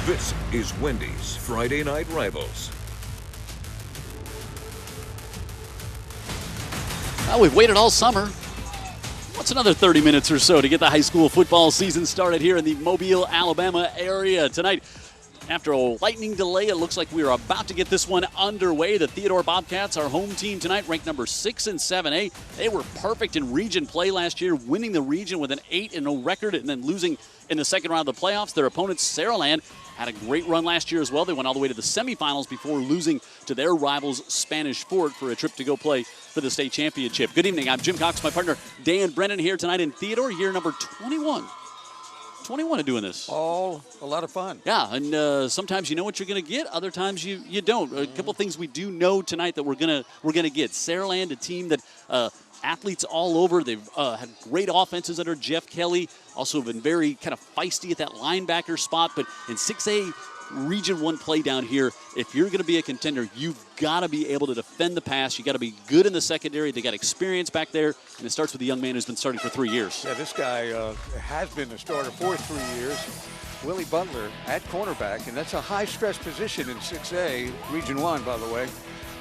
This is Wendy's Friday Night Rivals. Well, we've waited all summer. What's another 30 minutes or so to get the high school football season started here in the Mobile, Alabama area tonight? After a lightning delay, it looks like we are about to get this one underway. The Theodore Bobcats, our home team tonight, ranked number 6 in 7A. They were perfect in region play last year, winning the region with an 8-0 record and then losing in the second round of the playoffs. Their opponents, Saraland, had a great run last year as well. They went all the way to the semifinals before losing to their rivals, Spanish Fort, for a trip to go play for the state championship. Good evening. I'm Jim Cox, my partner Dan Brennan here tonight in Theodore, year number 21. 21 of doing this. All a lot of fun. Yeah, and sometimes you know what you're going to get. Other times you don't. A couple things we do know tonight that we're gonna get. Saraland, a team that athletes all over. They've had great offenses under Jeff Kelly. Also been very kind of feisty at that linebacker spot. But in 6A Region 1 play down here, if you're going to be a contender, you've got to be able to defend the pass. You got to be good in the secondary. They got experience back there, and it starts with a young man who's been starting for 3 years. Yeah, this guy has been the starter for 3 years. Willie Butler at cornerback, and that's a high-stress position in 6A, Region 1, by the way.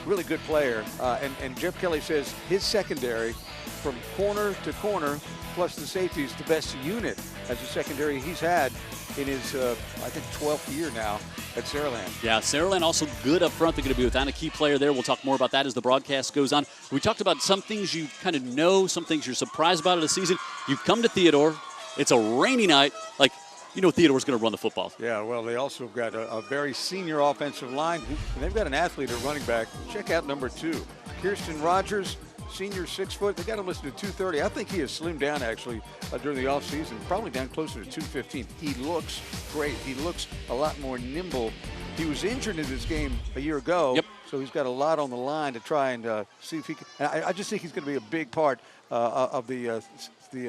Really good player. And Jeff Kelly says his secondary, from corner to corner, plus the safety, is the best unit as a secondary he's had in his, I think, 12th year now at Saraland. Yeah, Saraland also good up front. They're going to be without a key player there. We'll talk more about that as the broadcast goes on. We talked about some things you kind of know, some things you're surprised about of the season. You come to Theodore. It's a rainy night. Like, you know Theodore's going to run the football. Yeah, well, they also have got a very senior offensive line, and they've got an athlete at running back. Check out number 2, Kirsten Rogers, senior, 6 foot. They got him listed at 230. I think he has slimmed down, actually, during the offseason, probably down closer to 215. He looks great. He looks a lot more nimble. He was injured in this game a year ago, Yep. So he's got a lot on the line to try and see if he can. I just think he's going to be a big part of the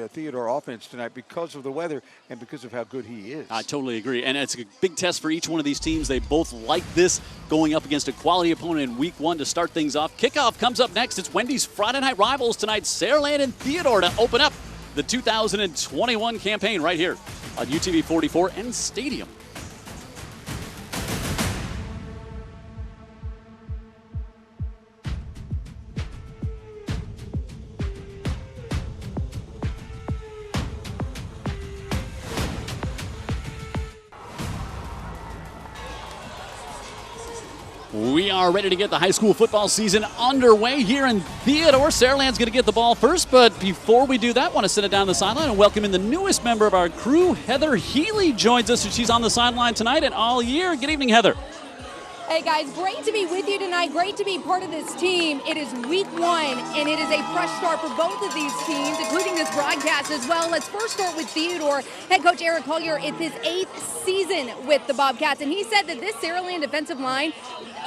Theodore offense tonight because of the weather and because of how good he is. I totally agree. And it's a big test for each one of these teams. They both like this, going up against a quality opponent in week 1 to start things off. Kickoff comes up next. It's Wendy's Friday Night Rivals tonight. Saraland and Theodore to open up the 2021 campaign right here on UTV 44 and Stadium. We are ready to get the high school football season underway here in Theodore. Saraland's going to get the ball first, but before we do that, I want to sit it down the sideline and welcome in the newest member of our crew. Heather Healy joins us, and she's on the sideline tonight and all year. Good evening, Heather. Hey guys, great to be with you tonight. Great to be part of this team. It is week 1, and it is a fresh start for both of these teams, including this broadcast as well. Let's first start with Theodore. Head coach Eric Collier, it's his 8th season with the Bobcats, and he said that this Saraland defensive line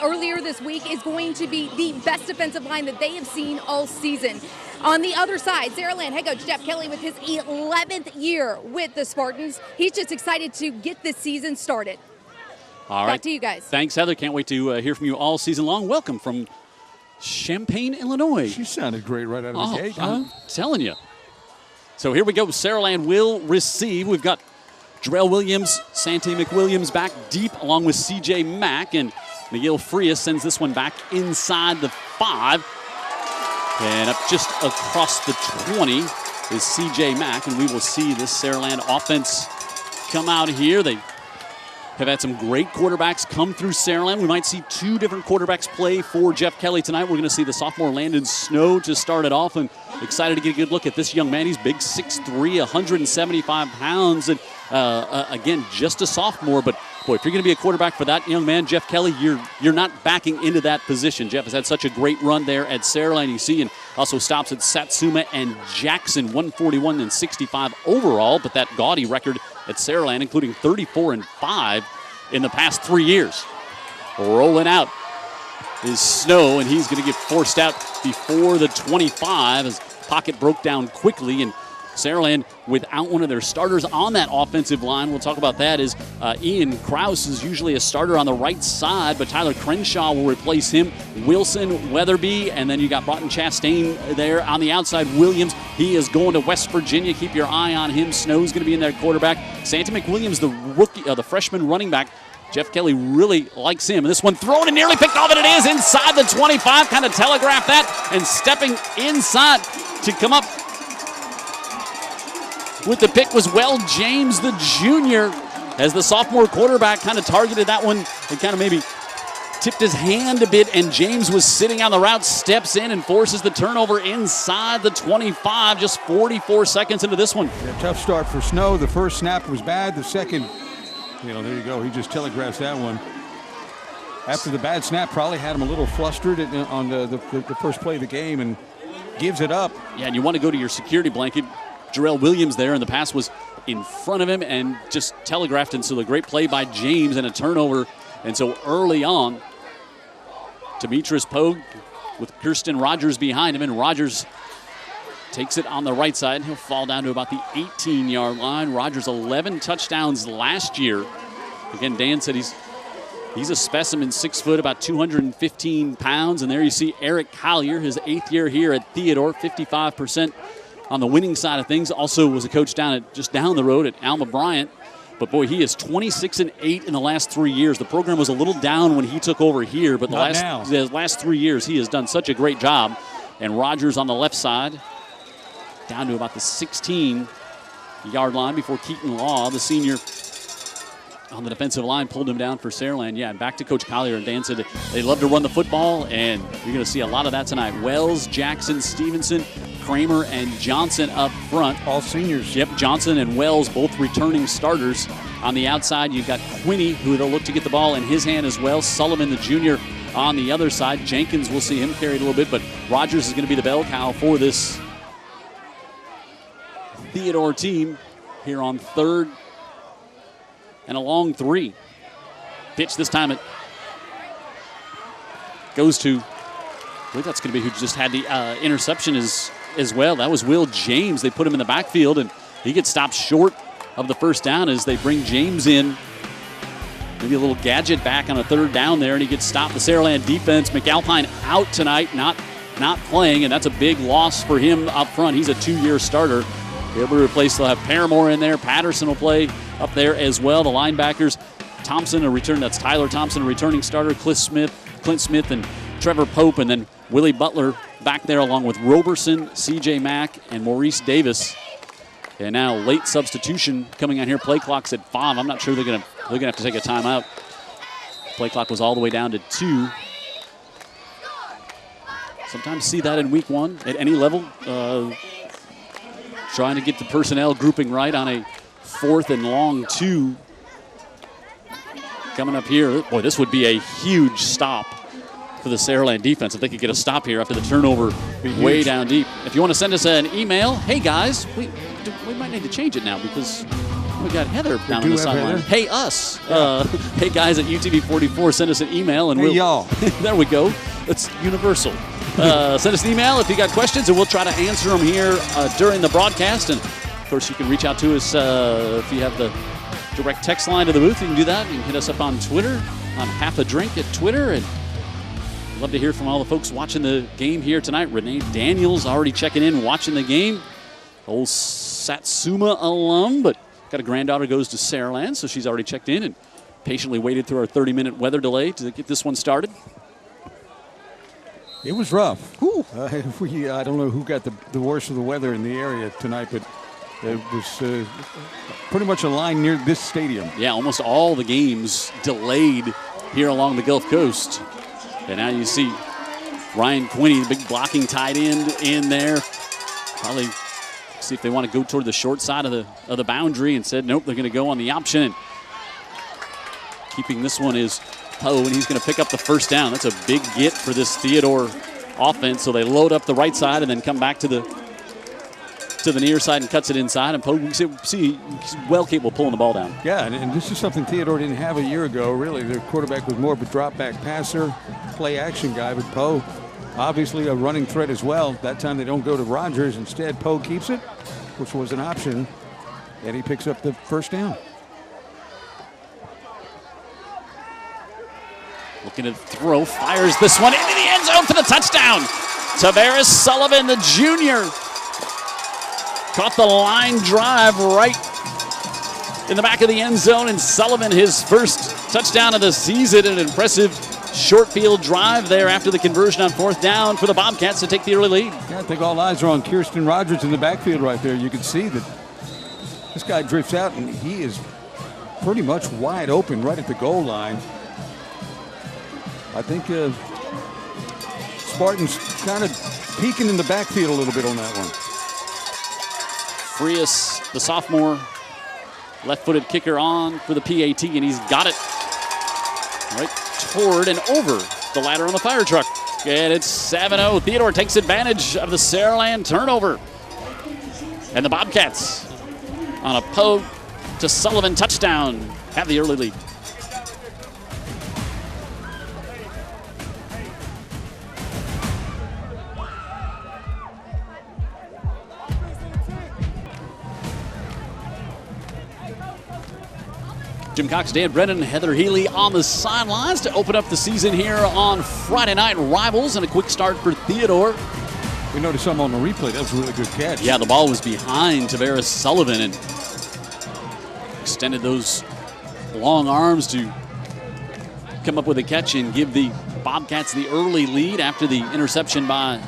earlier this week is going to be the best defensive line that they have seen all season. On the other side, Saraland head coach Jeff Kelly with his 11th year with the Spartans. He's just excited to get this season started. All right. Back to you guys. Thanks, Heather. Can't wait to hear from you all season long. Welcome from Champaign, Illinois. She sounded great right out of the gate. I'm telling you. So here we go. Saraland will receive. We've got Jarrell Williams, Sante McWilliams back deep along with C.J. Mack. And Miguel Frias sends this one back inside the 5. And up just across the 20 is C.J. Mack. And we will see this Saraland offense come out here. They have had some great quarterbacks come through Saraland. We might see 2 different quarterbacks play for Jeff Kelly tonight. We're going to see the sophomore Landon Snow to start it off, and excited to get a good look at this young man. He's big, 6'3", 175 pounds, and again, just a sophomore. But boy, if you're going to be a quarterback for that young man, Jeff Kelly, you're not backing into that position. Jeff has had such a great run there at Saraland. You see, and also stops at Satsuma and Jackson, 141 and 65 overall, but that gaudy record at Saraland, including 34-5 in the past 3 years. Rolling out is Snow, and he's going to get forced out before the 25 as pocket broke down quickly, and Saraland without one of their starters on that offensive line. We'll talk about that as Ian Krause is usually a starter on the right side, but Tyler Crenshaw will replace him. Wilson, Weatherby, and then you got Broughton Chastain there on the outside. Williams, he is going to West Virginia. Keep your eye on him. Snow's going to be in there quarterback. Santa McWilliams, the rookie, the freshman running back, Jeff Kelly really likes him. And this one thrown and nearly picked off, and it is inside the 25. Kind of telegraphed that, and stepping inside to come up with the pick was James, the junior, as the sophomore quarterback kind of targeted that one and kind of maybe tipped his hand a bit, and James was sitting on the route, steps in and forces the turnover inside the 25, just 44 seconds into this one. Yeah, tough start for Snow. The first snap was bad. The second, there you go. He just telegraphs that one. After the bad snap, probably had him a little flustered on the first play of the game and gives it up. Yeah, and you want to go to your security blanket. Jarrell Williams there, and the pass was in front of him and just telegraphed. And so the great play by James and a turnover. And so early on, Demetrius Pogue with Kirsten Rogers behind him, and Rogers takes it on the right side. He'll fall down to about the 18-yard line. Rogers 11 touchdowns last year. Again, Dan said he's a specimen, 6 foot, about 215 pounds. And there you see Eric Collier, his 8th year here at Theodore, 55% on the winning side of things. Also was a coach just down the road at Alma Bryant. But, boy, he is 26-8 in the last 3 years. The program was a little down when he took over here, but the last 3 years he has done such a great job. And Rogers on the left side, down to about the 16-yard line before Keaton Law, the senior on the defensive line, pulled him down for Saraland. Yeah, and back to Coach Collier. And Dan said they love to run the football, and you're going to see a lot of that tonight. Wells, Jackson, Stevenson, Kramer, and Johnson up front. All seniors. Yep, Johnson and Wells both returning starters. On the outside, you've got Quinney, who they'll look to get the ball in his hand as well. Sullivan, the junior, on the other side. Jenkins, we'll see him carried a little bit, but Rogers is going to be the bell cow for this Theodore team here on 3rd and a long 3. Pitch this time, it goes to, I believe that's going to be who just had the interception as well. That was Will James. They put him in the backfield, and he gets stopped short of the first down as they bring James in. Maybe a little gadget back on a 3rd down there, and he gets stopped. The Saraland defense, McAlpine out tonight, not playing, and that's a big loss for him up front. He's a 2-year starter. They'll be replaced. They'll have Paramore in there. Patterson will play up there as well. The linebackers, Thompson, that's Tyler Thompson, a returning starter. Clint Smith, and Trevor Pope, and then Willie Butler back there along with Roberson, C.J. Mack, and Maurice Davis. And now late substitution coming out here. Play clock's at 5. I'm not sure they're gonna have to take a timeout. Play clock was all the way down to 2. Sometimes see that in week 1 at any level. Trying to get the personnel grouping right on a 4th and long 2. Coming up here, boy, this would be a huge stop for the Saraland defense if they could get a stop here after the turnover way down deep. If you want to send us an email, hey guys, we might need to change it now because we got Heather down on the sideline. Hey us, hey guys at UTV44, send us an email and y'all. There we go. It's universal. Send us an email if you got questions, and we'll try to answer them here during the broadcast. And of course, you can reach out to us if you have the direct text line to the booth. You can do that. You can hit us up on Twitter, on Half a Drink at Twitter, and love to hear from all the folks watching the game here tonight. Renee Daniels already checking in, watching the game. Old Satsuma alum, but got a granddaughter goes to Saraland, so she's already checked in and patiently waited through our 30-minute weather delay to get this one started. It was rough. I don't know who got the worst of the weather in the area tonight, but it was pretty much a line near this stadium. Yeah, almost all the games delayed here along the Gulf Coast. And now you see Ryan Quinney, the big blocking tight end in there. Probably see if they want to go toward the short side of the boundary, and said nope, they're going to go on the option. Keeping this one is Poe, and he's going to pick up the first down. That's a big get for this Theodore offense. So they load up the right side and then come back to the near side and cuts it inside. And Poe, we see he's well capable of pulling the ball down. Yeah, and this is something Theodore didn't have a year ago, really. Their quarterback was more of a drop-back passer, play-action guy, but Poe, obviously a running threat as well. That time they don't go to Rogers. Instead, Poe keeps it, which was an option, and he picks up the first down. Looking to throw, fires this one into the end zone for the touchdown. Tavares Sullivan, the junior, caught the line drive right in the back of the end zone, and Sullivan, his first touchdown of the season, an impressive short field drive there after the conversion on 4th down for the Bobcats to take the early lead. Yeah, I think all eyes are on Kirsten Rogers in the backfield right there. You can see that this guy drifts out, and he is pretty much wide open right at the goal line. I think Spartans kind of peeking in the backfield a little bit on that one. Frias, the sophomore, left-footed kicker on for the PAT, and he's got it right toward and over the ladder on the fire truck. And it's 7-0. Theodore takes advantage of the Saraland turnover. And the Bobcats on a poke to Sullivan touchdown have the early lead. Jim Cox, Dan Brennan, Heather Healy on the sidelines to open up the season here on Friday Night Rivals, and a quick start for Theodore. We noticed some on the replay. That was a really good catch. Yeah, the ball was behind Tavares Sullivan and extended those long arms to come up with a catch and give the Bobcats the early lead after the interception by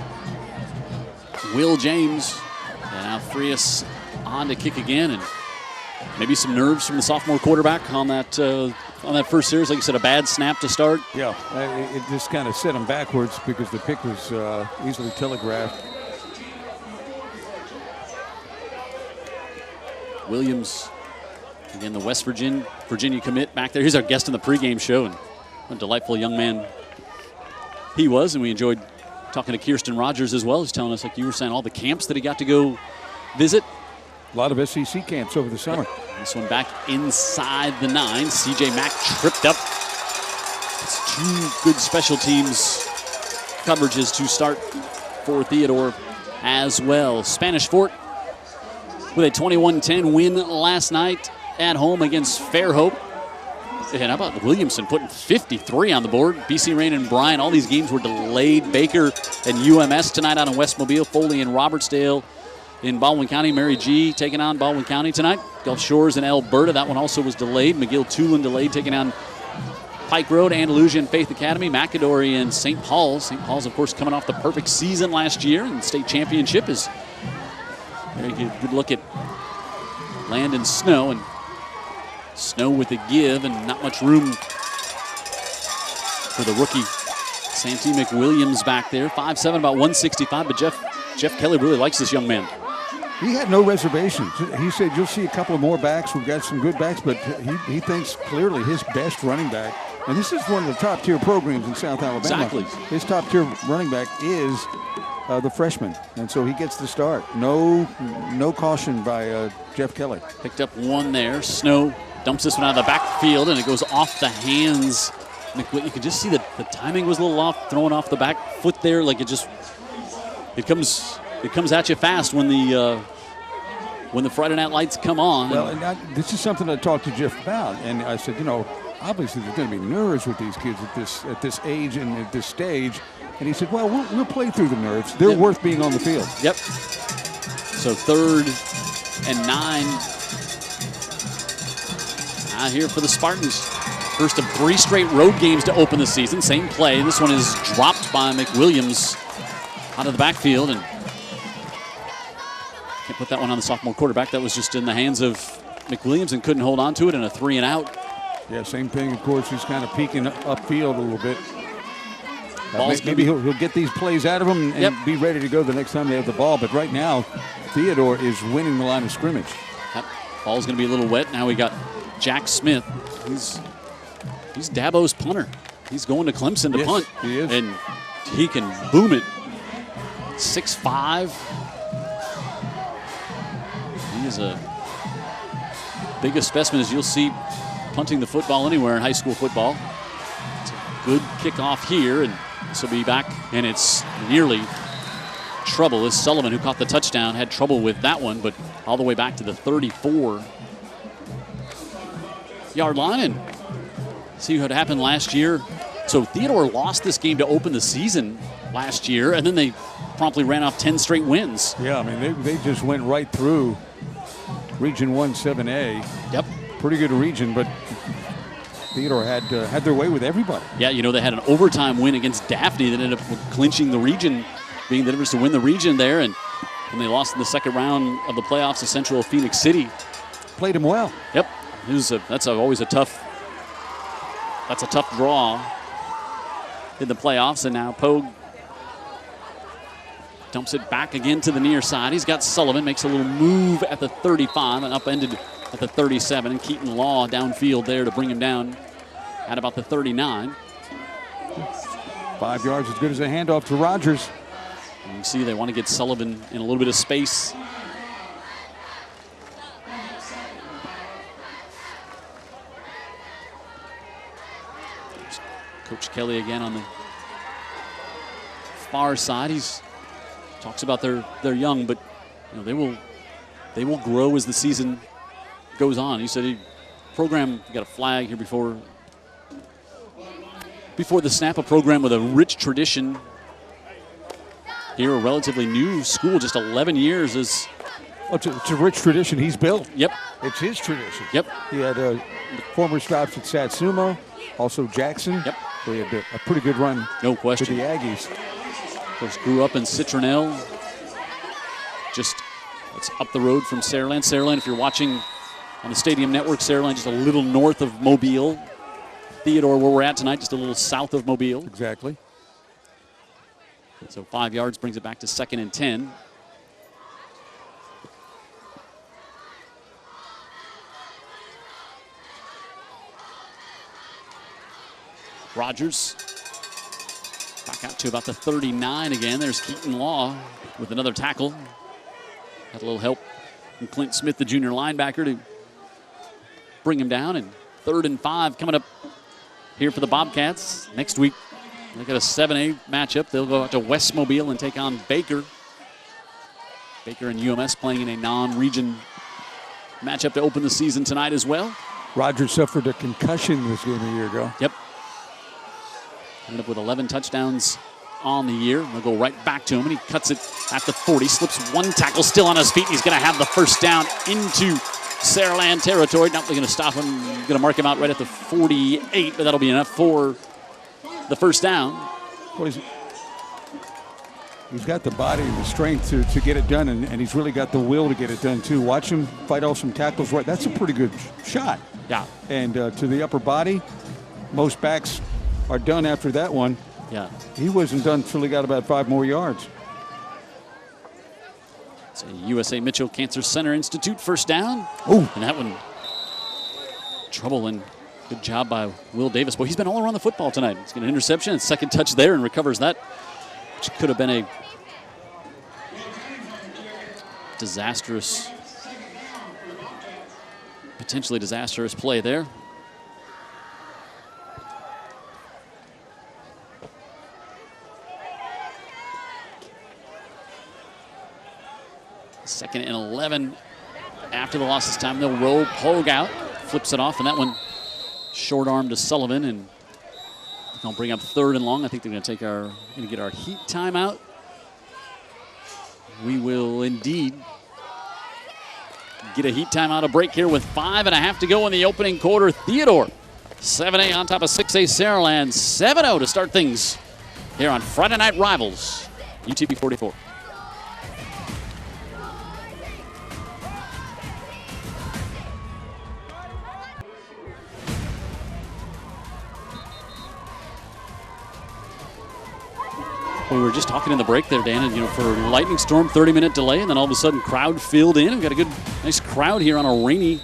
Will James. And now Frias on to kick again, and maybe some nerves from the sophomore quarterback on that first series. Like you said, a bad snap to start. Yeah, it just kind of set him backwards because the pick was easily telegraphed. Williams, again, the West Virginia commit back there. He's our guest in the pregame show, and what a delightful young man he was. And we enjoyed talking to Kirsten Rogers as well. He's telling us, like you were saying, all the camps that he got to go visit. A lot of SEC camps over the summer. This one back inside the 9. CJ Mack tripped up. It's two good special teams coverages to start for Theodore as well. Spanish Fort with a 21-10 win last night at home against Fairhope. And how about Williamson putting 53 on the board? BC Rain and Bryan, all these games were delayed. Baker and UMS tonight out in Westmobile. Foley and Robertsdale in Baldwin County. Mary G taking on Baldwin County tonight. Gulf Shores and Alberta, that one also was delayed. McGill-Tulane delayed, taking on Pike Road, Andalusia and Faith Academy. McAdory and St. Paul's. St. Paul's, of course, coming off the perfect season last year, and state championship is very good look at land and snow, and snow with a give and not much room for the rookie Santee McWilliams back there. 5'7", about 165, but Jeff Kelly really likes this young man. He had no reservations. He said, you'll see a couple of more backs. We've got some good backs, but he thinks clearly his best running back, and this is one of the top-tier programs in South Alabama. Exactly. His top-tier running back is the freshman, and so he gets the start. No caution by Jeff Kelly. Picked up one there. Snow dumps this one out of the backfield, and it goes off the hands. You can just see that the timing was a little off, throwing off the back foot there. Like it comes at you fast when the Friday night lights come on. Well, and this is something I talked to Jeff about, and I said, obviously there's going to be nerves with these kids at this age and at this stage. And he said, well, we'll play through the nerves. They're worth being on the field. Yep. So 3rd and 9. Out here for the Spartans. First of 3 straight road games to open the season. Same play. This one is dropped by McWilliams out of the backfield, and can't put that one on the sophomore quarterback. That was just in the hands of McWilliams and couldn't hold on to it, and a 3 and out. Yeah, same thing. Of course, he's kind of peeking upfield a little bit. Maybe he'll get these plays out of him and be ready to go the next time they have the ball. But right now, Theodore is winning the line of scrimmage. Yep. Ball's going to be a little wet. Now we got Jack Smith. He's Dabo's punter. He's going to Clemson to punt. He is. And he can boom it. 6'5". He is a big a specimen as you'll see punting the football anywhere in high school football. It's a good kickoff here, and this will be back, and it's nearly trouble. It's Sullivan who caught the touchdown, had trouble with that one, but all the way back to the 34-yard line. And see what happened last year. So Theodore lost this game to open the season last year, and then they promptly ran off 10 straight wins. Yeah, I mean, they just went right through Region 1 7A. Yep. pretty good region, but Theodore had their way with everybody. Yeah, you know, they had an overtime win against Daphne that ended up clinching the region, being the difference to win the region there, and they lost in the second round of the playoffs to Central Phoenix City. Played him well. Yep, that's always a tough draw in the playoffs, and now Pogue dumps it back again to the near side. He's got Sullivan, makes a little move at the 35 and upended at the 37, and Keaton Law downfield there to bring him down at about the 39. 5 yards as good as a handoff to Rogers. And you see they want to get Sullivan in a little bit of space. There's Coach Kelly again on the far side. He's talks about they're young, but you know, they will grow as the season goes on. He said he program got a flag here before the snap, a program with a rich tradition. Here, a relatively new school, just 11 years is. Oh, it's a rich tradition he's built. Yep. It's his tradition. Yep. He had former stops at Satsuma, also Jackson. Yep. So he had a pretty good run. No question. For the Aggies. Of course, grew up in Citronelle. Just, it's up the road from Saraland. Saraland, if you're watching on the Stadium Network, Saraland just a little north of Mobile. Theodore, where we're at tonight, just a little south of Mobile. Exactly. So 5 yards brings it back to 2nd and 10. Rogers back out to about the 39 again. There's Keaton Law with another tackle. Had a little help from Clint Smith, the junior linebacker, to bring him down. And 3rd and 5 coming up here for the Bobcats. Next week, they got a 7A matchup. They'll go out to West Mobile and take on Baker. Baker and UMS playing in a non-region matchup to open the season tonight as well. Rogers suffered a concussion this game a year ago. Yep. Ended up with 11 touchdowns on the year. They'll go right back to him, and he cuts it at the 40. Slips one tackle, still on his feet. He's going to have the first down into Saraland territory. Not going to stop him. Going to mark him out right at the 48, but that'll be enough for the first down. Well, he's got the body and the strength to get it done, and he's really got the will to get it done, too. Watch him fight off some tackles right. That's a pretty good shot. Yeah. And to the upper body, most backs are done after that one. Yeah. He wasn't done until he got about 5 more yards. It's a USA Mitchell Cancer Center Institute first down. Oh. And that one, trouble, and good job by Will Davis. Boy, he's been all around the football tonight. He's got an interception and second touch there and recovers that, which could have been a potentially disastrous play there. Second and 11 after the loss this time. They'll roll Pogue out, flips it off, and that one short arm to Sullivan, and they'll bring up 3rd and long. I think they're going to get our heat timeout. We will indeed get a heat timeout, a break here with 5.5 to go in the opening quarter. Theodore, 7A on top of 6A Saraland, 7-0 to start things here on Friday Night Rivals, UTV 44. We were just talking in the break there, Dan, and for lightning storm, 30-minute delay, and then all of a sudden crowd filled in. We've got a good, nice crowd here on a rainy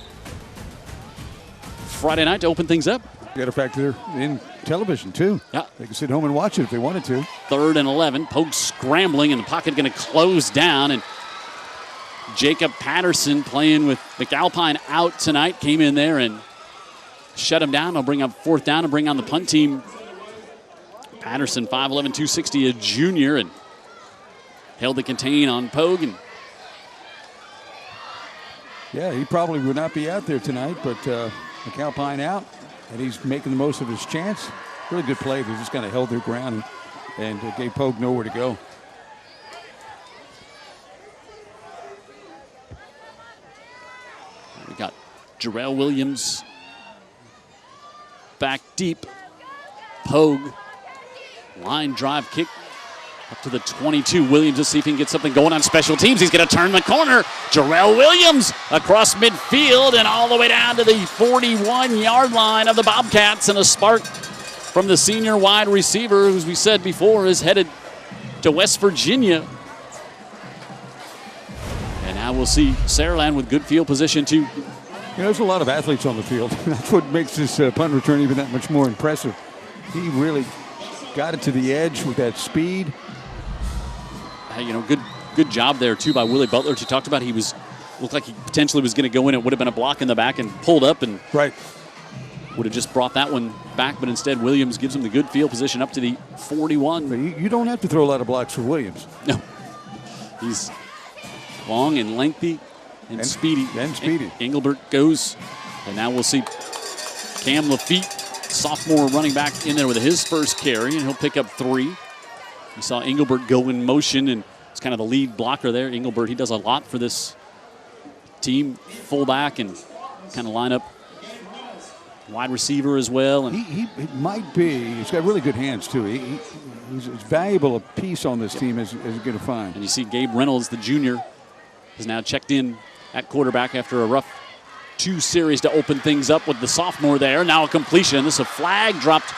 Friday night to open things up. Got a factor in television, too. Yeah. They can sit home and watch it if they wanted to. 3rd and 11. Pogue scrambling, and the pocket going to close down. And Jacob Patterson, playing with McAlpine out tonight, came in there and shut him down. They'll bring up 4th down and bring on the punt team. Patterson, 5'11", 260, a junior, and held the contain on Pogue. And yeah, he probably would not be out there tonight, but McAlpine out, and he's making the most of his chance. Really good play. They just kind of held their ground and gave Pogue nowhere to go. We got Jarrell Williams back deep. Pogue. Line drive kick up to the 22. Williams to see if he can get something going on special teams. He's going to turn the corner. Jarrell Williams across midfield and all the way down to the 41-yard line of the Bobcats. And a spark from the senior wide receiver, who, as we said before, is headed to West Virginia. And now we'll see Saraland with good field position too. There's a lot of athletes on the field. That's what makes this punt return even that much more impressive. He really got it to the edge with that speed. Hey, good job there too by Willie Butler. She talked about looked like he potentially was going to go in. It would have been a block in the back and pulled up and right. Would have just brought that one back, but instead Williams gives him the good field position up to the 41. You don't have to throw a lot of blocks for Williams. No. He's long and lengthy and speedy. And speedy. Engelbert goes, and now we'll see Cam Lafitte, sophomore running back, in there with his first carry, and he'll pick up 3. You saw Engelbert go in motion, and it's kind of the lead blocker there. Engelbert, he does a lot for this team, fullback, and kind of line up wide receiver as well. And he might be. He's got really good hands, too. He's as valuable a piece on this team as you're going to find. And you see Gabe Reynolds, the junior, has now checked in at quarterback after a rough 2 series to open things up with the sophomore there. Now a completion. This is a flag dropped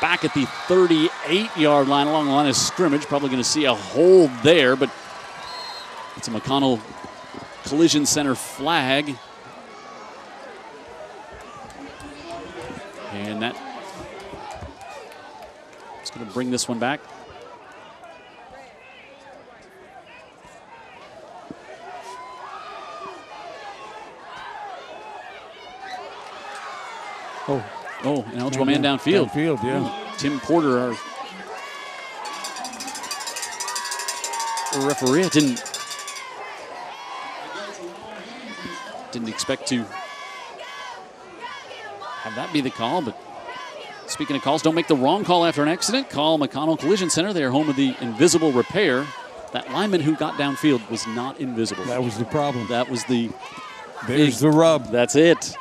back at the 38-yard line along the line of scrimmage. Probably going to see a hold there, but it's a McConnell Collision Center flag. And that's going to bring this one back. Oh, an eligible man downfield. Downfield, yeah. Tim Porter, our referee, didn't expect to have that be the call, but speaking of calls, don't make the wrong call after an accident. Call McConnell Collision Center. They are home of the invisible repair. That lineman who got downfield was not invisible. That was the problem. That was the... There's the rub. That's it.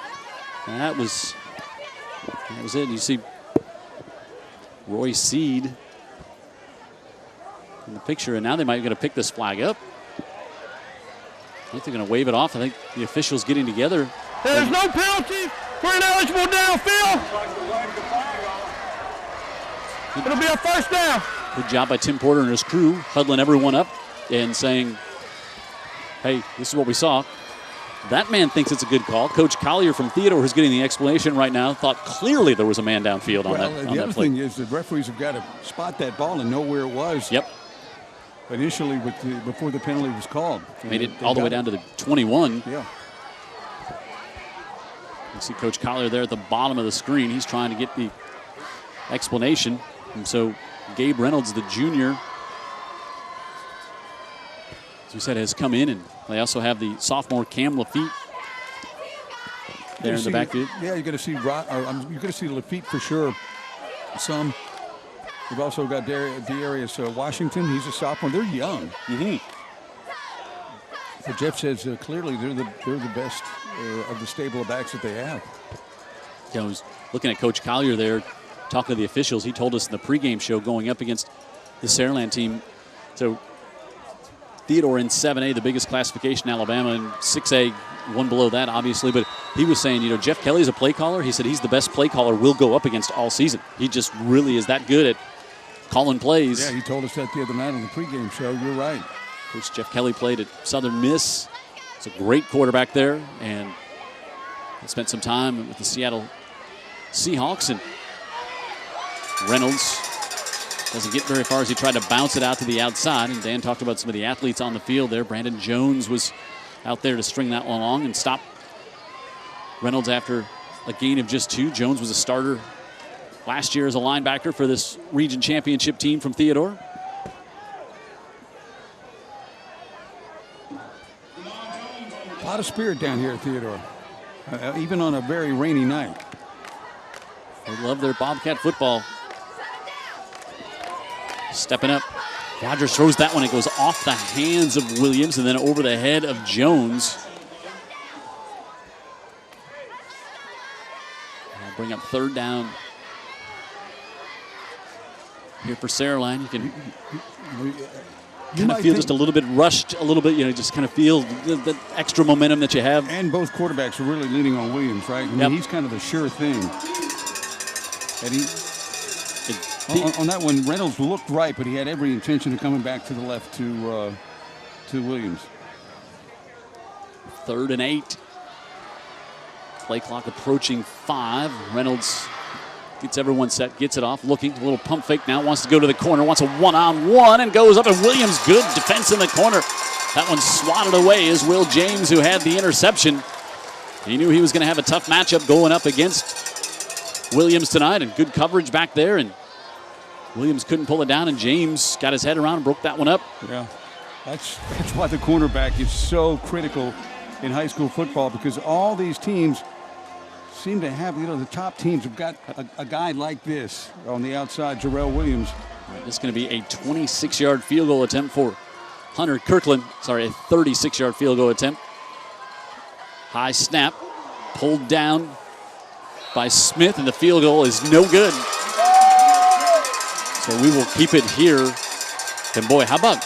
That was it. You see Roy Seed in the picture, and now they might be going to pick this flag up. I think they're going to wave it off. I think the officials getting together. There's no penalty for ineligible downfield. It'll be a first down. Good job by Tim Porter and his crew, huddling everyone up and saying, hey, this is what we saw. That man thinks it's a good call. Coach Collier from Theodore, who's getting the explanation right now, thought clearly there was a man downfield on that play. The other thing is the referees have got to spot that ball and know where it was. Yep. Initially, before the penalty was called. Made it all the way down to the 21. Yeah. You see Coach Collier there at the bottom of the screen. He's trying to get the explanation. And so Gabe Reynolds, the junior, as we said, has come in, and they also have the sophomore Cam Lafitte there in the backfield. Yeah, you're going to see you're going to see Lafitte for sure. We've also got Darius Washington. He's a sophomore. They're young. Mm-hmm. But Jeff says clearly they're the best of the stable of backs that they have. I was looking at Coach Collier there, talking to the officials. He told us in the pregame show going up against the Saraland team. So Theodore in 7A, the biggest classification in Alabama, and 6A, one below that, obviously. But he was saying, Jeff Kelly's a play caller. He said he's the best play caller we'll go up against all season. He just really is that good at calling plays. Yeah, he told us that the other night on the pregame show. You're right. Coach Jeff Kelly played at Southern Miss. He's a great quarterback there, and spent some time with the Seattle Seahawks. And Reynolds doesn't get very far as he tried to bounce it out to the outside. And Dan talked about some of the athletes on the field there. Brandon Jones was out there to string that one along and stop Reynolds after a gain of just 2. Jones was a starter last year as a linebacker for this region championship team from Theodore. A lot of spirit down here at Theodore, even on a very rainy night. They love their Bobcat football. Stepping up. Rogers throws that one. It goes off the hands of Williams and then over the head of Jones. I'll bring up third down here for Saraland. You can kind of feel just a little bit rushed, a little bit, just kind of feel the extra momentum that you have. And both quarterbacks are really leaning on Williams, right? I mean, he's kind of the sure thing. And on that one, Reynolds looked right, but he had every intention of coming back to the left to Williams. 3rd and 8. Play clock approaching 5. Reynolds gets everyone set, gets it off, looking, a little pump fake now, wants to go to the corner, wants a one-on-one, and goes up, and Williams, good defense in the corner. That one swatted away is Will James, who had the interception. He knew he was going to have a tough matchup going up against Williams tonight, and good coverage back there, and Williams couldn't pull it down, and James got his head around and broke that one up. Yeah, that's why the cornerback is so critical in high school football, because all these teams seem to have, the top teams have got a guy like this on the outside, Jarrell Williams. This is going to be a 26-yard field goal attempt for Hunter Kirkland. Sorry, a 36-yard field goal attempt. High snap, pulled down by Smith, and the field goal is no good. So we will keep it here. And boy, how about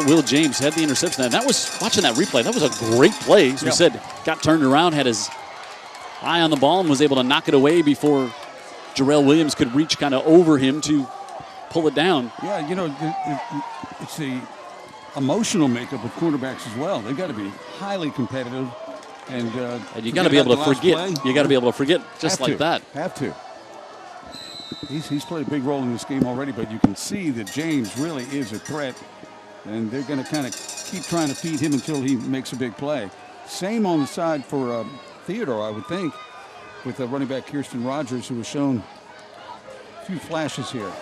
Will James had the interception? And that was, watching that replay, that was a great play. As we said, got turned around, had his eye on the ball, and was able to knock it away before Jarrell Williams could reach kind of over him to pull it down. Yeah, it's the emotional makeup of quarterbacks as well. They've got to be highly competitive. And you got to be able to forget. You got to be able to forget just like that. Have to. He's played a big role in this game already, but you can see that James really is a threat, and they're going to kind of keep trying to feed him until he makes a big play. Same on the side for Theodore, I would think, with running back Kirsten Rogers, who has shown a few flashes here.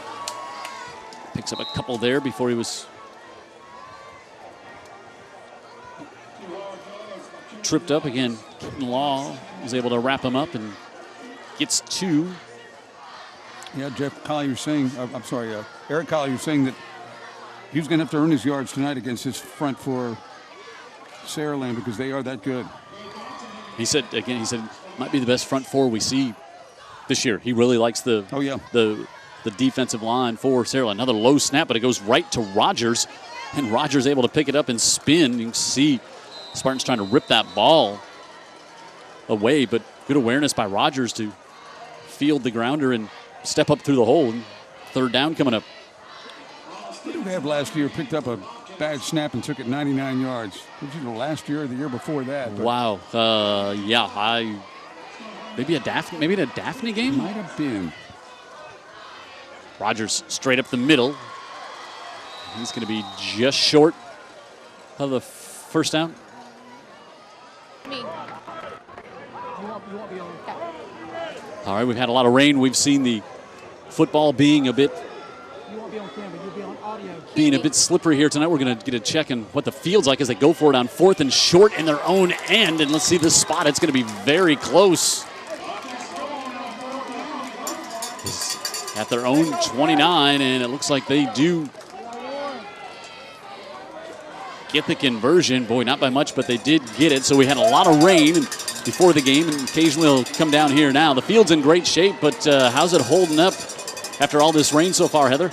Picks up a couple there before he was tripped up again. Keaton Law was able to wrap him up and gets 2. Yeah, Eric Collier saying that he was going to have to earn his yards tonight against his front for Saraland, because they are that good. He said might be the best front 4 we see this year. He really likes the defensive line for Saraland. Another low snap, but it goes right to Rogers, and Rogers able to pick it up and spin. You can see Spartans trying to rip that ball away, but good awareness by Rogers to field the grounder and step up through the hole. And 3rd down coming up. What did we have last year? Picked up a bad snap and took it 99 yards. Last year or the year before that? Wow. Maybe a Daphne game? Might have been. Rogers straight up the middle. He's going to be just short of the first down. All right, we've had a lot of rain. We've seen the football being a bit slippery here tonight. We're going to get a check on what the field's like as they go for it on 4th and short in their own end. And let's see this spot. It's going to be very close. It's at their own 29, and it looks like they do get the conversion. Boy, not by much, but they did get it. So we had a lot of rain before the game, and occasionally it'll come down here now. The field's in great shape, but how's it holding up after all this rain so far, Heather?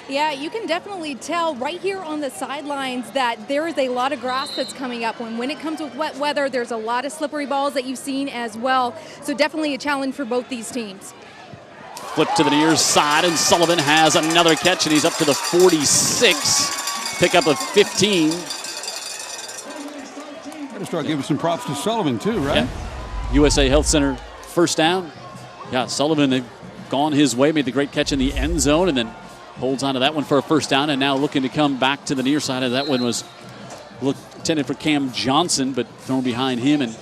Yeah, you can definitely tell right here on the sidelines that there is a lot of grass that's coming up. When it comes with wet weather, there's a lot of slippery balls that you've seen as well. So definitely a challenge for both these teams. Flip to the near side, and Sullivan has another catch, and he's up to the 46. Pick up of 15. Got to start giving some props to Sullivan too, right? Yeah. USA Health Center first down. Yeah, Sullivan, they've gone his way, made the great catch in the end zone, and then holds on to that one for a first down, and now looking to come back to the near side. Of that one was intended for Cam Johnson, but thrown behind him and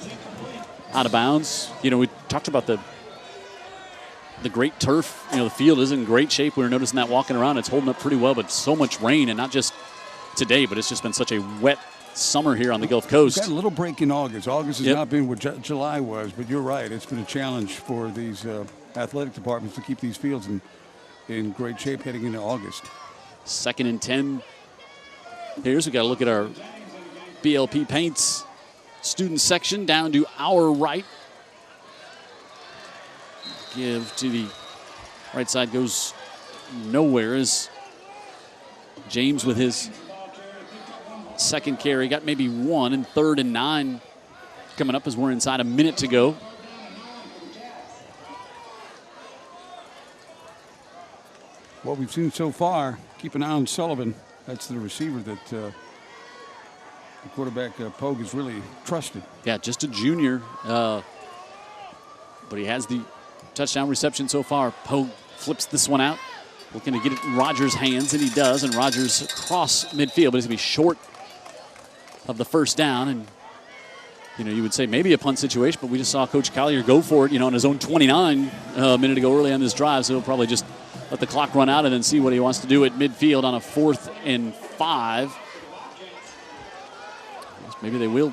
out of bounds. We talked about the great turf. The field is in great shape. We were noticing that walking around. It's holding up pretty well, but so much rain, and not just today, but it's just been such a wet summer here on the Gulf Coast. We've got a little break in August. August has not been what July was, but you're right. It's been a challenge for these athletic departments to keep these fields in great shape heading into August. 2nd and 10. Here's we got to look at our BLP Paints student section down to our right. Give to the right side goes nowhere as James with his second carry got maybe one, and 3rd and 9 coming up as we're inside a minute to go. What we've seen so far, keep an eye on Sullivan. That's the receiver that the quarterback Pogue has really trusted. Yeah, just a junior, but he has the touchdown reception so far. Pogue flips this one out, looking to get it in Rogers' hands, and he does, and Rogers across midfield, but he's going to be short of the first down. And you would say maybe a punt situation, but we just saw Coach Collier go for it, on his own 29 a minute ago early on this drive, so he'll probably just let the clock run out and then see what he wants to do at midfield on a 4th and 5. Maybe they will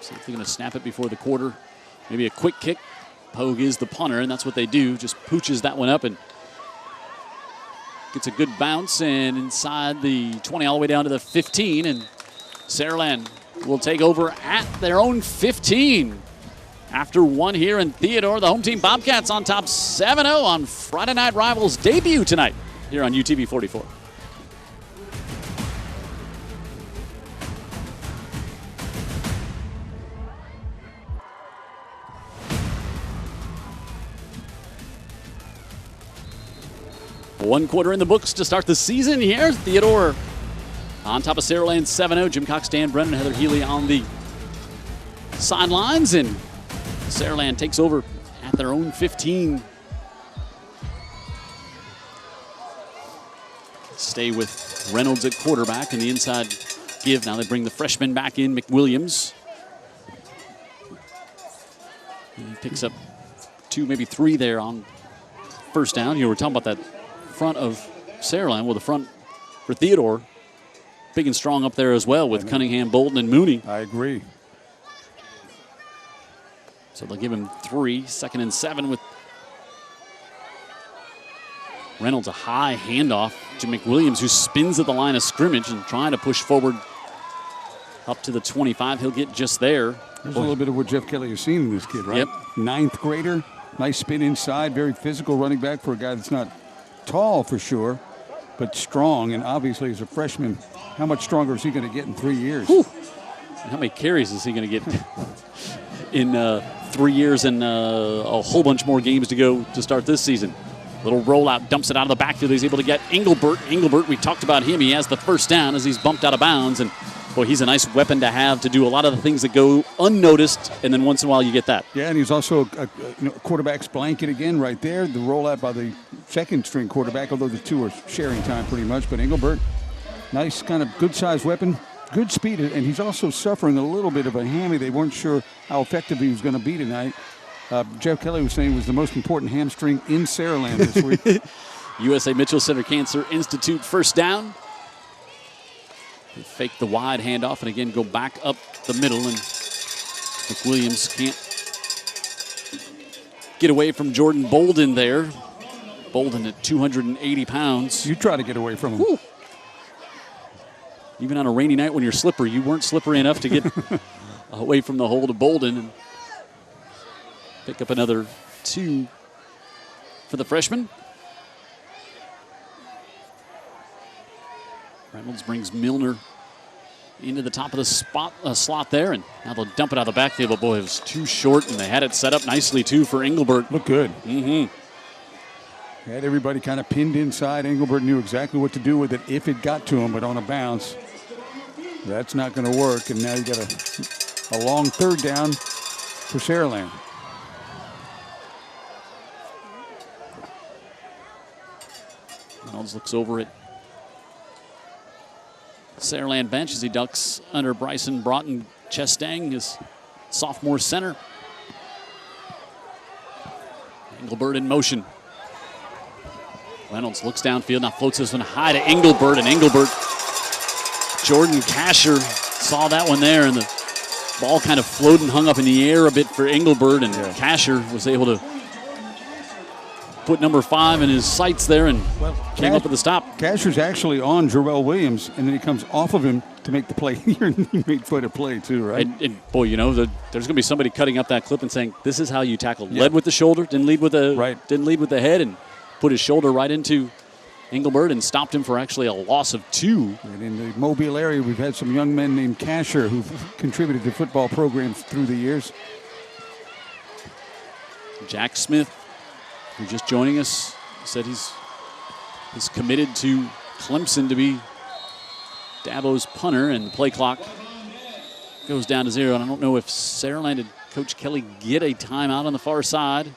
see if they're going to snap it before the quarter. Maybe a quick kick. Pogue is the punter, and that's what they do. Just pooches that one up and gets a good bounce, and inside the 20 all the way down to the 15, and Saraland will take over at their own 15. After one here in Theodore, the home team Bobcats on top 7-0 on Friday Night Rivals debut tonight here on UTV 44. One quarter in the books to start the season here. Theodore on top of Saraland 7-0. Jim Cox, Dan Brennan, Heather Healy on the sidelines, and Saraland takes over at their own 15. Stay with Reynolds at quarterback and the inside give. Now they bring the freshman back in, McWilliams. And he picks up 2, maybe 3 there on first down. We're talking about that front of Saraland. Well, the front for Theodore, big and strong up there as well with Cunningham, Bolton, and Mooney. I agree. So they'll give him 3, 2nd and 7 with Reynolds. A high handoff to McWilliams, who spins at the line of scrimmage and trying to push forward up to the 25. He'll get just there. There's a little bit of what Jeff Kelly has seen in this kid, right? Yep. 9th grader, nice spin inside, very physical running back for a guy that's not tall for sure, but strong, and obviously as a freshman, how much stronger is he going to get in 3 years? Whew. How many carries is he going to get in 3 years and a whole bunch more games to go to start this season? Little rollout, dumps it out of the backfield. He's able to get Engelbert. Engelbert, we talked about him. He has the first down as he's bumped out of bounds, and boy, he's a nice weapon to have to do a lot of the things that go unnoticed, and then once in a while you get that. Yeah, and he's also a quarterback's blanket again right there. The rollout by the second-string quarterback, although the two are sharing time pretty much. But Engelbert, nice kind of good-sized weapon, good speed, and he's also suffering a little bit of a hammy. They weren't sure how effective he was going to be tonight. Jeff Kelly was saying it was the most important hamstring in Saraland this week. USA Mitchell Center Cancer Institute first down. They fake the wide handoff and again go back up the middle, and McWilliams can't get away from Jordan Bolden there. Bolden at 280 pounds. You try to get away from him. Whew. Even on a rainy night when you're slippery, you weren't slippery enough to get away from the hold of Bolden. And pick up another 2 for the freshman. Reynolds brings Milner into the top of the slot there, and now they'll dump it out of the backfield. But boy, it was too short, and they had it set up nicely too for Engelbert. Looked good. Mm-hmm. Had everybody kind of pinned inside. Engelbert knew exactly what to do with it if it got to him, but on a bounce, that's not going to work. And now you got a long 3rd down for Saraland. Reynolds looks over at Saraland bench as he ducks under Bryson Broughton Chestang, his sophomore center. Engelbert in motion. Reynolds looks downfield, now floats this one high to Engelbert, and Engelbert, Jordan Casher saw that one there, and the ball kind of floated and hung up in the air a bit for Engelbert, and Casher was able to put number 5 in his sights there and came up with the stop. Casher's actually on Jarrell Williams, and then he comes off of him to make the play here, and he made for the play too, right? And boy, you know, there's going to be somebody cutting up that clip and saying, this is how you tackle. Led with the shoulder, didn't lead with the head, and put his shoulder right into Engelbert and stopped him for actually a loss of 2. And in the Mobile area, we've had some young men named Casher who've contributed to football programs through the years. Jack Smith, who's just joining us, said he's committed to Clemson to be Dabo's punter, and the play clock goes down to 0. And I don't know if Saraland and Coach Kelly get a timeout on the far side.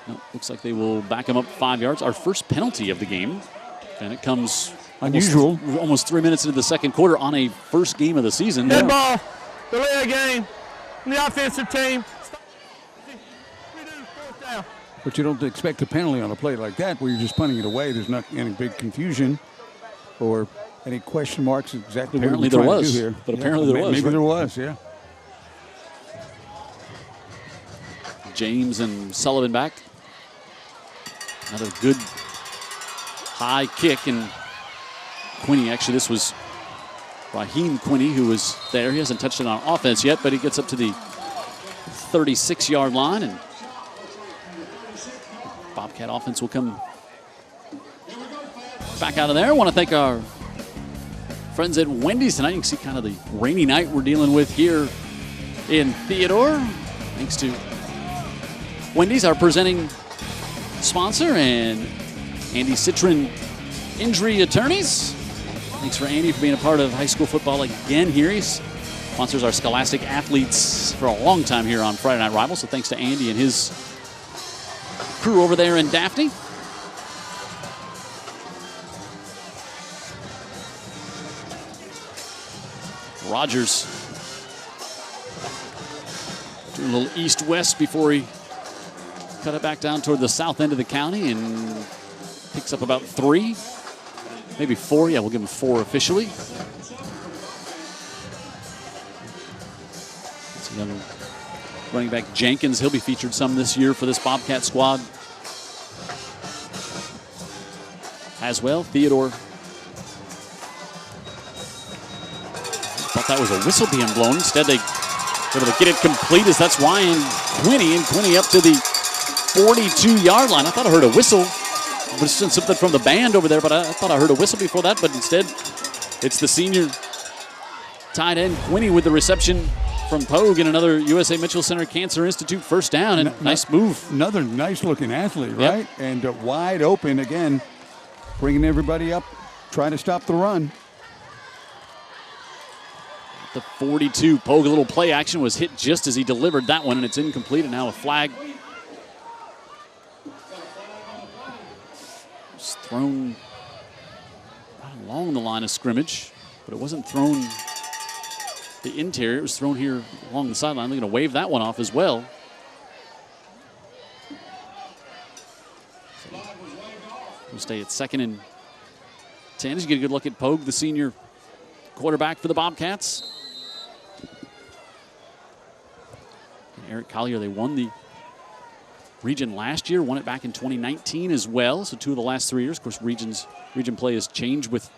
No, looks like they will back him up 5 yards. Our first penalty of the game, and it comes unusual. Almost 3 minutes into the second quarter on a first game of the season. Good ball, delay a game. The offensive team. But you don't expect a penalty on a play like that where you're just punting it away. There's not any big confusion or any question marks exactly apparently what we're there trying was, to do here. But apparently there was. Maybe there was, yeah. James and Sullivan back. Another good high kick, and Quinney, actually this was Raheem Quinney who was there. He hasn't touched it on offense yet, but he gets up to the 36-yard line, and Bobcat offense will come back out of there. I want to thank our friends at Wendy's tonight. You can see kind of the rainy night we're dealing with here in Theodore. Thanks to Wendy's, our presenting sponsor, and Andy Citron Injury Attorneys. Thanks for Andy for being a part of high school football again here. He sponsors our Scholastic athletes for a long time here on Friday Night Rivals. So thanks to Andy and his crew over there in Daphne. Rogers doing a little east-west before he cut it back down toward the south end of the county and picks up about 3, maybe 4. Yeah, we'll give him 4 officially. It's a young running back Jenkins. He'll be featured some this year for this Bobcat squad as well. Theodore thought that was a whistle being blown. Instead, they were able to get it complete as that's Ryan Quinney, and Quinney up to the 42-yard line. I thought I heard a whistle. It was something from the band over there, but I thought I heard a whistle before that. But instead, it's the senior tight end Quinney with the reception from Pogue, and another USA Mitchell Center Cancer Institute first down, and nice move. Another nice-looking athlete, right? Yep. And wide open again, bringing everybody up, trying to stop the run. The 42, Pogue, a little play action, was hit just as he delivered that one, and it's incomplete, and now a flag. It's thrown along the line of scrimmage, but it wasn't thrown the interior. It was thrown here along the sideline. They're going to wave that one off as well. So we'll stay at 2nd and 10 as you get a good look at Pogue, the senior quarterback for the Bobcats. And Eric Collier, they won the region last year, won it back in 2019 as well. So 2 of the last 3 years. Of course, region play has changed with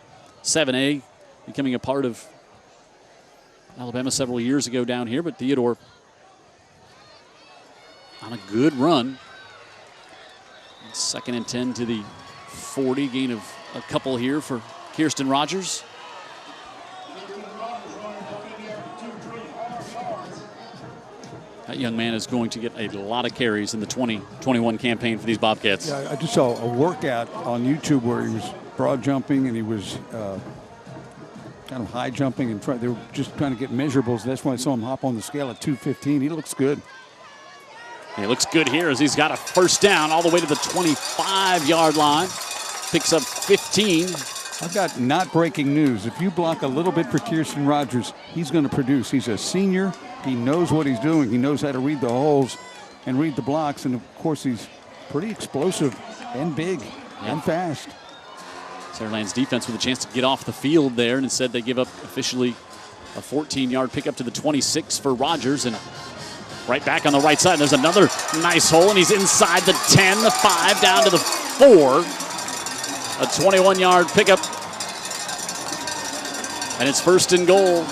7A becoming a part of Alabama several years ago down here, but Theodore on a good run. 2nd and 10 to the 40, gain of a couple here for Kirsten Rogers. That young man is going to get a lot of carries in the 2021 campaign for these Bobcats. Yeah, I just saw a workout on YouTube where he was broad jumping and he was kind of high jumping, and they were just trying to get measurables. That's why I saw him hop on the scale at 215. He looks good. He looks good here as he's got a first down all the way to the 25-yard line. Picks up 15. I've got not breaking news. If you block a little bit for Kirsten Rogers, he's going to produce. He's a senior. He knows what he's doing. He knows how to read the holes and read the blocks. And, of course, he's pretty explosive and big and fast. Saraland's defense with a chance to get off the field there, and instead they give up officially a 14-yard pickup to the 26 for Rogers. And Right back on the right side. There's another nice hole, and he's inside the 10, the 5, down to the 4. A 21-yard pickup. And it's first and goal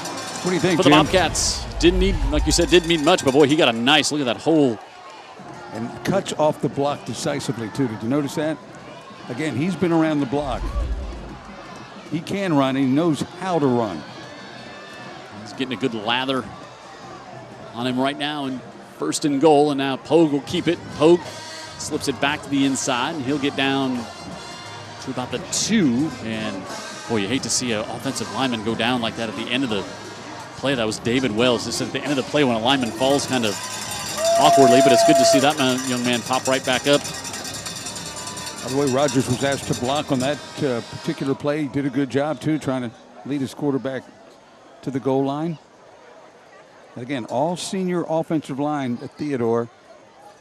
What do you think, for the Jim? Bobcats. Didn't need, like you said, didn't need much, but boy, he got a nice look at that hole. And cuts off the block decisively, too. Did you notice that? Again, he's been around the block. He can run, and he knows how to run. He's getting a good lather on him right now, and first and goal, and now Pogue will keep it. Pogue slips it back to the inside, and he'll get down to about the 2. And boy, you hate to see an offensive lineman go down like that at the end of the play. That was David Wells. Just at the end of the play when a lineman falls kind of awkwardly, but it's good to see that young man pop right back up. By the way, Rogers was asked to block on that particular play. He did a good job, too, trying to lead his quarterback to the goal line. And again, all senior offensive line at Theodore.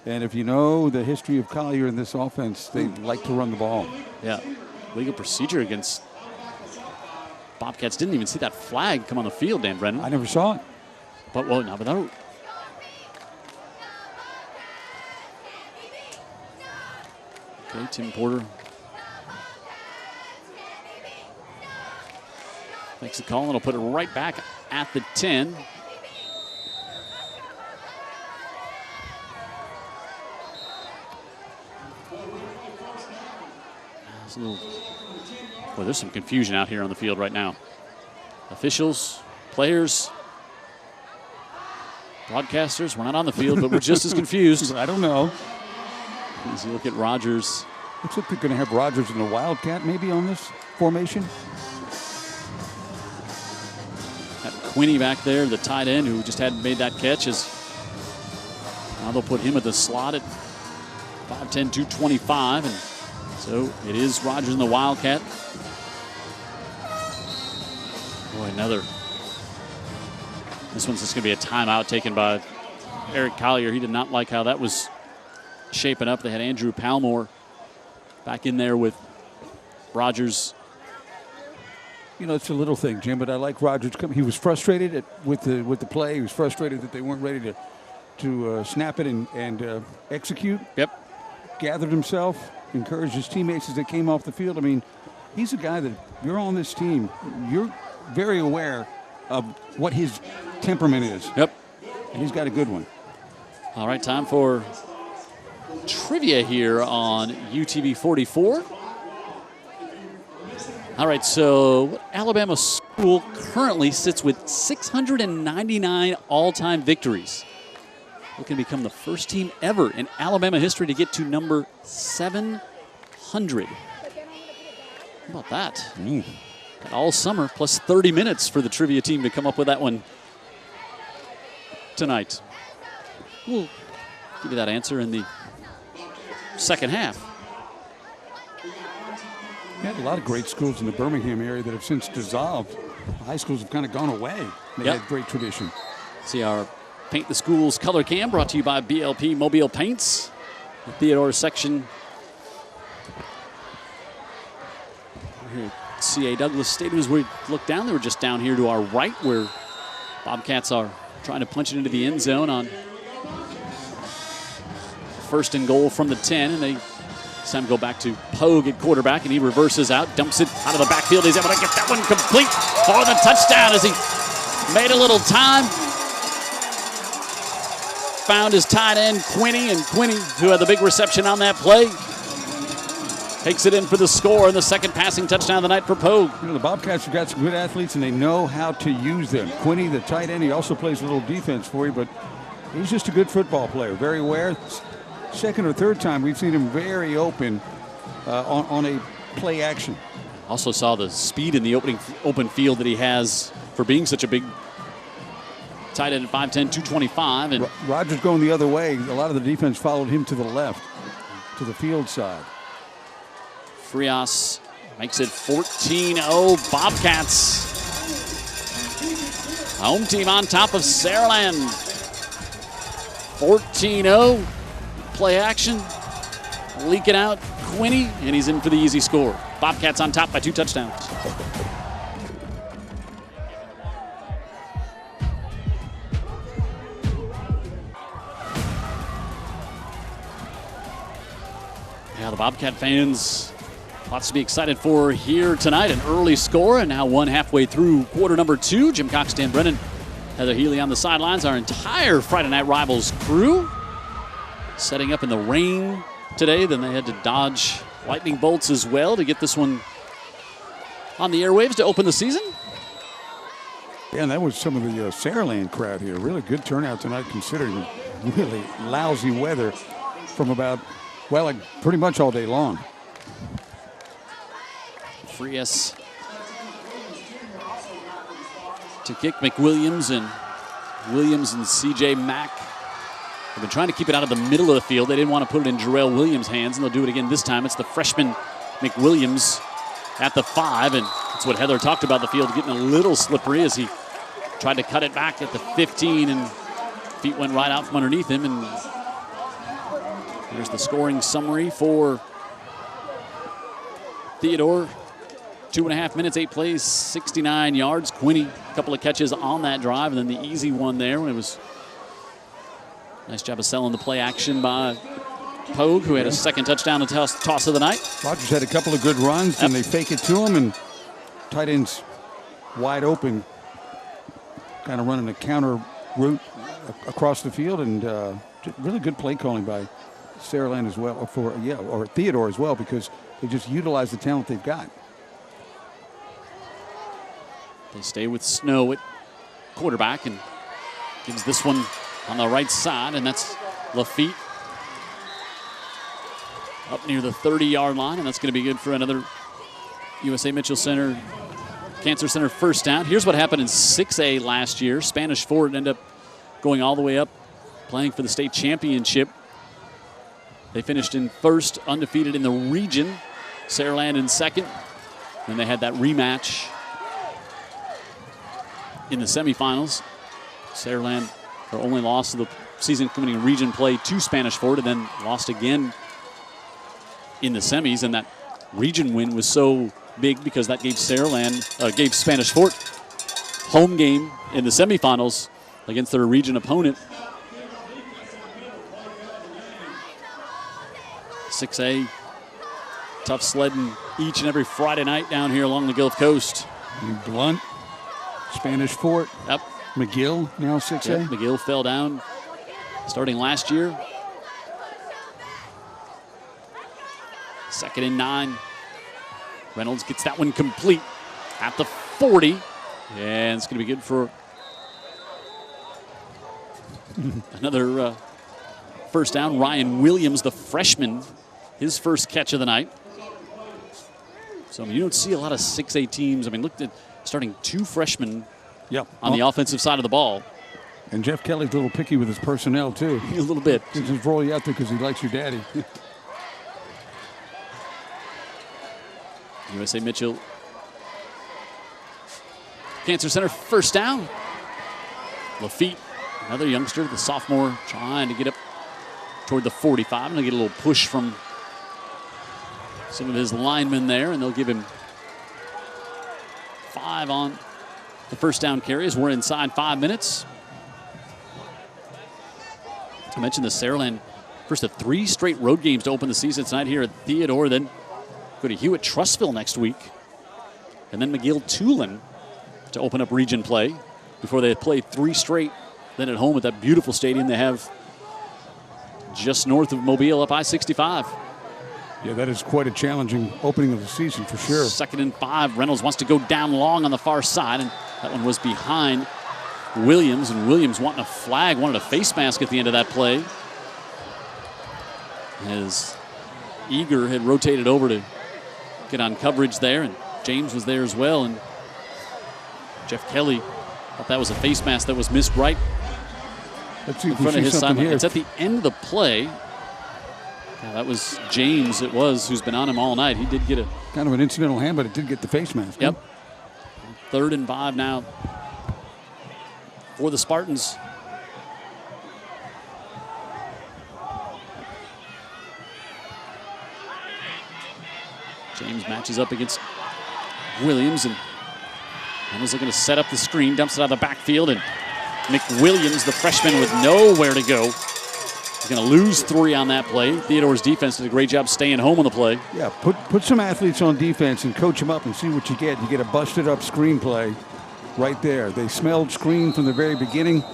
And if you know the history of Collier in this offense, they like to run the ball. Yeah, legal procedure against Bobcats. Didn't even see that flag come on the field, Dan Brennan. I never saw it. But, well, no, but that. Okay, Tim Porter makes the call, and it'll put it right back at the 10. Boy, there's some confusion out here on the field right now. Officials, players, broadcasters, we're not on the field, but we're just as confused. I don't know. As you look at Rogers. Looks like they're going to have Rogers and the Wildcat maybe on this formation. Got Quinney back there, the tight end who just hadn't made that catch. Now they'll put him at the slot at 5'10", 225. And so it is Rogers and the Wildcat. Boy, this one's just going to be a timeout taken by Eric Collier. He did not like how that was shaping up. They had Andrew Palmore back in there with Rogers. You know, it's a little thing, Jim, but I like Rogers. He was frustrated with the play. He was frustrated that they weren't ready to snap it and execute. Yep. Gathered himself, encouraged his teammates as they came off the field. I mean, he's a guy that you're on this team. You're very aware of what his temperament is. Yep. And he's got a good one. All right, time for trivia here on UTV 44. All right, so Alabama school currently sits with 699 all-time victories. Looking to become the first team ever in Alabama history to get to number 700. How about that? Got all summer plus 30 minutes for the trivia team to come up with that one tonight. We'll give you that answer in the second half. We had a lot of great schools in the Birmingham area that have since dissolved. High schools have kind of gone away. They had great tradition. See our Paint the Schools color cam brought to you by BLP Mobile Paints. The Theodore section here at C.A. Douglas Stadium. As we look down, they were just down here to our right where Bobcats are trying to punch it into the end zone on first and goal from the 10, and they this time go back to Pogue at quarterback, and he reverses out, dumps it out of the backfield. He's able to get that one complete for the touchdown as he made a little time. Found his tight end, Quinney, and Quinney, who had the big reception on that play, takes it in for the score and the second passing touchdown of the night for Pogue. You know, the Bobcats have got some good athletes, and they know how to use them. Quinney, the tight end, he also plays a little defense for you, but he's just a good football player, very aware. Second or third time we've seen him very open on a play action. Also saw the speed in the open field that he has for being such a big tight end at 5'10", 225. And Rogers going the other way. A lot of the defense followed him to the left, to the field side. Frias makes it 14-0 Bobcats. Home team on top of Saraland. 14-0. Play action. Leaking out Quinney, and he's in for the easy score. Bobcats on top by 2 touchdowns. the Bobcat fans, lots to be excited for here tonight. An early score, and now one halfway through quarter number 2. Jim Cox, Dan Brennan, Heather Healy on the sidelines. Our entire Friday Night Rivals crew setting up in the rain today. Then they had to dodge lightning bolts as well to get this one on the airwaves to open the season. Yeah, and that was some of the Saraland crowd here. Really good turnout tonight considering really lousy weather from about, well, like pretty much all day long. Frias to kick. McWilliams and Williams and C.J. Mack have been trying to keep it out of the middle of the field. They didn't want to put it in Jarrell Williams' hands, and they'll do it again this time. It's the freshman McWilliams at the 5, and that's what Heather talked about, the field getting a little slippery as he tried to cut it back at the 15, and feet went right out from underneath him. And here's the scoring summary for Theodore. 2.5 minutes, 8 plays, 69 yards. Quinney, a couple of catches on that drive, and then the easy one there when it was nice job of selling the play action by Pogue, who had a second touchdown to toss of the night. Rogers had a couple of good runs, and they fake it to him, and tight end's wide open, kind of running a counter route across the field, and really good play calling by Saraland as well, or Theodore as well, because they just utilize the talent they've got. They stay with Snow at quarterback and gives this one on the right side, and that's Lafitte up near the 30-yard line, and that's going to be good for another USA Mitchell Center Cancer Center first down. Here's what happened in 6A last year. Spanish Fort ended up going all the way up, playing for the state championship. They finished in first, undefeated in the region. Saraland in second. Then they had that rematch in the semifinals. Saraland, their only loss of the season coming in region play to Spanish Fort, and then lost again in the semis. And that region win was so big because that gave gave Spanish Fort home game in the semifinals against their region opponent. 6A, tough sledding each and every Friday night down here along the Gulf Coast. Blunt, Spanish Fort, Yep. McGill, now 6A. Yep. McGill fell down starting last year. 2nd and 9. Reynolds gets that one complete at the 40. And it's going to be good for another first down. Ryan Williams, the freshman, his first catch of the night. So you don't see a lot of 6A teams. I mean, look at starting 2 freshmen on the offensive side of the ball. And Jeff Kelly's a little picky with his personnel, too. A little bit. He just roll you out there because he likes your daddy. USA Mitchell Cancer Center first down. Lafitte, another youngster, the sophomore, trying to get up toward the 45. And they'll get a little push from some of his linemen there, and they'll give him 5 on the first down carries. We're inside 5 minutes. I mentioned the Saraland first of 3 straight road games to open the season tonight here at Theodore. Then go to Hewitt Trussville next week. And then McGill-Tulane to open up region play before they play 3 straight. Then at home at that beautiful stadium they have just north of Mobile up I-65. Yeah, that is quite a challenging opening of the season for sure. 2nd and 5. Reynolds wants to go down long on the far side, and that one was behind Williams. And Williams wanting a flag, wanted a face mask at the end of that play. As Eager had rotated over to get on coverage there, and James was there as well. And Jeff Kelly thought that was a face mask that was missed right Let's see in if we front of see his something sideline. here. It's at the end of the play. Yeah, that was James, who's been on him all night. He did get a Kind of an incidental hand, but it did get the face mask. Yep. 3rd and 5 now for the Spartans. James matches up against Williams, and Reynolds looking to set up the screen, dumps it out of the backfield, and McWilliams, the freshman, with nowhere to go. He's going to lose 3 on that play. Theodore's defense did a great job staying home on the play. Yeah, put some athletes on defense and coach them up and see what you get. You get a busted up screen play right there. They smelled screen from the very beginning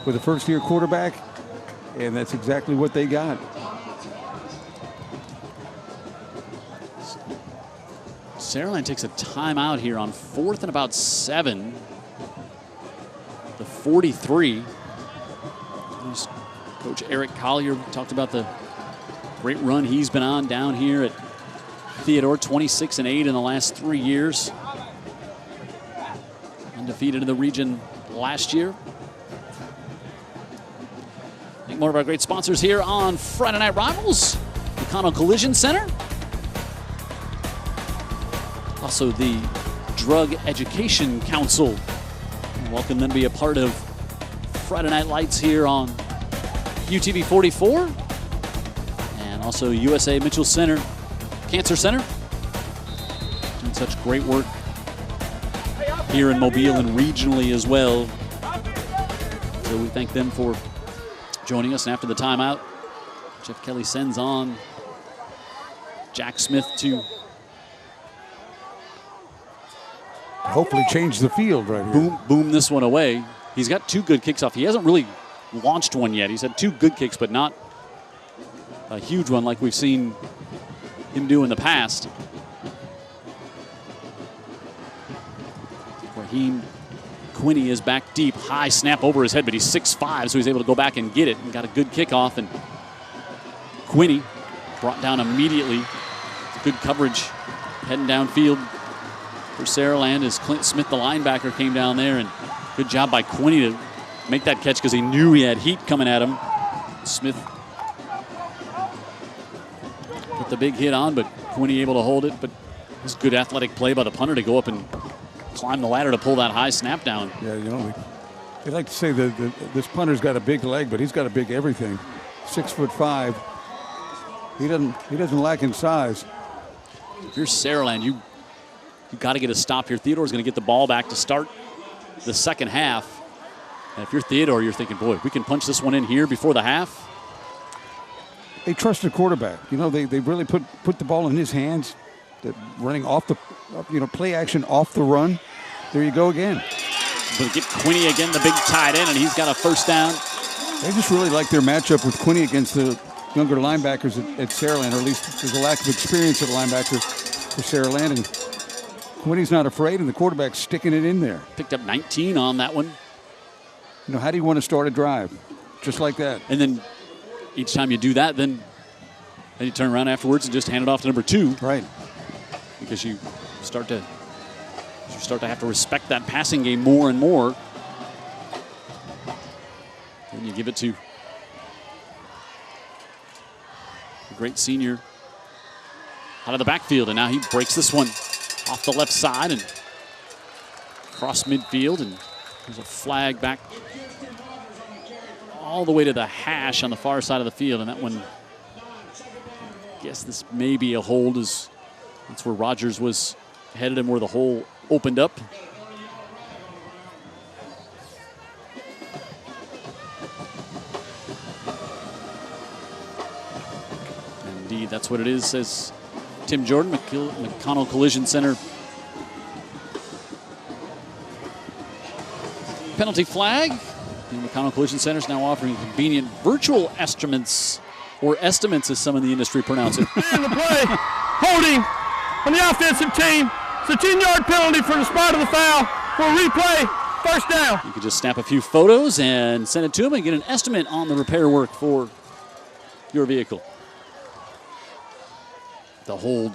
with a first-year quarterback, and that's exactly what they got. Saraland takes a timeout here on 4th and about 7. The 43. There's Coach Eric Collier talked about the great run he's been on down here at Theodore, 26-8 in the last 3 years. Undefeated in the region last year. Think more of our great sponsors here on Friday Night Rivals. McConnell Collision Center. Also the Drug Education Council. Welcome them to be a part of Friday Night Lights here on UTV 44. And also USA Mitchell Center, Cancer Center. Doing such great work here in Mobile and regionally as well. So we thank them for joining us. And after the timeout, Jeff Kelly sends on Jack Smith to hopefully change the field right here. Boom this one away. He's got 2 good kicks off. He hasn't really launched one yet. He's had 2 good kicks, but not a huge one like we've seen him do in the past. Raheem Quinney is back deep. High snap over his head, but he's 6'5", so he's able to go back and get it and got a good kickoff. And Quinney brought down immediately. Good coverage heading downfield for Saraland as Clint Smith, the linebacker, came down there, and good job by Quinney to make that catch because he knew he had heat coming at him. Smith put the big hit on, but Quinney able to hold it. But it was good athletic play by the punter to go up and climb the ladder to pull that high snap down. Yeah, you know, they like to say that this punter's got a big leg, but he's got a big everything. 6'5". He doesn't lack in size. If you're Saraland, you got to get a stop here. Theodore's going to get the ball back to start the second half. And if you're Theodore, you're thinking, boy, we can punch this one in here before the half. They trust the quarterback. You know, they really put the ball in his hands. That running off the, play action off the run. There you go again. But get Quinney again, the big tight end, and he's got a first down. They just really like their matchup with Quinney against the younger linebackers at Saraland, or at least there's a lack of experience at linebacker for Saraland. And Quinney's not afraid, and the quarterback's sticking it in there. Picked up 19 on that one. You know, how do you want to start a drive? Just like that. And then each time you do that, then you turn around afterwards and just hand it off to number 2. Right. Because you start to have to respect that passing game more and more. Then you give it to the great senior out of the backfield, and now he breaks this one off the left side and across midfield, and there's a flag back all the way to the hash on the far side of the field, and that one, I guess this may be a hold, as that's where Rogers was headed and where the hole opened up. Indeed, that's what it is, says Tim Jordan, McConnell Collision Center. Penalty flag. And McConnell Collision Center is now offering convenient virtual estimates, or estimates as some in the industry pronounce it. In the play, holding on the offensive team. It's a 10-yard penalty for the spot of the foul. For a replay, first down. You could just snap a few photos and send it to them and get an estimate on the repair work for your vehicle. The hold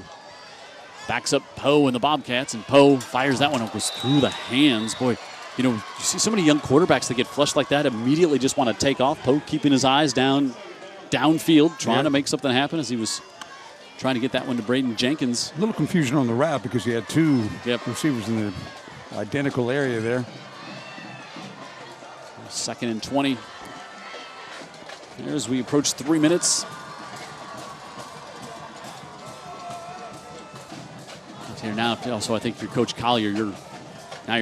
backs up Poe and the Bobcats, and Poe fires that one up, goes through the hands. Boy, you know, you see so many young quarterbacks that get flushed like that, immediately just want to take off. Poe keeping his eyes downfield, trying to make something happen as he was trying to get that one to Braden Jenkins. A little confusion on the route because you had 2 receivers in the identical area there. 2nd and 20. As we approach 3 minutes. Here now, also I think for Coach Collier, you're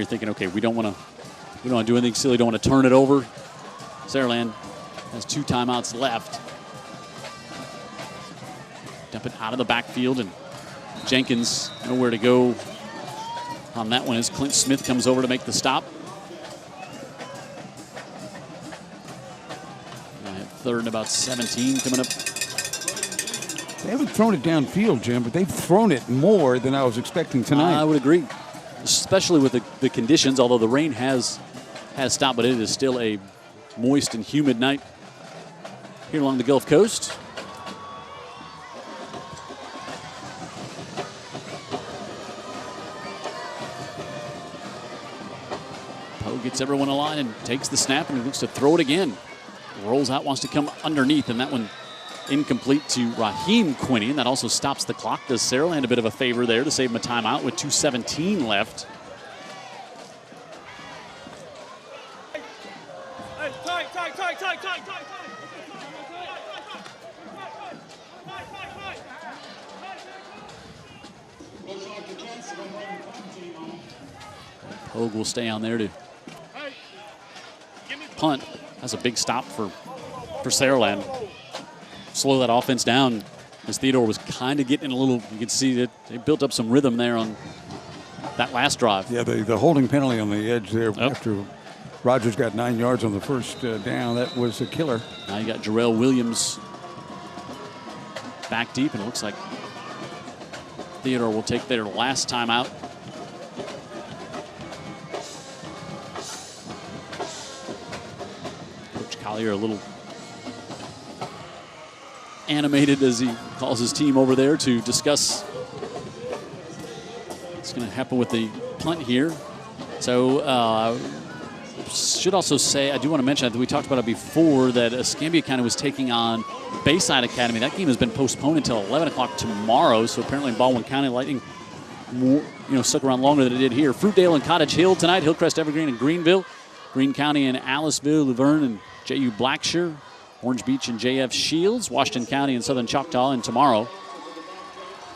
thinking, okay, we don't want to do anything silly, don't want to turn it over. Saraland has 2 timeouts left. Dump it out of the backfield, and Jenkins nowhere to go on that one as Clint Smith comes over to make the stop. Third and about 17 coming up. They haven't thrown it downfield, Jim, but they've thrown it more than I was expecting tonight. I would agree, especially with the conditions, although the rain has stopped, but it is still a moist and humid night here along the Gulf Coast. Poe gets everyone in line and takes the snap, and he looks to throw it again. Rolls out, wants to come underneath, and that one incomplete to Raheem Quinney, and that also stops the clock. Does Saraland a bit of a favor there to save him a timeout with 2:17 left. Pogue will stay on there to punt. That's a big stop for Saraland. Slow that offense down as Theodore was kind of getting a little, you could see that they built up some rhythm there on that last drive. Yeah, the holding penalty on the edge there after Rogers got 9 yards on the first down, that was a killer. Now you got Jarrell Williams back deep, and it looks like Theodore will take their last timeout. Collier a little animated as he calls his team over there to discuss what's going to happen with the punt here. So should also say, I do want to mention that we talked about it before, that Escambia County was taking on Bayside Academy. That game has been postponed until 11 o'clock tomorrow. So apparently Baldwin County Lightning stuck around longer than it did here. Fruitdale and Cottage Hill tonight, Hillcrest, Evergreen, and Greenville. Greene County and Aliceville, Luverne and J.U. Blackshear, Orange Beach and J.F. Shields, Washington County and Southern Choctaw, and tomorrow.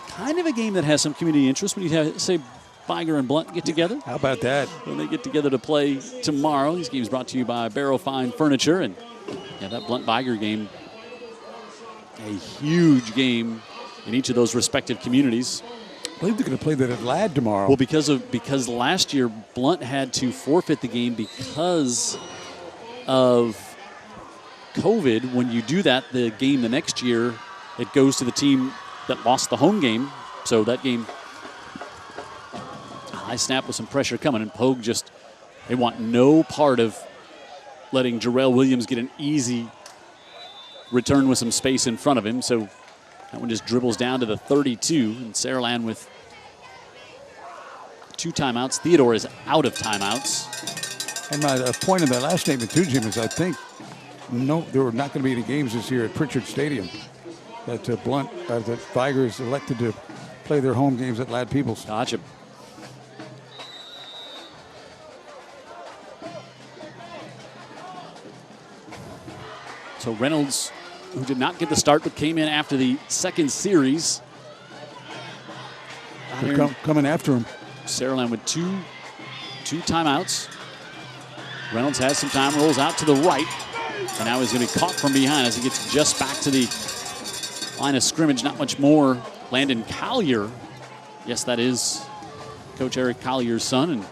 Kind of a game that has some community interest when you say Viger and Blunt get together. How about that? When they get together to play tomorrow. These games brought to you by Barrow Fine Furniture. And yeah, that Blunt-Viger game, a huge game in each of those respective communities. I believe they're going to play that at Ladd tomorrow. Well, because last year Blunt had to forfeit the game because of COVID. When you do that, the game the next year, it goes to the team that lost the home game. So that game, a high snap with some pressure coming, and Pogue they want no part of letting Jarrell Williams get an easy return with some space in front of him. So that one just dribbles down to the 32, and Saraland with 2 timeouts. Theodore is out of timeouts. And my point in that last statement too, Jim, is I think there were not going to be any games this year at Pritchard Stadium. That that Viger is elected to play their home games at Ladd Peoples. Gotcha. So Reynolds, who did not get the start but came in after the second series. They're coming after him. Saraland with two timeouts. Reynolds has some time, rolls out to the right, and now he's going to be caught from behind as he gets just back to the line of scrimmage. Not much more. Landon Collier, yes, that is Coach Eric Collier's son, and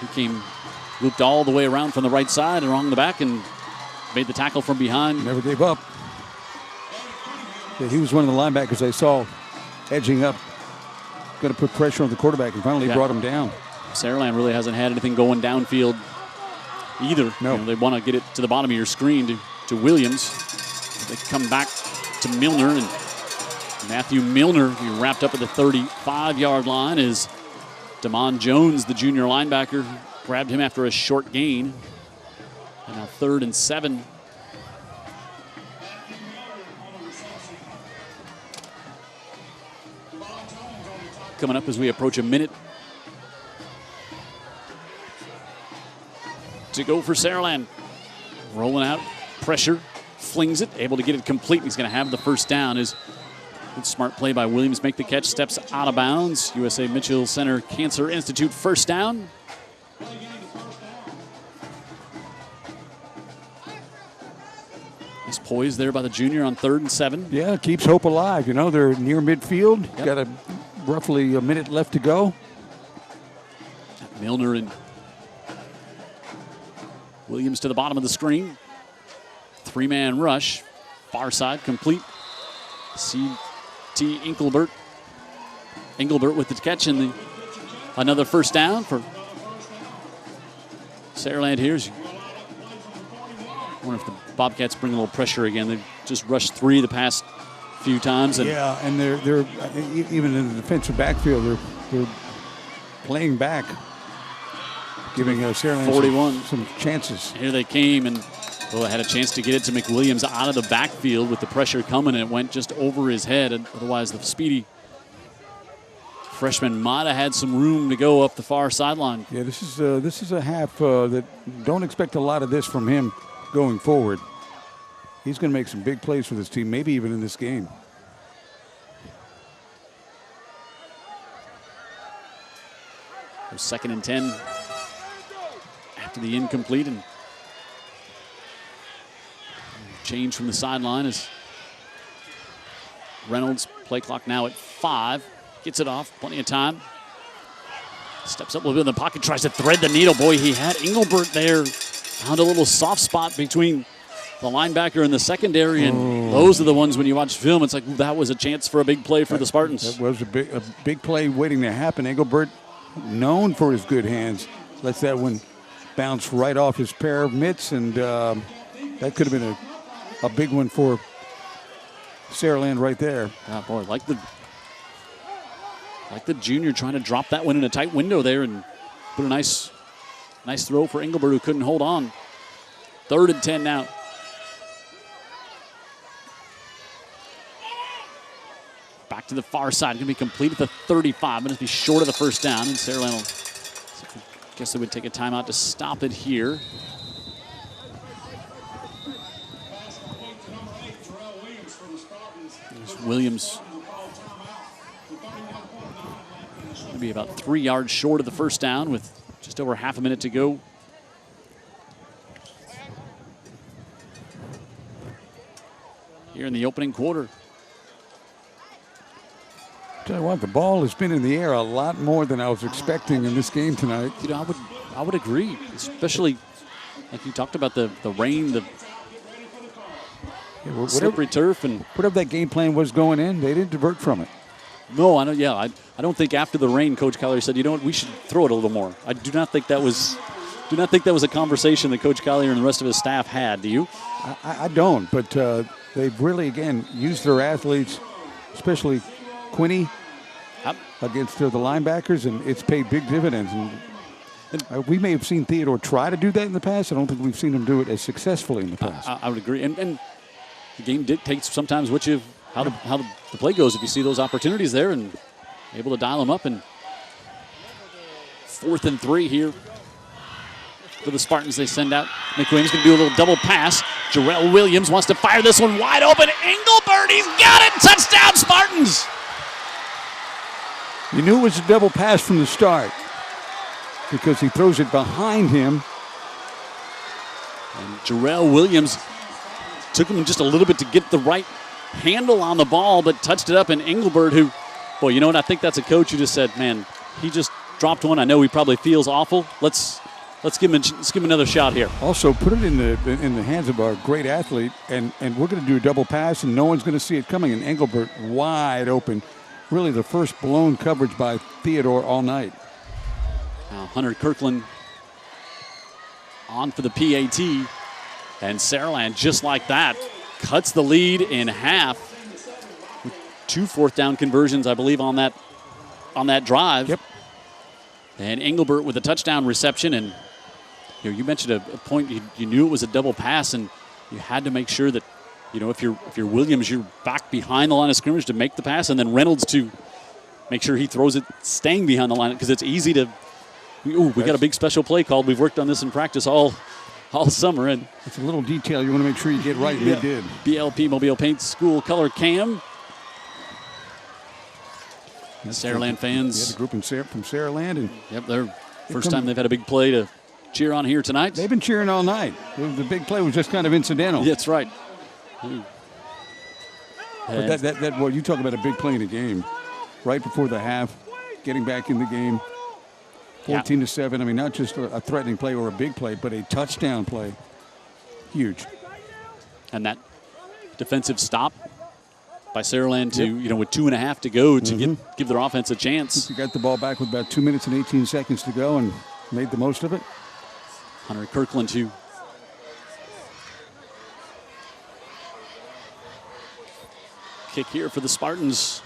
he came looped all the way around from the right side and along the back and made the tackle from behind. Never gave up. Yeah, he was one of the linebackers I saw edging up, going to put pressure on the quarterback, and finally brought him down. Saraland really hasn't had anything going downfield either. No. They want to get it to the bottom of your screen to Williams. They come back to Milner, and Matthew Milner, he wrapped up at the 35-yard line as Damon Jones, the junior linebacker, grabbed him after a short gain. And now 3rd and 7. Coming up as we approach a minute to go for Saraland. Rolling out, pressure, flings it, able to get it complete. He's going to have the first down. Good smart play by Williams. Make the catch, steps out of bounds. USA Mitchell Center Cancer Institute first down. Nice poise there by the junior on 3rd and 7. Yeah, keeps hope alive. You know, they're near midfield. Yep. Got roughly a minute left to go. Milner and Williams to the bottom of the screen. 3-man rush. Far side complete. C.T. Engelbert. Engelbert with the catch and another first down for Saraland here. I wonder if the Bobcats bring a little pressure again. They've just rushed 3 the past few times. And yeah, and they're even in the defensive backfield, they're playing back, giving Saraland 41 some chances. Here they came, and they had a chance to get it to McWilliams out of the backfield with the pressure coming, and it went just over his head. And otherwise, the speedy freshman might have had some room to go up the far sideline. Yeah, this is a half that don't expect a lot of this from him going forward. He's going to make some big plays for this team, maybe even in this game. So 2nd and 10 after the incomplete, and change from the sideline as Reynolds, play clock now at 5, gets it off, plenty of time. Steps up a little bit in the pocket, tries to thread the needle. Boy, he had Engelbert there. Found a little soft spot between the linebacker and the secondary, and those are the ones when you watch film, it's like, ooh, that was a chance for a big play for the Spartans. That was a big play waiting to happen. Engelbert, known for his good hands, lets that one bounce right off his pair of mitts, and that could have been a big one for Saraland right there. Oh, boy, like the junior trying to drop that one in a tight window there and put a nice throw for Engelbert, who couldn't hold on. 3rd and 10 now. Back to the far side. Going to be complete at the 35. Going to be short of the first down. And Saraland will, guess they would take a timeout to stop it here. There's Williams. Going to be about 3 yards short of the first down with just over half a minute to go. Here in the opening quarter. Tell you what, the ball has been in the air a lot more than I was expecting in this game tonight. You know, I would agree, especially like you talked about the rain, the slippery turf, and whatever that game plan was going in, they didn't divert from it. No, I know. Yeah, I don't think after the rain, Coach Collier said, you know what, we should throw it a little more. I do not think that was a conversation that Coach Collier and the rest of his staff had. Do you? I don't, but they've really, again, used their athletes, especially Quinney, against the linebackers, and it's paid big dividends. And we may have seen Theodore try to do that in the past. I don't think we've seen him do it as successfully in the past. I would agree. And the game dictates sometimes how the play goes. If you see those opportunities there and able to dial them up. And 4th and 3 here for the Spartans. They send out McWilliams, going to do a little double pass. Jarrell Williams wants to fire this one wide open. Engelbert, he's got it. Touchdown, Spartans. You knew it was a double pass from the start because he throws it behind him. And Jarrell Williams took him just a little bit to get the right handle on the ball, but touched it up. And Engelbert, who, boy, you know what? I think that's a coach who just said, man, he just dropped one. I know he probably feels awful. Let's give him another shot here. Also, put it in the hands of our great athlete, and we're going to do a double pass, and no one's going to see it coming. And Engelbert wide open. Really the first blown coverage by Theodore all night. Now Hunter Kirkland on for the PAT. And Saraland, just like that, cuts the lead in half. With 2 4th down conversions, I believe, on that drive. Yep. And Engelbert with a touchdown reception. And you mentioned a point, you knew it was a double pass, and you had to make sure that, if you're Williams, you're back behind the line of scrimmage to make the pass, and then Reynolds to make sure he throws it staying behind the line, because it's easy to. We got a big special play called. We've worked on this in practice all summer, and it's a little detail you want to make sure you get right. And they did. BLP Mobile Paint School color cam. Saraland fans. The group from Saraland, and yep, they're first time they've had a big play to cheer on here tonight. They've been cheering all night. The big play was just kind of incidental. That's right. But that well, you talk about a big play in the game, right before the half, getting back in the game, 14-7. I mean, not just a threatening play or a big play, but a touchdown play. Huge. And that defensive stop by Saraland to, with 2.5 to go to give their offense a chance. You got the ball back with about 2 minutes and 18 seconds to go and made the most of it. Hunter Kirkland to kick here for the Spartans.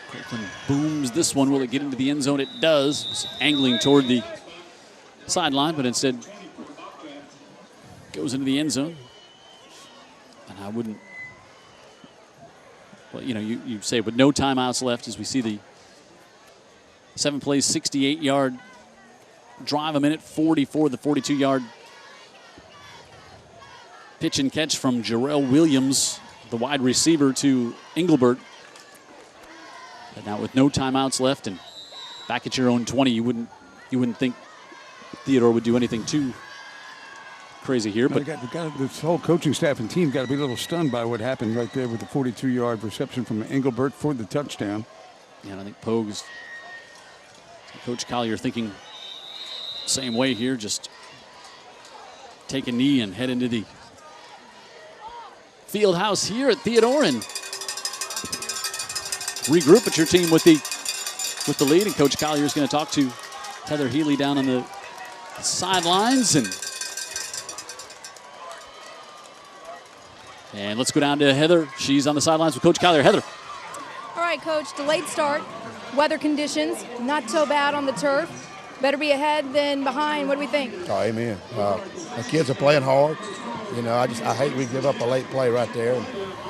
Kirkland booms this one. Will it get into the end zone? It does. It's angling toward the sideline, but instead goes into the end zone. And I wouldn't, well, you say with no timeouts left as we see the 7 plays, 68-yard drive, a minute 40 for the 42-yard pitch and catch from Jarrell Williams, the wide receiver, to Engelbert. And now with no timeouts left and back at your own 20, you wouldn't think Theodore would do anything too crazy here. But this whole coaching staff and team got to be a little stunned by what happened right there with the 42-yard reception from Engelbert for the touchdown. Yeah, and I think Pogues, Coach Collier thinking same way here, just take a knee and head into the field house here at Theodore and regroup at your team with the lead. And Coach Collier is going to talk to Heather Healy down on the sidelines. And let's go down to Heather. She's on the sidelines with Coach Collier. Heather. All right, Coach, delayed start, weather conditions, not so bad on the turf. Better be ahead than behind. What do we think? Oh, amen. The kids are playing hard. I hate we give up a late play right there.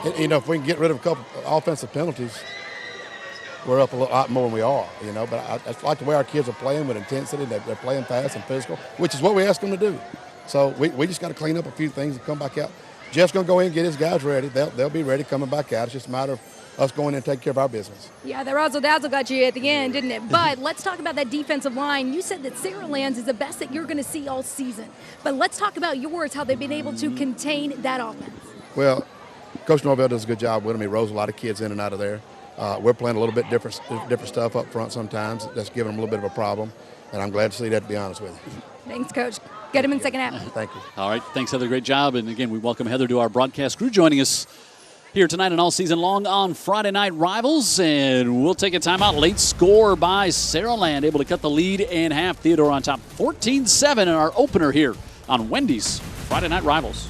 And, if we can get rid of a couple offensive penalties, we're up a lot more than we are, But I like the way our kids are playing with intensity. They're playing fast and physical, which is what we ask them to do. So we just got to clean up a few things and come back out. Jeff's going to go in and get his guys ready. They'll be ready coming back out. It's just a matter of us going in and taking care of our business. Yeah, the razzle-dazzle got you at the end, didn't it? But let's talk about that defensive line. You said that Saraland's is the best that you're going to see all season. But let's talk about yours, how they've been able to contain that offense. Well, Coach Norvell does a good job with them. He rolls a lot of kids in and out of there. We're playing a little bit different stuff up front sometimes. That's giving them a little bit of a problem. And I'm glad to see that, to be honest with you. Thanks, Coach. Get him in second half. Thank you. All right. Thanks, Heather. Great job. And again, we welcome Heather to our broadcast crew, joining us here tonight and all season long on Friday Night Rivals. And we'll take a timeout. Late score by Saraland, able to cut the lead in half. Theodore on top 14-7 in our opener here on Wendy's Friday Night Rivals.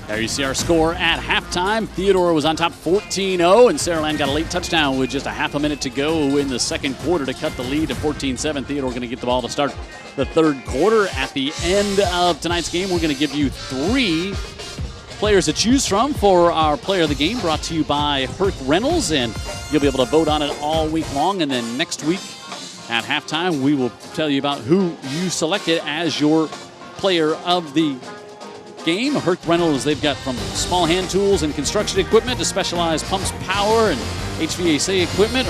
There you see our score at halftime. Theodore was on top 14-0, and Saraland got a late touchdown with just a half a minute to go in the second quarter to cut the lead to 14-7. Theodore going to get the ball to start the third quarter. At the end of tonight's game, we're going to give you 3 players to choose from for our player of the game, brought to you by Herc Reynolds, and you'll be able to vote on it all week long. And then next week at halftime, we will tell you about who you selected as your player of the game. Herc Reynolds, they've got from small hand tools and construction equipment to specialized pumps, power, and HVAC equipment.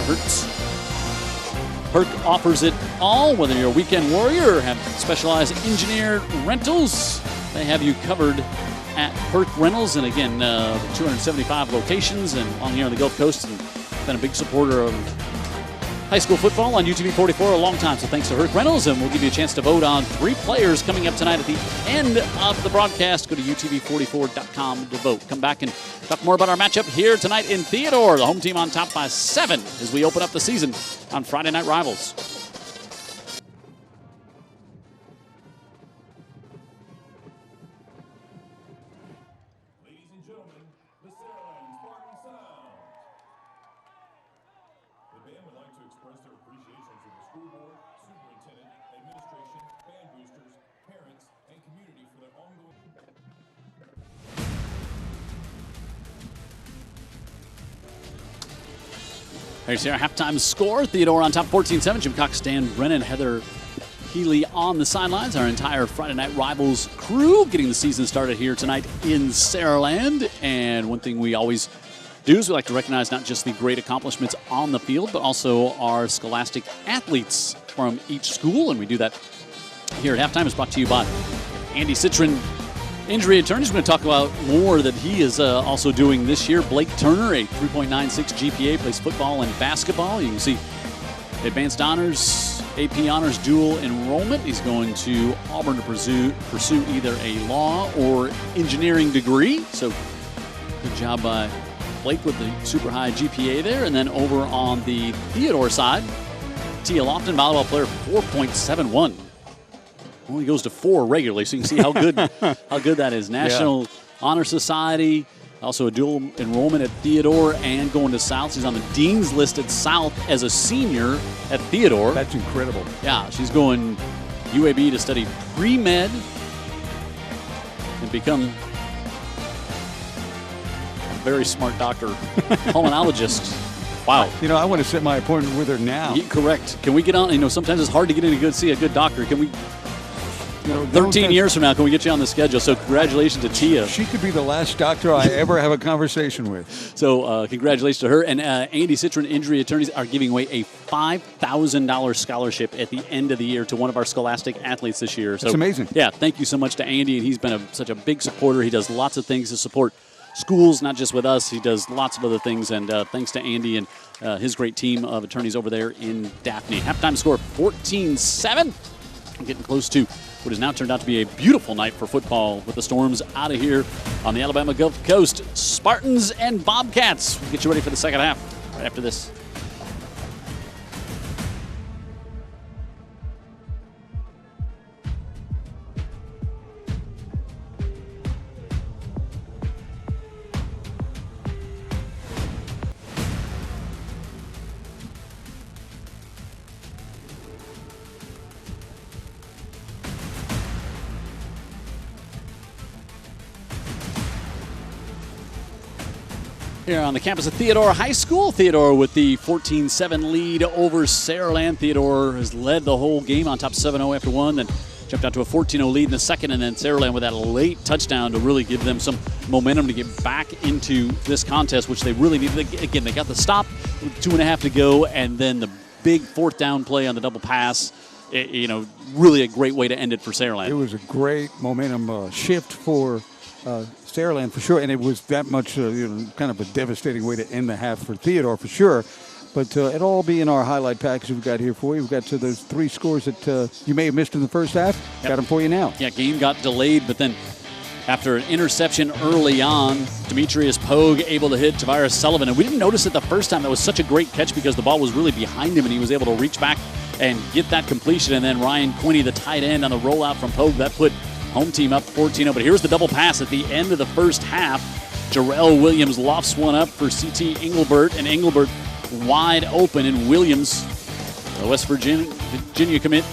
Herc offers it all, whether you're a weekend warrior or have specialized engineered rentals. They have you covered at Herc Reynolds, and again, 275 locations and on here on the Gulf Coast, and been a big supporter of high school football on UTV 44 a long time. So thanks to Herc Reynolds, and we'll give you a chance to vote on 3 players coming up tonight at the end of the broadcast. Go to UTV44.com to vote. Come back and talk more about our matchup here tonight in Theodore. The home team on top by 7 as we open up the season on Friday Night Rivals. Here's our halftime score. Theodore on top 14-7. Jim Cox, Dan Brennan, Heather Healy on the sidelines. Our entire Friday Night Rivals crew getting the season started here tonight in Saraland. And one thing we always do is we like to recognize not just the great accomplishments on the field, but also our scholastic athletes from each school. And we do that here at halftime. It's brought to you by Andy Citron Injury Attorneys. We're going to talk about more that he is also doing this year. Blake Turner, a 3.96 GPA, plays football and basketball. You can see advanced honors, AP honors dual enrollment. He's going to Auburn to pursue either a law or engineering degree. So good job by Blake with the super high GPA there. And then over on the Theodore side, Tia Lofton, volleyball player, 4.71. Only goes to 4 regularly, so you can see how good that is. National Honor Society, also a dual enrollment at Theodore and going to South. She's on the Dean's list at South as a senior at Theodore. That's incredible. Yeah, she's going UAB to study pre-med and become a very smart doctor, pulmonologist. Wow. You know, I want to set my appointment with her now. Correct. Can we get on? You know, sometimes it's hard to get in to see a good doctor. Can we? 13 years from now, can we get you on the schedule? So congratulations to Tia. She could be the last doctor I ever have a conversation with. So congratulations to her. And Andy Citron Injury Attorneys are giving away a $5,000 scholarship at the end of the year to one of our scholastic athletes this year. That's amazing. Yeah, thank you so much to Andy. And he's been such a big supporter. He does lots of things to support schools, not just with us. He does lots of other things. And thanks to Andy and his great team of attorneys over there in Daphne. Halftime score 14-7. Getting close to what has now turned out to be a beautiful night for football with the Storms out of here on the Alabama Gulf Coast. Spartans and Bobcats. We'll get you ready for the second half right after this. Here on the campus of Theodore High School. Theodore with the 14-7 lead over Saraland. Theodore has led the whole game on top 7-0 after one, then jumped out to a 14-0 lead in the second, and then Saraland with that late touchdown to really give them some momentum to get back into this contest, which they really needed. Again, they got the stop with 2.5 to go, and then the big fourth down play on the double pass. Really a great way to end it for Saraland. It was a great momentum shift for Saraland for sure, and it was that much kind of a devastating way to end the half for Theodore for sure. But it'll all be in our highlight package we've got here for you. We've got those 3 scores that you may have missed in the first half. Yep. Got them for you now. Yeah, game got delayed, but then after an interception early on, Demetrius Pogue able to hit Tavares Sullivan. And we didn't notice it the first time. That was such a great catch because the ball was really behind him, and he was able to reach back and get that completion. And then Ryan Quinney, the tight end, on the rollout from Pogue, that put home team up 14-0. But here's the double pass at the end of the first half. Jarrell Williams lofts one up for C.T. Engelbert, and Engelbert wide open, and Williams, the West Virginia commit,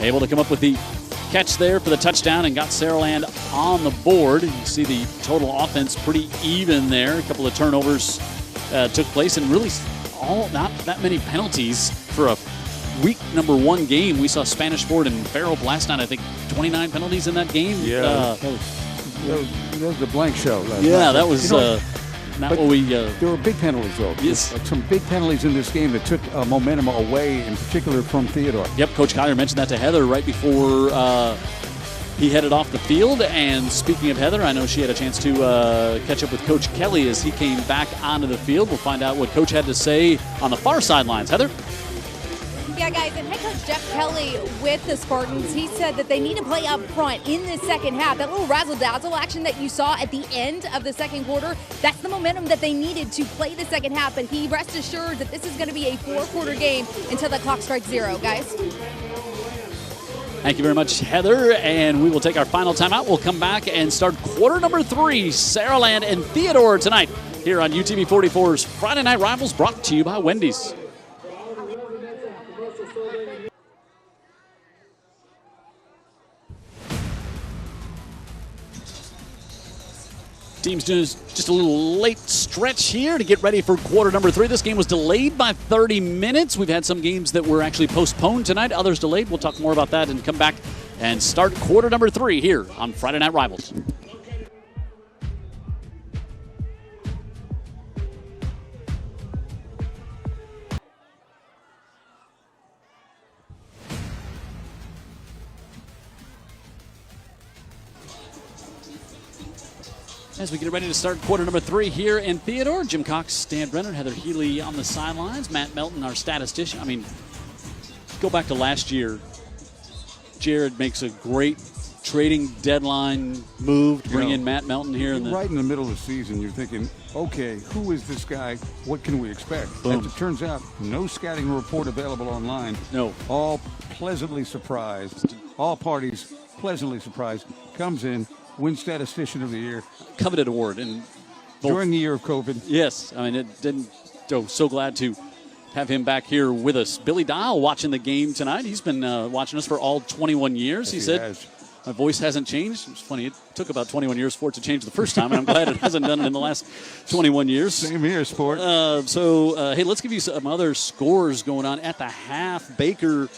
able to come up with the catch there for the touchdown and got Saraland on the board. You see the total offense pretty even there. A couple of turnovers took place, and really not that many penalties for a week number 1 game. We saw Spanish Ford and Farrell last night, I think 29 penalties in that game. Yeah, that was a blank show. That was not what we... there were big penalties, though. Yes. Some big penalties in this game that took momentum away, in particular from Theodore. Yep, Coach Collier mentioned that to Heather right before he headed off the field. And speaking of Heather, I know she had a chance to catch up with Coach Kelly as he came back onto the field. We'll find out what Coach had to say on the far sidelines. Heather? Yeah, guys, and head coach Jeff Kelly with the Spartans, he said that they need to play up front in this second half. That little razzle-dazzle action that you saw at the end of the second quarter, that's the momentum that they needed to play the second half. But he rest assured that this is going to be a 4-quarter game until the clock strikes 0, guys. Thank you very much, Heather. And we will take our final timeout. We'll come back and start quarter number 3, Saraland and Theodore tonight here on UTV 44's Friday Night Rivals, brought to you by Wendy's. Team's doing just a little late stretch here to get ready for quarter number 3. This game was delayed by 30 minutes. We've had some games that were actually postponed tonight, others delayed. We'll talk more about that and come back and start quarter number 3 here on Friday Night Rivals. As we get ready to start quarter number 3 here in Theodore, Jim Cox, Dan Brenner, Heather Healy on the sidelines, Matt Melton, our statistician. I mean, go back to last year. Jared makes a great trading deadline move to bring in Matt Melton here. Right in the middle of the season, you're thinking, okay, who is this guy? What can we expect? Boom. As it turns out, no scouting report available online. No. All pleasantly surprised. All parties pleasantly surprised. Comes in, wins Statistician of the Year. Coveted award. And during the year of COVID. Yes. I mean, it didn't. So glad to have him back here with us. Billy Dial watching the game tonight. He's been watching us for all 21 years. Yes, he said, my voice hasn't changed. It's funny. It took about 21 years for it to change the first time, and I'm glad it hasn't done it in the last 21 years. Same here, sport. Hey, let's give you some other scores going on at the half. Baker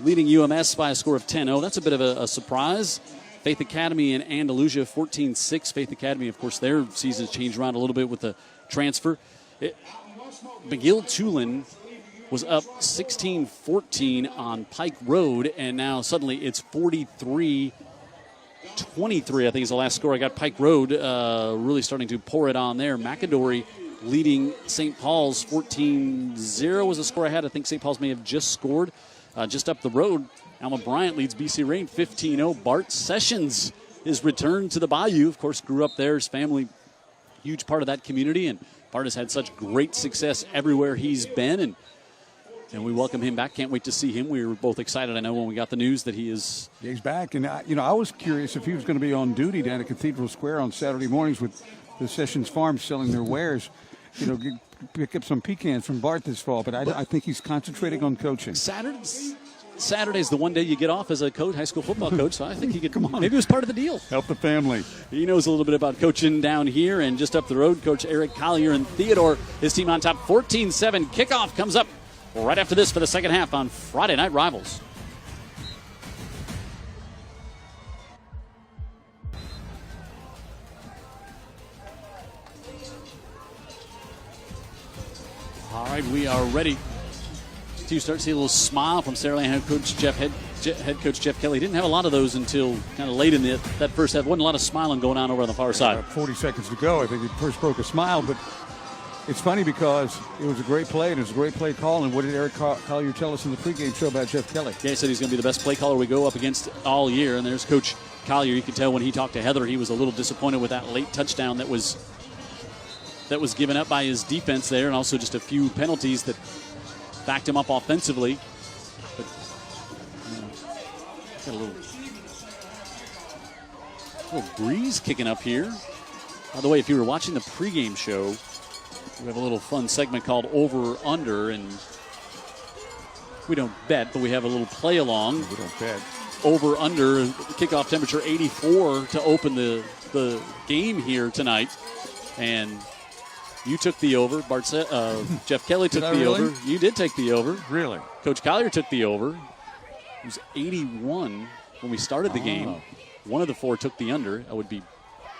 leading UMS by a score of 10-0. That's a bit of a surprise. Faith Academy and Andalusia 14-6. Faith Academy, of course, their season's changed around a little bit with the transfer. McGill-Tulane was up 16-14 on Pike Road, and now suddenly it's 43-23, I think is the last score I got. Pike Road really starting to pour it on there. McAdory leading St. Paul's 14-0 was the score I had. I think St. Paul's may have just scored. Just up the road, Alma Bryant leads BC Rain 15-0. Bart Sessions is returned to the Bayou. Of course, grew up there. His family, huge part of that community. And Bart has had such great success everywhere he's been. And we welcome him back. Can't wait to see him. We were both excited, I know, when we got the news that he is. Yeah, he's back. And, I was curious if he was going to be on duty down at Cathedral Square on Saturday mornings with the Sessions Farm selling their wares. Pick up some pecans from Bart this fall. But I think he's concentrating on coaching. Saturday's the one day you get off as a coach, high school football coach, so I think he could. Come on. Maybe it was part of the deal. Help the family. He knows a little bit about coaching down here, and just up the road, Coach Eric Collier and Theodore, his team on top 14-7. Kickoff comes up right after this for the second half on Friday Night Rivals. All right, we are ready to start to see a little smile from Saraland head coach Jeff Kelly. Didn't have a lot of those until kind of late in that first half. Wasn't a lot of smiling going on over on the far side. About 40 seconds to go, I think he first broke a smile. But it's funny because it was a great play and it was a great play call. And what did Eric Collier tell us in the pregame show about Jeff Kelly? Yeah, he said he's going to be the best play caller we go up against all year. And there's Coach Collier. You could tell when he talked to Heather, he was a little disappointed with that late touchdown that was given up by his defense there, and also just a few penalties that backed him up offensively. But got a little breeze kicking up here. By the way, if you were watching the pregame show, we have a little fun segment called Over Under, and we don't bet, but we have a little play along. We don't bet. Over Under, kickoff temperature 84 to open the game here tonight, and you took the over. Jeff Kelly took the over. You did take the over. Really? Coach Collier took the over. It was 81 when we started the game. One of the four took the under. I would be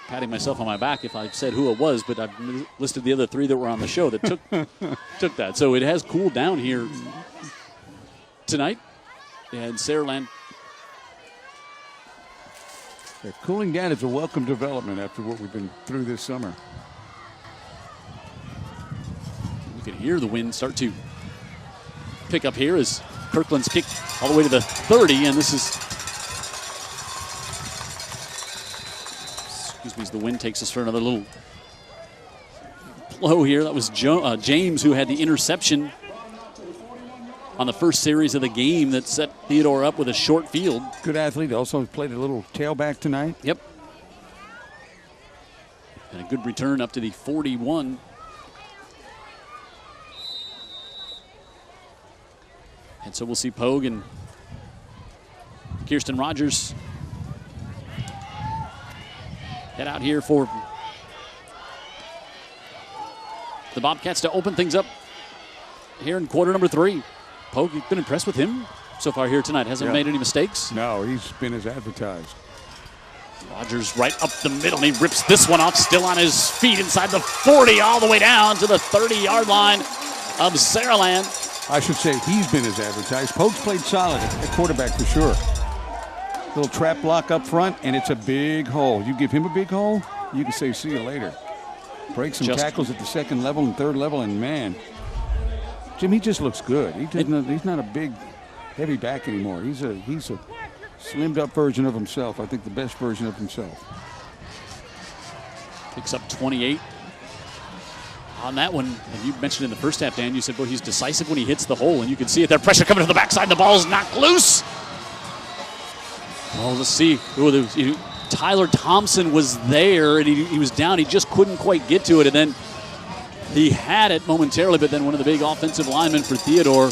patting myself on my back if I said who it was, but I've listed the other three that were on the show that took that. So it has cooled down here tonight. And Saraland. Yeah, cooling down is a welcome development after what we've been through this summer. You can hear the wind start to pick up here as Kirkland's kicked all the way to the 30, and this is, excuse me, as the wind takes us for another little blow here. That was James who had the interception on the first series of the game that set Theodore up with a short field. Good athlete. Also played a little tailback tonight. Yep. And a good return up to the 41. And so we'll see Pogue and Kirsten Rogers head out here for the Bobcats to open things up here in quarter number 3. Pogue, you've been impressed with him so far here tonight. Hasn't made any mistakes. No, he's been as advertised. Rogers right up the middle, and he rips this one off, still on his feet inside the 40, all the way down to the 30-yard line of Saraland. I should say he's been as advertised. Pogue's played solid at quarterback for sure. Little trap block up front, and it's a big hole. You give him a big hole, you can say see you later. Break some tackles at the second level and third level, and man, Jim, he just looks good. He's not a big, heavy back anymore. He's a slimmed up version of himself. I think the best version of himself. Picks up 28 on that one. And you mentioned in the first half, Dan, you said, boy, he's decisive when he hits the hole, and you can see it there. Pressure coming to the backside, and the ball's knocked loose. Well, let's see. Tyler Thompson was there, and he was down. He just couldn't quite get to it, and then he had it momentarily, but then one of the big offensive linemen for Theodore.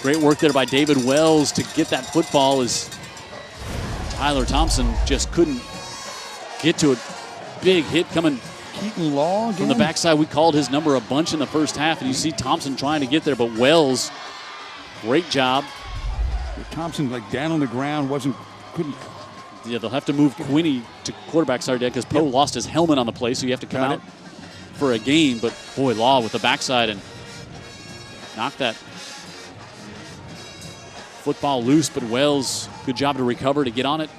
Great work there by David Wells to get that football as Tyler Thompson just couldn't get to it. Big hit coming Keaton Law again? From the backside. We called his number a bunch in the first half, and you see Thompson trying to get there, but Wells, great job. Thompson like down on the ground, couldn't. Yeah, they'll have to move Quinney to quarterback side because Poe lost his helmet on the play, so you have to come out for a game. But boy, Law with the backside and knocked that football loose, but Wells, good job to recover, to get on it.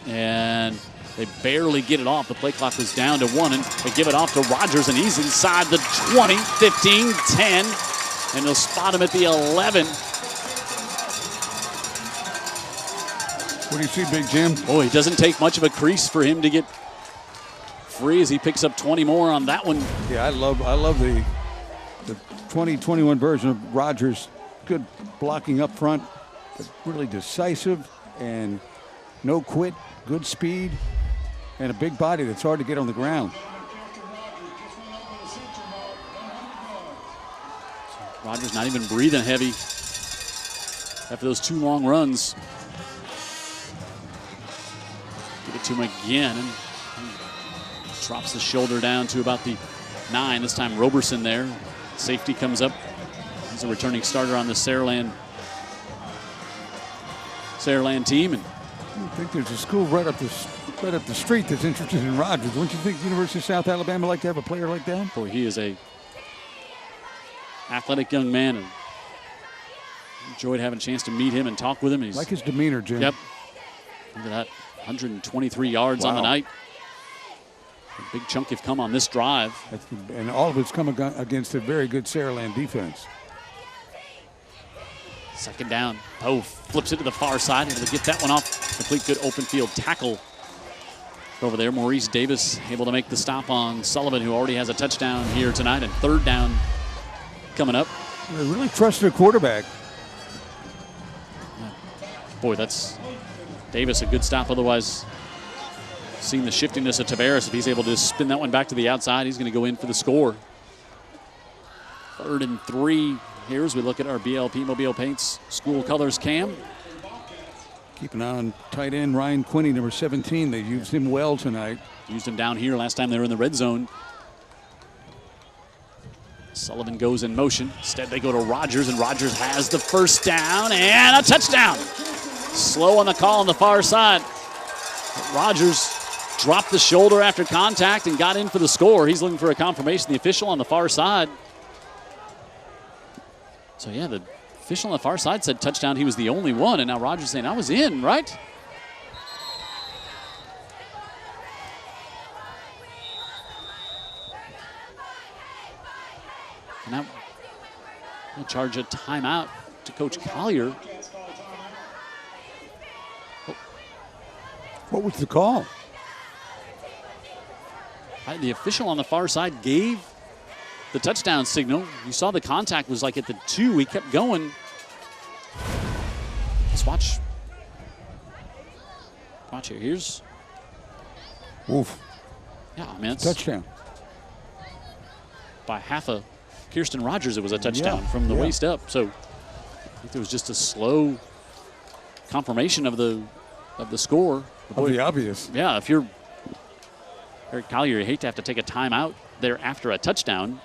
And they barely get it off. The play clock was down to 1, and they give it off to Rogers, and he's inside the 20, 15, 10, and they'll spot him at the 11. What do you see, Big Jim? Boy, it doesn't take much of a crease for him to get free as he picks up 20 more on that one. Yeah, I love the 2021 version of Rogers. Good blocking up front, but really decisive and no quit, good speed, and a big body that's hard to get on the ground. Rogers not even breathing heavy after those 2 long runs. Give it to him again, and he drops the shoulder down to about the 9. This time Roberson there. Safety comes up. He's a returning starter on the Saraland team. And I think there's a school right up the street that's interested in Rogers. Wouldn't you think the University of South Alabama like to have a player like that? Boy, he is a athletic young man, and enjoyed having a chance to meet him and talk with him. He's like his demeanor, Jim. Yep. Look at that, 123 yards on the night. A big chunk have come on this drive. And all of it's come against a very good Saraland defense. Second down. Poe flips it to the far side, and to get that one off. Complete good open field tackle over there. Maurice Davis able to make the stop on Sullivan, who already has a touchdown here tonight, and third down coming up. They really trust their quarterback. Boy, that's Davis, a good stop. Otherwise, seeing the shiftiness of Tavares, if he's able to spin that one back to the outside, he's going to go in for the score. 3rd and 3 here as we look at our BLP Mobile Paints school colors cam. Keep an eye on tight end Ryan Quinney, number 17. They used him well tonight. Used him down here last time they were in the red zone. Sullivan goes in motion. Instead, they go to Rogers, and Rogers has the first down and a touchdown. Slow on the call on the far side. Rogers dropped the shoulder after contact and got in for the score. He's looking for a confirmation. The official on the far side. So, yeah, the official on the far side said touchdown. He was the only one, and now Rogers saying, I was in, right? And now we'll charge a timeout to Coach Collier. What was the call? The official on the far side gave the touchdown signal. You saw the contact was like at the 2. He kept going. Let's watch. Watch here. Here's. Oof. Yeah, I mean, it's touchdown. By half a Kirsten Rogers, it was a touchdown from the waist up. So I think there was just a slow confirmation of the score. Of the obvious. Yeah, if you're Eric Collier, you hate to have to take a timeout there after a touchdown.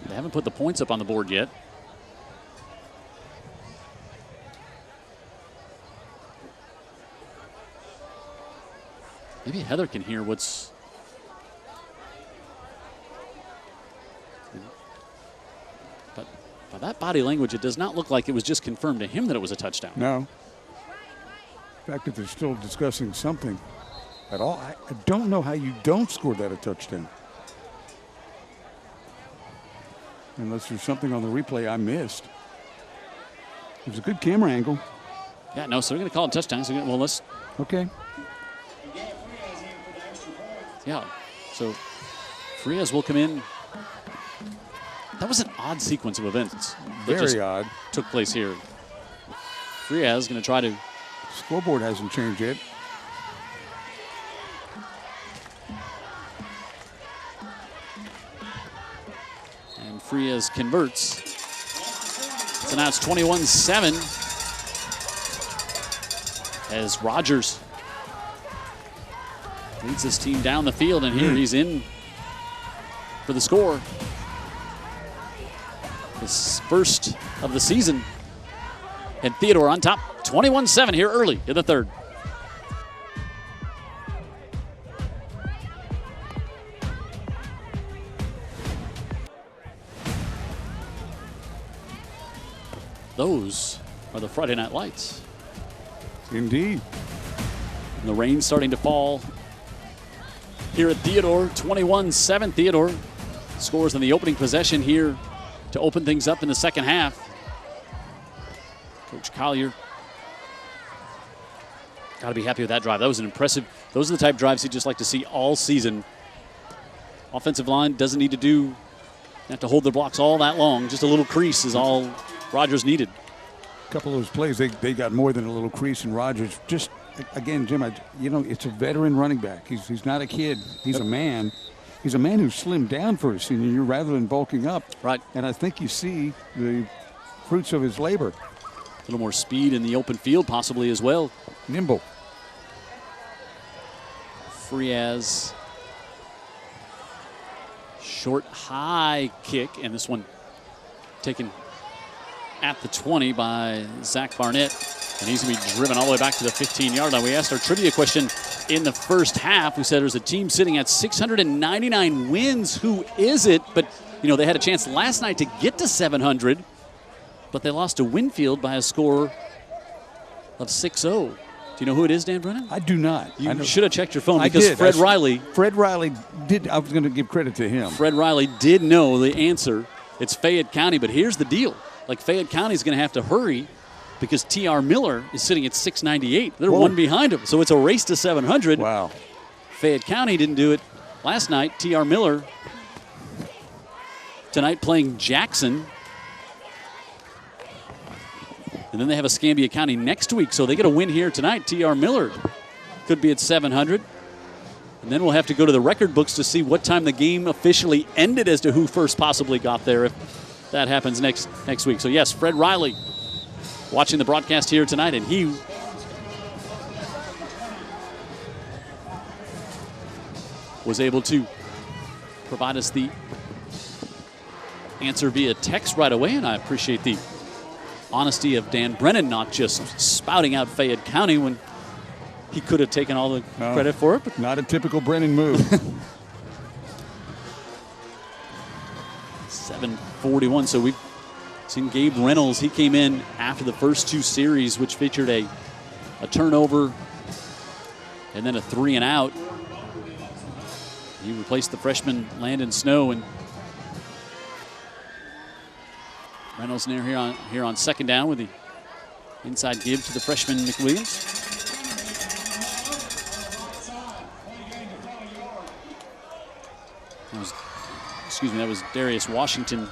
They haven't put the points up on the board yet. Maybe Heather can hear what's... But by that body language, it does not look like it was just confirmed to him that it was a touchdown. No. The fact that they're still discussing something at all, I don't know how you don't score that a touchdown. Unless there's something on the replay I missed. It was a good camera angle. Yeah, no, so they're going to call it touchdown. So well, let's... Okay. Yeah, so Frias will come in. That was an odd sequence of events. Very odd. Took place here. Frias going to try to... Scoreboard hasn't changed yet. And Frias converts. So now it's 21-7 as Rogers leads this team down the field, and here he's in for the score. His first of the season. And Theodore on top, 21-7 here early in the third. Those are the Friday night lights. Indeed. And the rain starting to fall here at Theodore, 21-7. Theodore scores in the opening possession here to open things up in the second half. Coach Collier got to be happy with that drive. That was an impressive. Those are the type of drives he'd just like to see all season. Offensive line doesn't need to have to hold their blocks all that long. Just a little crease is all Rogers needed. A couple of those plays, they got more than a little crease, and Rogers just, again, Jim, it's a veteran running back. He's not a kid. He's a man. He's a man who slimmed down for a senior year rather than bulking up. Right. And I think you see the fruits of his labor. A little more speed in the open field possibly as well. Nimble. Frias. Short, high kick, and this one taken at the 20 by Zach Barnett. And he's going to be driven all the way back to the 15-yard line. We asked our trivia question in the first half. We said there's a team sitting at 699 wins. Who is it? But, they had a chance last night to get to 700, but they lost to Winfield by a score of 6-0. Do you know who it is, Dan Brennan? I do not. You should have checked your phone because Fred Riley did. I was going to give credit to him. Fred Riley did know the answer. It's Fayette County, but here's the deal. Fayette County is going to have to hurry because T.R. Miller is sitting at 698. They're one behind him, so it's a race to 700. Wow. Fayette County didn't do it last night. T.R. Miller tonight playing Jackson. And then they have Escambia County next week, so they get a win here tonight. T.R. Miller could be at 700. And then we'll have to go to the record books to see what time the game officially ended as to who first possibly got there if that happens next week. So, yes, Fred Riley watching the broadcast here tonight, and he was able to provide us the answer via text right away, and I appreciate the honesty of Dan Brennan, not just spouting out Fayette County when he could have taken all the credit for it. But not a typical Brennan move. 7:41, so we've seen Gabe Reynolds. He came in after the first two series, which featured a turnover and then a 3-and-out. He replaced the freshman Landon Snow, and Reynolds here on second down with the inside give to the freshman McWilliams. That was Darius Washington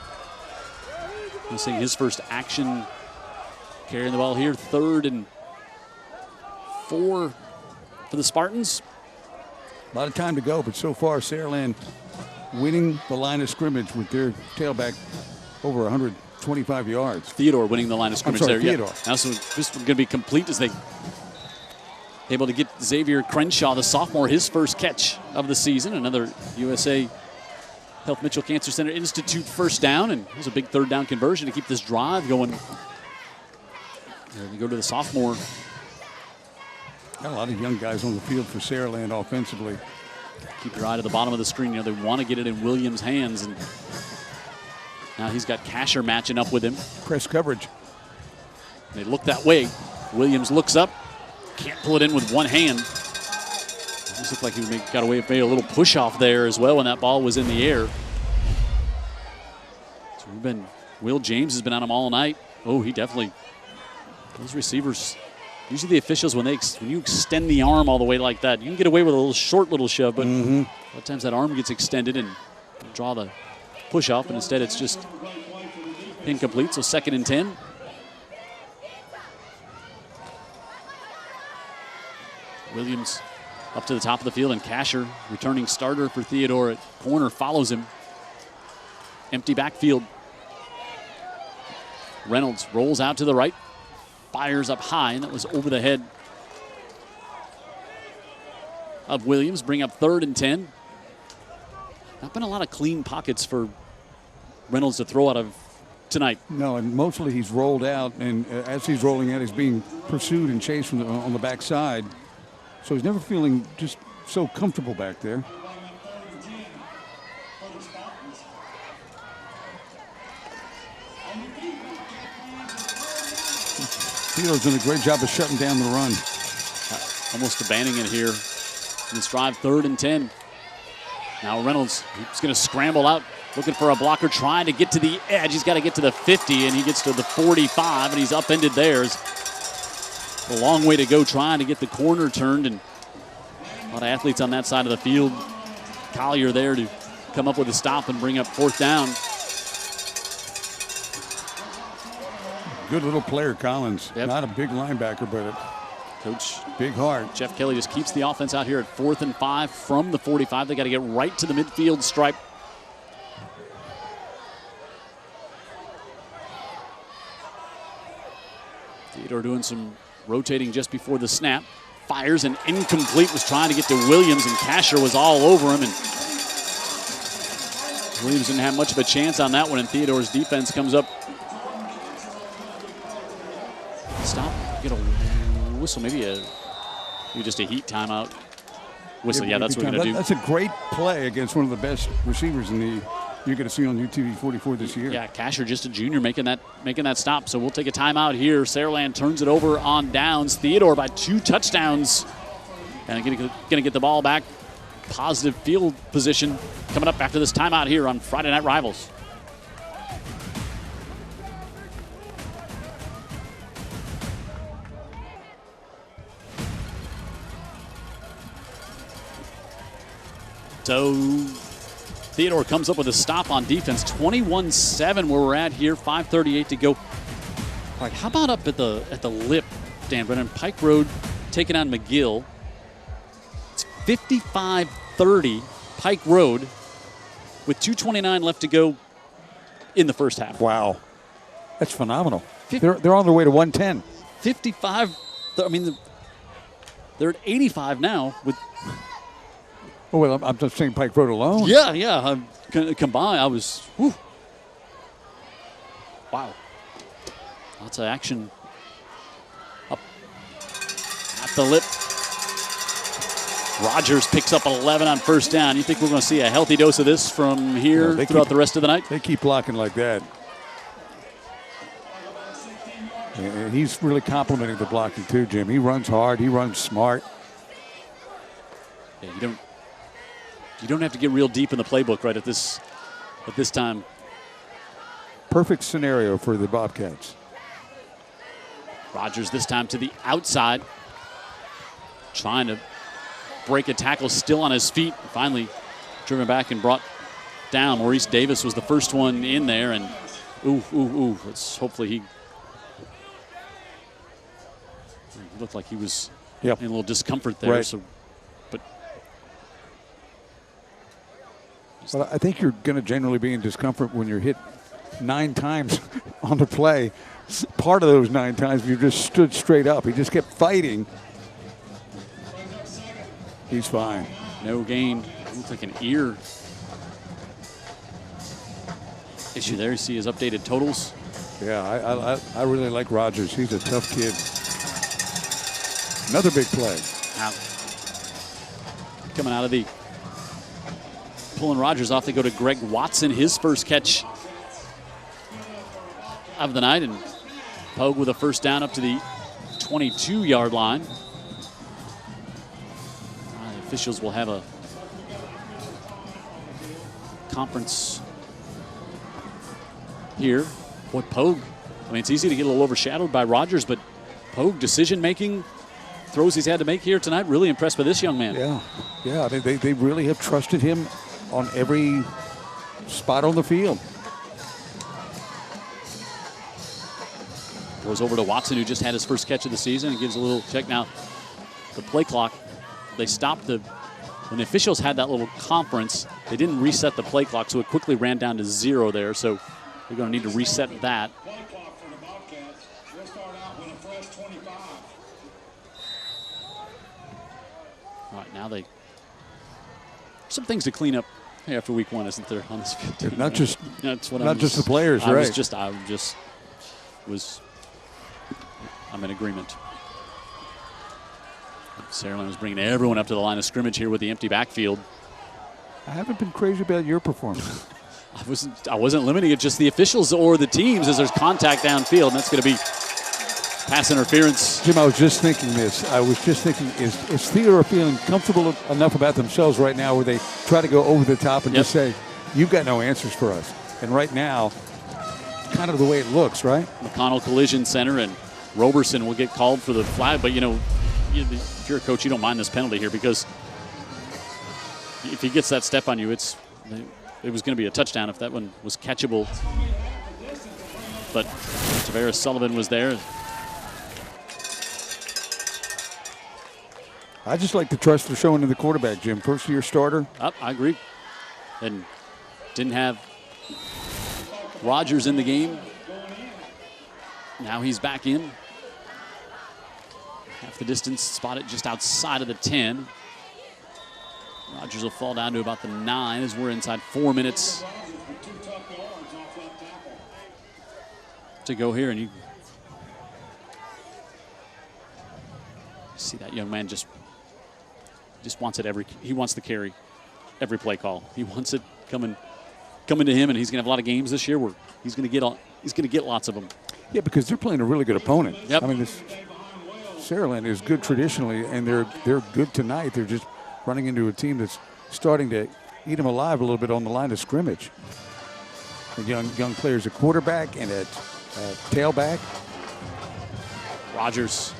missing his first action, carrying the ball here. 3rd and 4 for the Spartans. A lot of time to go, but so far Saraland winning the line of scrimmage with their tailback over 125 yards. Theodore winning the line of scrimmage there. Theodore. Yeah. Now so this is going to be complete as they able to get Xavier Crenshaw, the sophomore, his first catch of the season. Another USA Health Mitchell Cancer Center Institute first down, and it was a big third down conversion to keep this drive going. There we go to the sophomore. Got a lot of young guys on the field for Saraland offensively. Keep your eye to the bottom of the screen. You know, they want to get it in Williams' hands, and now he's got Kasher matching up with him. Press coverage. They look that way. Williams looks up, can't pull it in with one hand. This looked like he got away with a little push off there as well when that ball was in the air. So Will James has been on him all night. Oh, he definitely, those receivers, usually the officials, when you extend the arm all the way like that, you can get away with a little short little shove, but a lot of times that arm gets extended and draw the push off, and instead it's just incomplete. So 2nd and 10. Williams up to the top of the field, and Kasher, returning starter for Theodore at corner, follows him. Empty backfield. Reynolds rolls out to the right, fires up high, and that was over the head of Williams. Bring up 3rd and 10. Not been a lot of clean pockets for Reynolds to throw out of tonight. No, and mostly he's rolled out, and as he's rolling out, he's being pursued and chased from on the backside. So he's never feeling just so comfortable back there. Theodore's done a great job of shutting down the run. Almost abandoning it here. This drive, 3rd and 10. Now Reynolds, he's going to scramble out, looking for a blocker, trying to get to the edge. He's got to get to the 50, and he gets to the 45, and he's upended there. A long way to go trying to get the corner turned, and a lot of athletes on that side of the field. Collier there to come up with a stop and bring up 4th down. Good little player, Collins. Yep. Not a big linebacker, but Coach big heart. Jeff Kelly just keeps the offense out here at 4th and 5 from the 45. They got to get right to the midfield stripe. Theodore doing some rotating just before the snap. Fires and incomplete, was trying to get to Williams, and Kasher was all over him, and Williams didn't have much of a chance on that one, and Theodore's defense comes up. Stop, get a whistle, maybe just a heat timeout whistle. Yeah, that's what we're going to do. That's a great play against one of the best receivers you're going to see on UTV 44 this year. Yeah, Kasher, just a junior, making that stop. So we'll take a timeout here. Saraland turns it over on downs. Theodore by 2 touchdowns. And going to get the ball back. Positive field position coming up after this timeout here on Friday Night Rivals. So Theodore comes up with a stop on defense. 21-7 where we're at here. 5:38 to go. All right, how about up at the lip, Dan Brennan? Pike Road taking on McGill. It's 55-30 Pike Road with 2:29 left to go in the first half. Wow, that's phenomenal. They're on their way to 110. 55. I mean, they're at 85 now with. Oh, well, I'm just saying Pike Road alone. Yeah. Combined, I was, whew. Wow. Lots of action up at the lip. Rogers picks up 11 on first down. You think we're going to see a healthy dose of this from here throughout the rest of the night? They keep blocking like that. And he's really complimenting the blocking too, Jim. He runs hard. He runs smart. Yeah, you don't have to get real deep in the playbook right at this time. Perfect scenario for the Bobcats. Rogers this time to the outside, trying to break a tackle, still on his feet. Finally driven back and brought down. Maurice Davis was the first one in there, and ooh. Let's hopefully he looked like he was in a little discomfort there. Right. So. Well, I think you're going to generally be in discomfort when you're hit 9 times on the play. Part of those 9 times, you just stood straight up. He just kept fighting. He's fine. No gain. Looks like an ear issue there. You see his updated totals. Yeah, I really like Rogers. He's a tough kid. Another big play. Coming out of the pulling Rogers off, they go to Greg Watson, his first catch of the night, and Pogue with a first down up to the 22-yard line. The officials will have a conference here. Boy, Pogue, I mean, it's easy to get a little overshadowed by Rogers, but Pogue decision-making, throws he's had to make here tonight, really impressed by this young man. Yeah. I mean, they really have trusted him on every spot on the field. Goes over to Watson, who just had his first catch of the season, and gives a little check. Now, the play clock, they stopped when the officials had that little conference, they didn't reset the play clock, so it quickly ran down to 0 there. So they're going to need to reset that. All right, now some things to clean up after week 1, isn't there, on this field? Not just That's what not just the players, right? I'm in agreement. Saraland was bringing everyone up to the line of scrimmage here with the empty backfield. I haven't been crazy about your performance. I wasn't limiting it just the officials or the teams, as there's contact downfield, and that's going to be pass interference. Jim, I was just thinking this. I was just thinking, is Theodore feeling comfortable enough about themselves right now where they try to go over the top and just say, you've got no answers for us? And right now, it's kind of the way it looks, right? McConnell Collision Center, and Roberson will get called for the flag, but if you're a coach, you don't mind this penalty here, because if he gets that step on you, it was going to be a touchdown if that one was catchable. But Tavares Sullivan was there. I just like the trust they're showing in the quarterback, Jim. First-year starter. I agree. And didn't have Rogers in the game. Now he's back in. Half the distance, spotted just outside of the 10. Rogers will fall down to about the 9 as we're inside 4 minutes to go here. And you see that young man just wants it he wants the carry every play call. He wants it coming to him, and he's going to have a lot of games this year where he's going to get lots of them. Yeah, because they're playing a really good opponent. Yep. I mean, Saraland is good traditionally, and they're good tonight. They're just running into a team that's starting to eat them alive a little bit on the line of scrimmage. A young players, a quarterback and a tailback. Rogers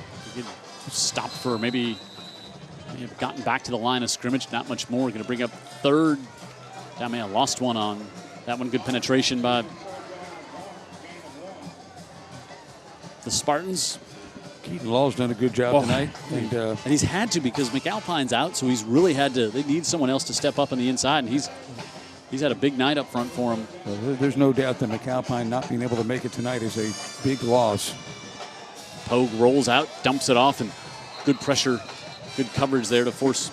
stopped for maybe gotten back to the line of scrimmage. Not much more. Going to bring up third. That man lost one on that one. Good penetration by the Spartans. Keaton Law's done a good job tonight. And he's had to, because McAlpine's out, so he's really had to. They need someone else to step up on the inside, and he's had a big night up front for him. Well, there's no doubt that McAlpine not being able to make it tonight is a big loss. Pogue rolls out, dumps it off, and good pressure, good coverage there to force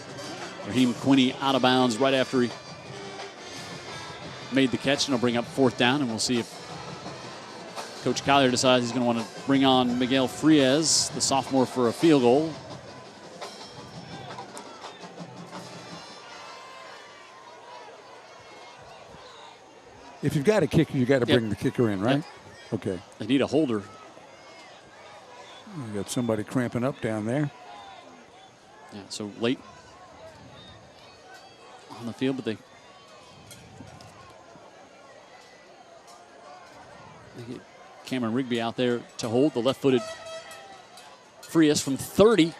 Raheem Quinney out of bounds right after he made the catch, and he'll bring up 4th down, and we'll see if Coach Collier decides he's going to want to bring on Miguel Frias, the sophomore, for a field goal. If you've got a kicker, you got to bring the kicker in, right? Yep. Okay. They need a holder. You got somebody cramping up down there. Yeah, so late on the field, but they get Cameron Rigby out there to hold the left-footed Frias from 30.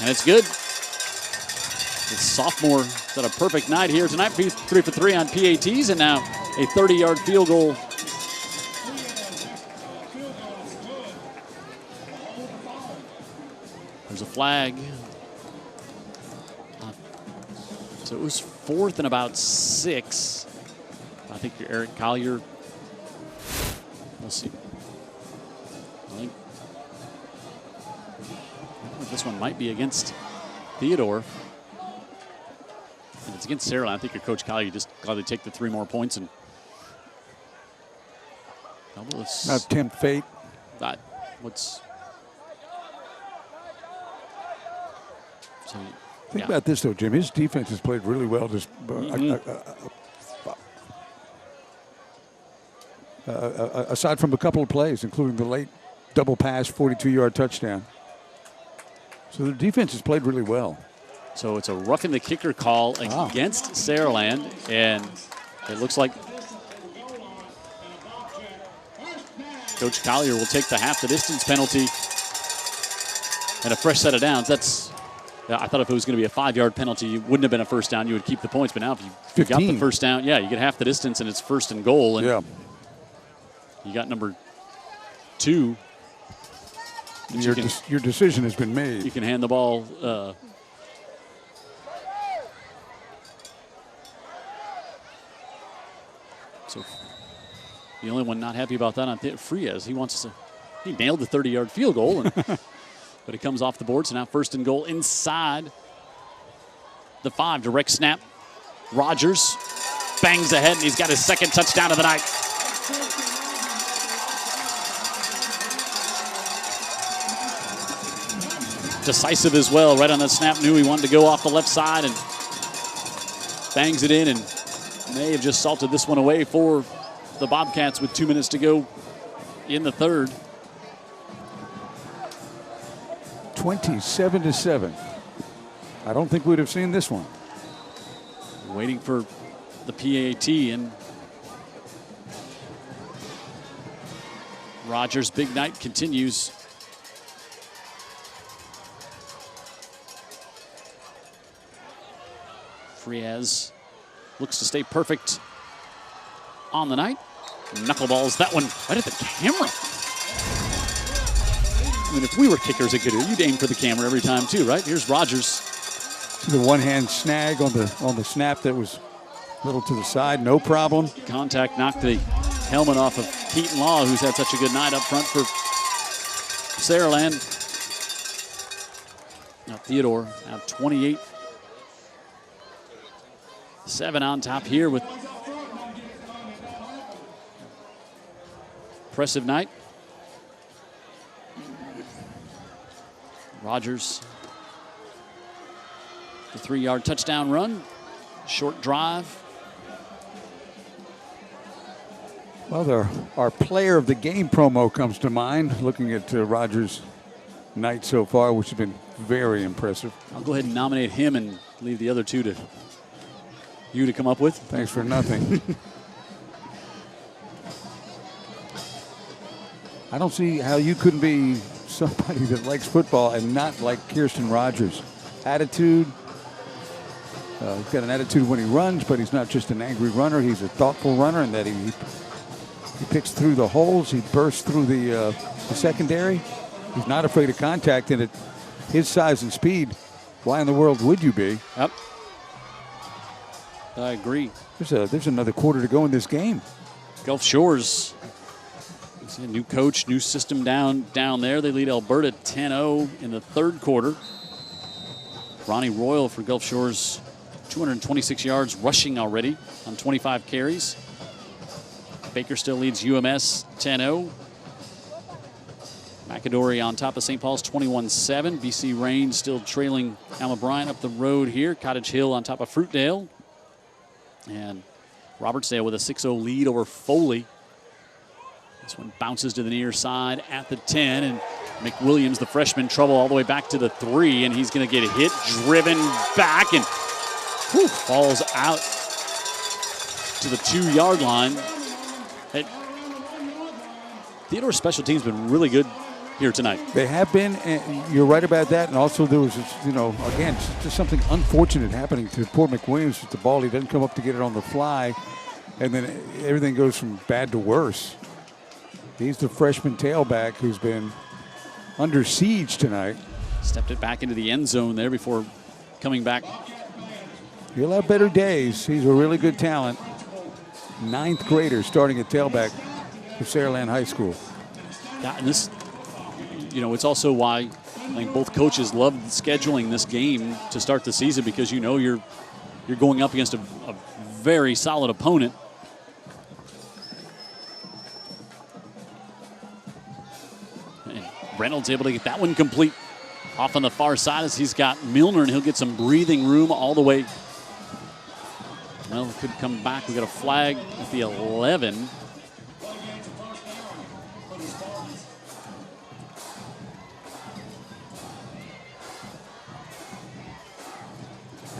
And it's good. The sophomore had a perfect night here tonight. 3 for 3 on PATs, and now a 30-yard field goal. There's a flag. So it was 4th and about 6. I think you're Eric Collier. We'll see. I think this one might be against Theodore. If it's against Saraland, I think your Coach Kyle, you just gladly take the 3 more points and not tempt fate. Think about this, though, Jim. His defense has played really well. Aside from a couple of plays, including the late double pass, 42-yard touchdown. So the defense has played really well. So it's a roughing the kicker call against Saraland, and it looks like Coach Collier will take the half the distance penalty and a fresh set of downs. I thought if it was going to be a 5-yard penalty, it wouldn't have been a first down. You would keep the points. But now if you got the first down, you get half the distance and it's 1st and goal. And you got number 2. Your decision has been made. You can hand the ball. So the only one not happy about that on Frias. He nailed the 30-yard field goal, but it comes off the board. So now 1st and goal inside the 5. Direct snap. Rogers bangs ahead, and he's got his 2nd touchdown of the night. Decisive as well. Right on that snap, knew he wanted to go off the left side and bangs it in, and may have just salted this one away for the Bobcats with 2 minutes to go in the 3rd. 27-7. I don't think we'd have seen this one. Waiting for the PAT, and Rogers' big night continues. Frias looks to stay perfect on the night. Knuckleballs that one right at the camera. I mean, if we were kickers at Goodyear, you'd aim for the camera every time too, right? Here's Rogers. The one-hand snag on the snap that was a little to the side, no problem. Contact knocked the helmet off of Keaton Law, who's had such a good night up front for Saraland. Now Theodore, now 28. 7 on top here with impressive night. Rogers, the 3-yard touchdown run, short drive. Well, our player of the game promo comes to mind, looking at Rogers' night so far, which has been very impressive. I'll go ahead and nominate him and leave the other 2 to you to come up with. Thanks for nothing. I don't see how you couldn't be somebody that likes football and not like Kirsten Rogers. Attitude. He's got an attitude when he runs, but he's not just an angry runner. He's a thoughtful runner, and that he picks through the holes. He bursts through the secondary. He's not afraid of contact, and at his size and speed, why in the world would you be? Yep. I agree. There's another quarter to go in this game. Gulf Shores, a new coach, new system down there. They lead Alberta 10-0 in the 3rd quarter. Ronnie Royal for Gulf Shores, 226 yards rushing already on 25 carries. Baker still leads UMS 10-0. McAdory on top of St. Paul's 21-7. BC Reign still trailing Alma Bryant up the road here. Cottage Hill on top of Fruitdale. And Robertsdale with a 6-0 lead over Foley. This one bounces to the near side at the 10, and McWilliams, the freshman, trouble all the way back to the 3, and he's going to get hit, driven back, and falls out to the 2-yard line. Theodore's special team's been really good here tonight. They have been, and you're right about that. And also there was, again, just something unfortunate happening to poor McWilliams with the ball. He doesn't come up to get it on the fly, and then everything goes from bad to worse. He's the freshman tailback who's been under siege tonight. Stepped it back into the end zone there before coming back. He'll have better days. He's a really good talent. 9th grader starting at tailback for Saraland High School. Yeah, and this, it's also why I think both coaches love scheduling this game to start the season because you know you're going up against a very solid opponent. And Reynolds able to get that one complete off on the far side as he's got Milner, and he'll get some breathing room all the way. Well, it could come back. We got a flag at the 11.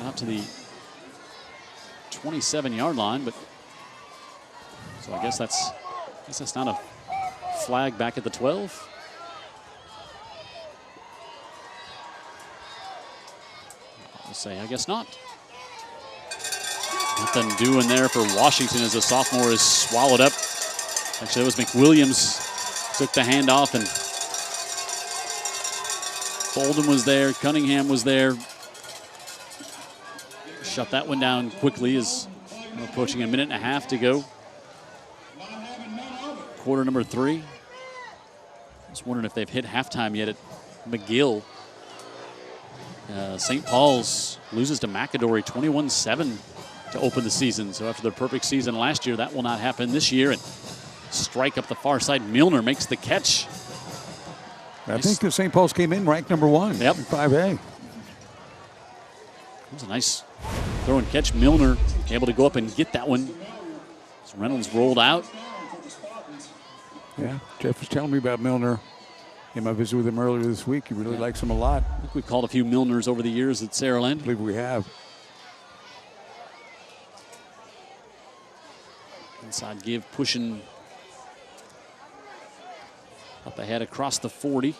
Out to the 27-yard line, but so I guess that's not a flag back at the 12. I'll say I guess not. Nothing doing there for Washington as the sophomore is swallowed up. Actually, that was McWilliams took the handoff, and Bolden was there, Cunningham was there. Shut that one down quickly as we're approaching a minute and a half to go. Quarter number 3. Just wondering if they've hit halftime yet at McGill. St. Paul's loses to McAdory 21-7 to open the season. So after their perfect season last year, that will not happen this year. And strike up the far side. Milner makes the catch. I think the St. Paul's came in ranked number 1 yep. in 5A. It was a nice throw and catch. Milner able to go up and get that one. So Reynolds rolled out. Yeah, Jeff was telling me about Milner. In my visit with him earlier this week, he really likes him a lot. I think we've called a few Milners over the years at Saraland. I believe we have. Inside give, pushing up ahead across the 40.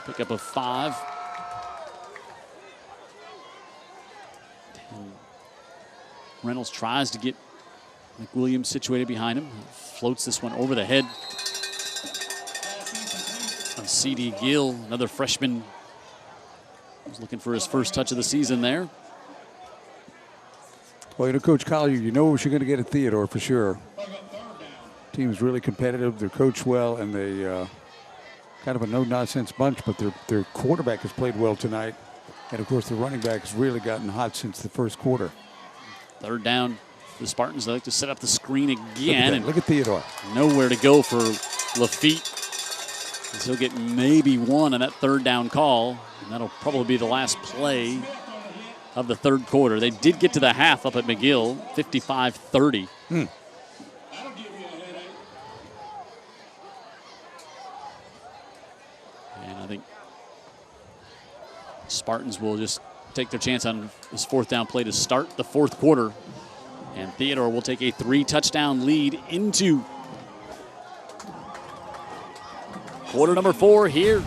Pick up a 5. And Reynolds tries to get McWilliams situated behind him. Floats this one over the head of C.D. Gill, another freshman. He's looking for his first touch of the season there. Well, you know, Coach Collier, you know what you're going to get at Theodore for sure. Team's really competitive. They're coached well, and they kind of a no-nonsense bunch, but their quarterback has played well tonight. And, of course, the running back has really gotten hot since the first quarter. Third down, the Spartans, they like to set up the screen again. Look at Theodore. Nowhere to go for Lafitte. He'll get maybe 1 on that third down call, and that'll probably be the last play of the third quarter. They did get to the half up at McGill, 55-30. And I think Spartans will just take their chance on this fourth down play to start the fourth quarter. And Theodore will take a 3-touchdown lead into quarter number 4 here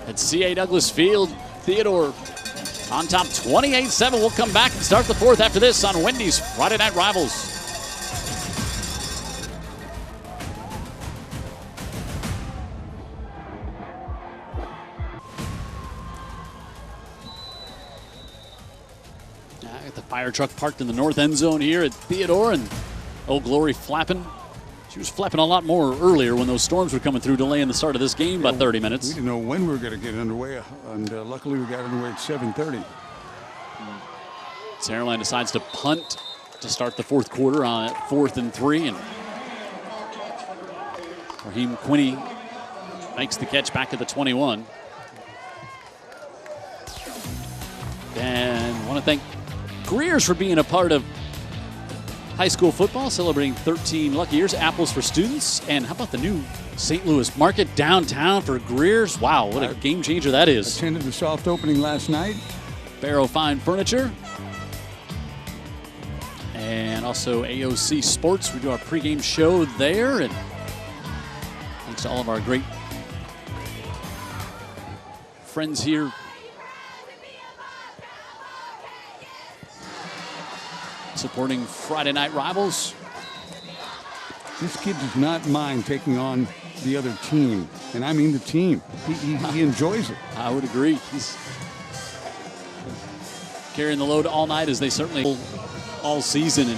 at C.A. Douglas Field. Theodore on top 28-7. We'll come back and start the fourth after this on Wendy's Friday Night Rivals. Got the fire truck parked in the north end zone here at Theodore, and Old Glory flapping. She was flapping a lot more earlier when those storms were coming through, delaying the start of this game by 30 minutes. We didn't know when we were going to get underway, and luckily we got underway at 7:30. Saraland decides to punt to start the fourth quarter on 4th and 3, and Raheem Quinney makes the catch back at the 21. And I want to thank Greer's for being a part of high school football, celebrating 13 lucky years. Apples for students. And how about the new St. Louis Market downtown for Greer's? Wow, what a game changer that is. Attended the soft opening last night. Barrow Fine Furniture. And also AOC Sports. We do our pregame show there. And thanks to all of our great friends here. Supporting Friday Night Rivals. This kid does not mind taking on the other team, and I mean the team. He enjoys it. I would agree. carrying the load all night, as they certainly all season. And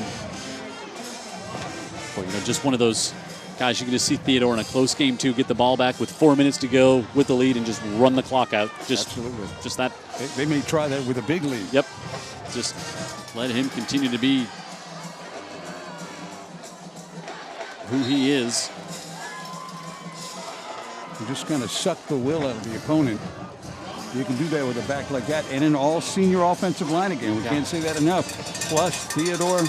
boy, just one of those guys you can just see Theodore in a close game too, get the ball back with 4 minutes to go with the lead and just run the clock out. Absolutely. Just that. They may try that with a big lead. Yep. Just let him continue to be who he is. You just kind of suck the will out of the opponent. You can do that with a back like that, and an all-senior offensive line again. We can't say that enough. Plus, Theodore,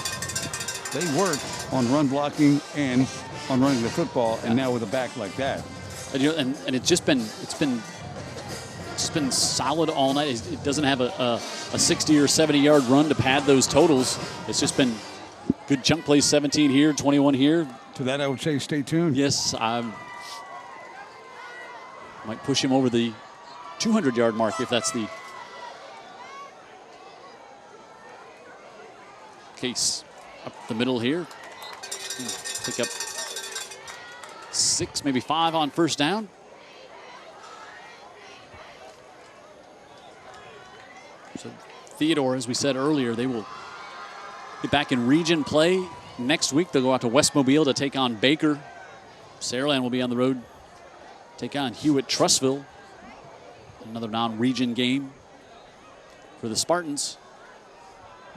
they work on run blocking and on running the football, and now with a back like that. And it's just been solid all night. It doesn't have a 60 or 70 yard run to pad those totals. It's just been good chunk plays, 17 here, 21 here. To that, I would say stay tuned. Yes, I might push him over the 200-yard mark if that's the case. Up the middle here. Pick up 6, maybe 5 on first down. So Theodore, as we said earlier, they will get back in region play next week. They'll go out to West Mobile to take on Baker. Saraland will be on the road, take on Hewitt-Trussville. Another non-region game for the Spartans.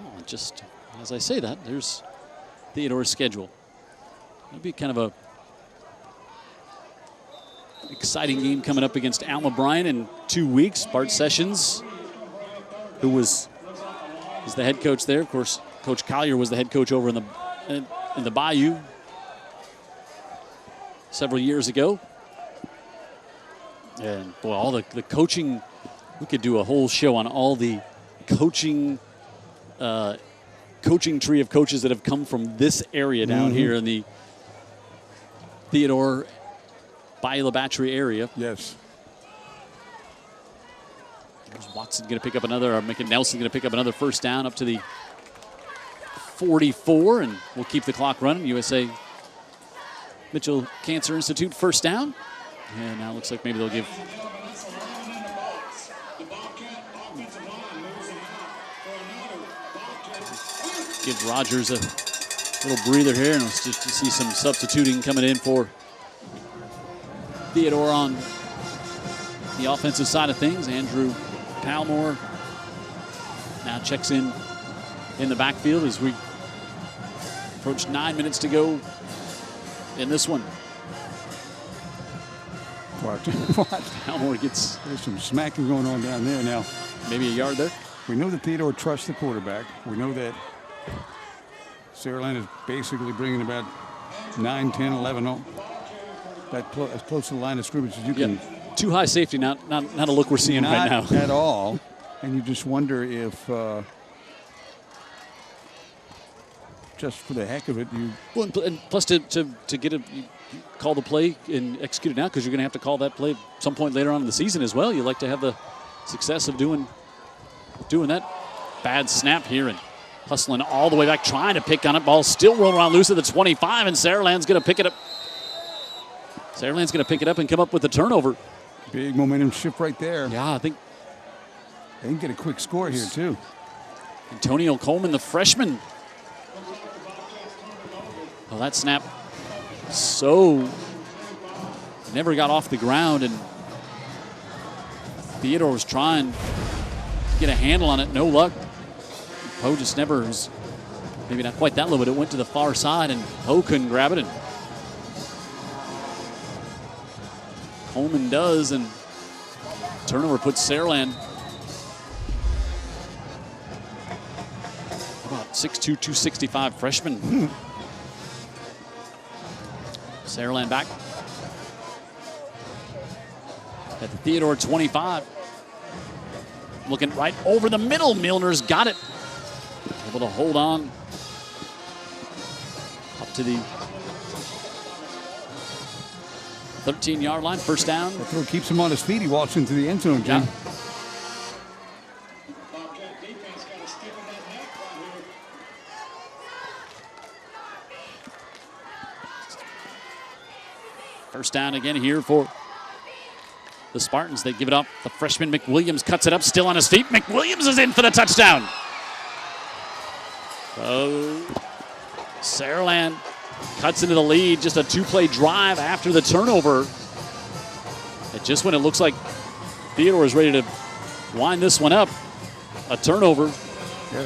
Oh, just as I say that, there's Theodore's schedule. It'll be kind of a exciting game coming up against Alma Bryant in 2 weeks. Bart Sessions, who is the head coach there. Of course, Coach Collier was the head coach over in the Bayou several years ago. And boy, all the coaching, we could do a whole show on all the coaching tree of coaches that have come from this area down here in the Theodore, Bayou La Battery area. Yes. There's Watson going to pick up another, or Mickey Nelson going to pick up another first down up to the 44, and we'll keep the clock running. USA Mitchell Cancer Institute first down. And now it looks like maybe they'll give Rogers a little breather here, and let's just see some substituting coming in for Theodore on the offensive side of things. Andrew Palmore now checks in the backfield as we approach 9 minutes to go in this one. What? Palmore gets... There's some smacking going on down there now. Maybe a yard there. We know that Theodore trusts the quarterback. We know that Saraland is basically bringing about 9, 10, 11, as close to the line of scrimmage as you can. Too high safety, not a look we're seeing right now. Not at all. And you just wonder if, just for the heck of it, and plus to get a... call the play and execute it now, because you're going to have to call that play some point later on in the season as well. You like to have the success of doing that. Bad snap here, and hustling all the way back, trying to pick on it. Ball still rolling around loose at the 25, and Saraland's going to pick it up. Saraland's going to pick it up and come up with the turnover. Big momentum shift right there. Yeah, I think they can get a quick score here too. Antonio Coleman, the freshman. Well, that snap never got off the ground, and Theodore was trying to get a handle on it. No luck. Poe just never was, maybe not quite that low, but it went to the far side, and Poe couldn't grab it, and Coleman does, and turnover puts Saraland about 6'2", 265 freshman. Saraland back at the Theodore 25. Looking right over the middle. Milner's got it. Able to hold on up to the 13-yard line. First down. That throw keeps him on his feet. He walks into the end zone, Jim. Yeah. First down again here for the Spartans. They give it up. The freshman McWilliams cuts it up, still on his feet. McWilliams is in for the touchdown. Saraland cuts into the lead. Just a two-play drive after the turnover. And just when it looks like Theodore is ready to wind this one up, a turnover. Yeah,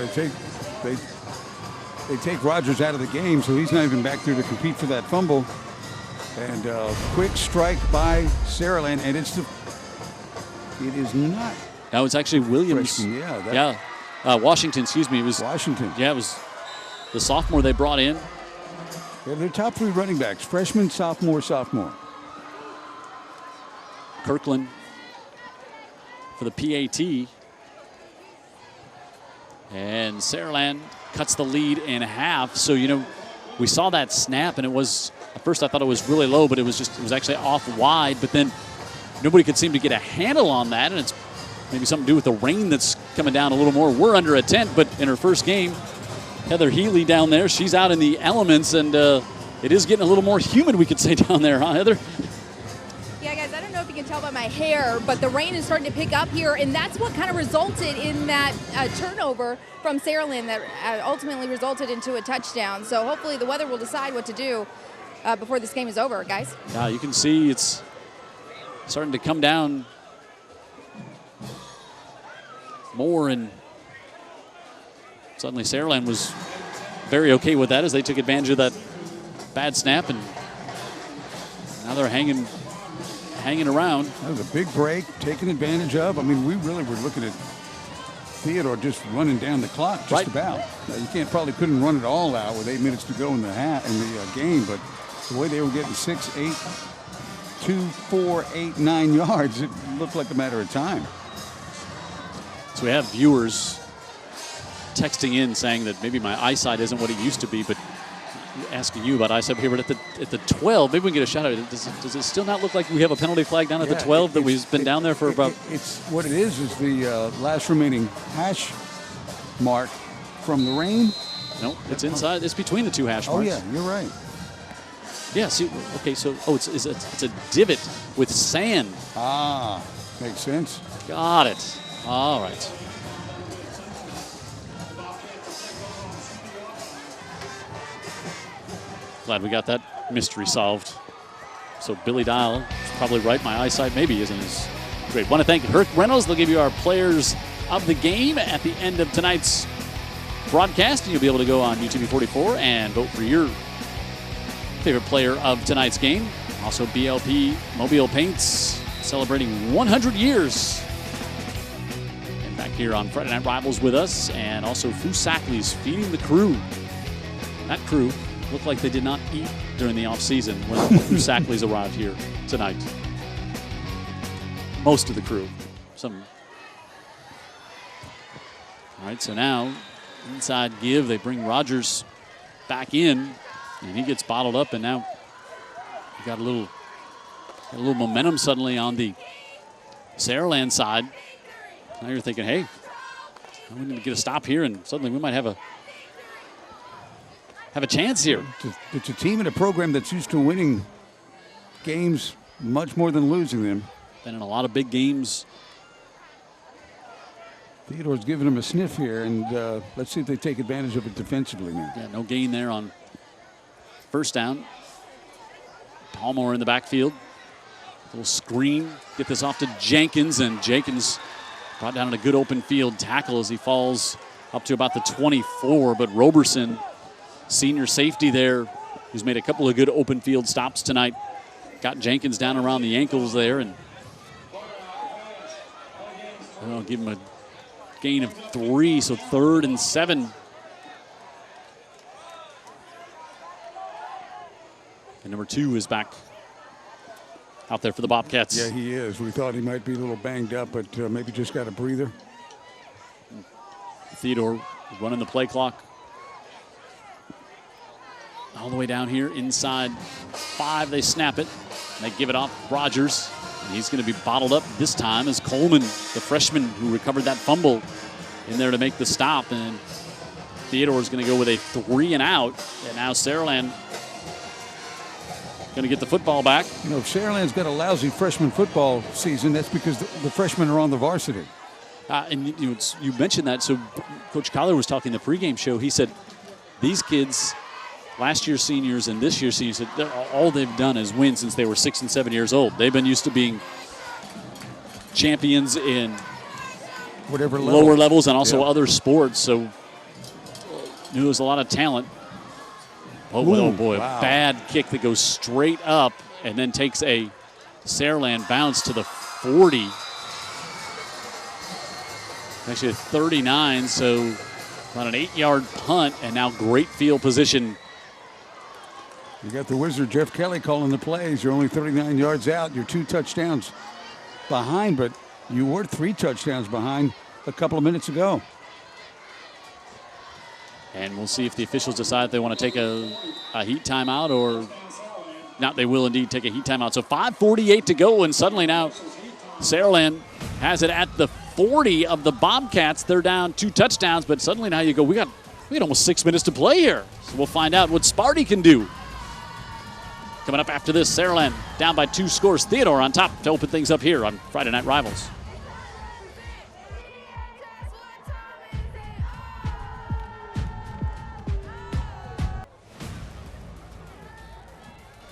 they take Rogers out of the game, so he's not even back there to compete for that fumble. And quick strike by Saraland, and it is not. No, it's actually Williams. Freshman, Washington, excuse me. It was Washington. Yeah, it was the sophomore they brought in. Yeah, they're top 3 running backs: freshman, sophomore. Kirkland for the PAT. And Saraland cuts the lead in half. So, we saw that snap, and it was, at first I thought it was really low, but it was actually off wide. But then nobody could seem to get a handle on that, and it's maybe something to do with the rain that's coming down a little more. We're under a tent, but in her first game, Heather Healy down there, she's out in the elements, and it is getting a little more humid, we could say, down there, huh, Heather? Yeah, guys, I don't know if you can tell by my hair, but the rain is starting to pick up here, and that's what kind of resulted in that turnover from Saraland that ultimately resulted into a touchdown. So hopefully the weather will decide what to do before this game is over, guys. Yeah, you can see it's starting to come down more, and suddenly Saraland was very okay with that as they took advantage of that bad snap, and now they're hanging around. That was a big break, taken advantage of. I mean, we really were looking at Theodore just running down the clock just about. You couldn't run it all out with 8 minutes to go in the game, but the way they were getting 6, 8, 2, 4, 8, 9 yards, it looked like a matter of time. So we have viewers texting in saying that maybe my eyesight isn't what it used to be, but asking you about eyesight here. But at the 12, maybe we can get a shot at it. Does it still not look like we have a penalty flag down at the 12 that we've been down there for about? It's what it is the last remaining hash mark from the rain. No, it's inside. It's between the 2 hash marks. Oh yeah, you're right. Yeah. See, okay. So it's a divot with sand. Ah, makes sense. Got it. All right. Glad we got that mystery solved. So Billy Dial is probably right. My eyesight maybe isn't as great. Want to thank Herc Reynolds. They'll give you our players of the game at the end of tonight's broadcast. And you'll be able to go on YouTube 44 and vote for your favorite player of tonight's game. Also BLP Mobile Paints celebrating 100 years. And back here on Friday Night Rivals with us. And also Fusakli's feeding the crew. That crew looked like they did not eat during the offseason when Fusakli's arrived here tonight. Most of the crew. Some. All right, so now inside give. They bring Rogers back in, and he gets bottled up, and now you got a little momentum suddenly on the Saraland side. Now you're thinking, hey, we need to get a stop here, and suddenly we might have a chance here. It's a team and a program that's used to winning games much more than losing them. Been in a lot of big games. Theodore's giving them a sniff here, and let's see if they take advantage of it defensively now. Yeah, no gain there on first down. Palmer in the backfield. Little screen. Get this off to Jenkins, and Jenkins brought down in a good open field tackle as he falls up to about the 24, but Roberson, senior safety there, who's made a couple of good open field stops tonight, got Jenkins down around the ankles there, and I'll give him a gain of 3, so 3rd and 7. And number 2 is back out there for the Bobcats. Yeah, he is. We thought he might be a little banged up, but maybe just got a breather. Theodore running the play clock. All the way down here inside 5. They snap it. They give it off Rogers. And he's going to be bottled up this time as Coleman, the freshman who recovered that fumble, in there to make the stop. And Theodore's going to go with a 3 and out. And now Saraland going to get the football back. You know, if Saraland's got a lousy freshman football season, that's because the freshmen are on the varsity. And you mentioned that. So Coach Collier was talking the pregame show. He said these kids, last year's seniors and this year's seniors, all they've done is win since they were 6 and 7 years old. They've been used to being champions in whatever lower levels and also other sports. So knew there was a lot of talent. Oh boy, wow. A bad kick that goes straight up and then takes a Saraland bounce to the 40. Actually a 39, so about an 8-yard punt, and now great field position. You got the wizard, Jeff Kelly, calling the plays. You're only 39 yards out. You're 2 touchdowns behind, but you were 3 touchdowns behind a couple of minutes ago. And we'll see if the officials decide they want to take a heat timeout or not. They will indeed take a heat timeout. So 5:48 to go, and suddenly now Saraland has it at the 40 of the Bobcats. They're down 2 touchdowns, but suddenly now you go, we got almost 6 minutes to play here. So we'll find out what Sparty can do. Coming up after this, Saraland down by 2 scores. Theodore on top to open things up here on Friday Night Rivals.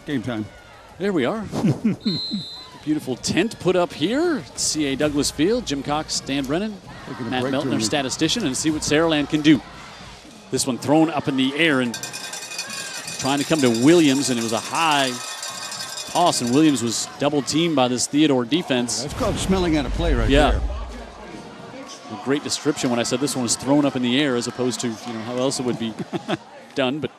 Game time. There we are. Beautiful tent put up here at CA Douglas Field. Jim Cox, Dan Brennan, Matt Melton, our statistician, and see what Saraland can do. This one thrown up in the air and trying to come to Williams, and it was a high toss, and Williams was double teamed by this Theodore defense. That's called smelling out of play right there. A great description when I said this one was thrown up in the air as opposed to how else it would be done. But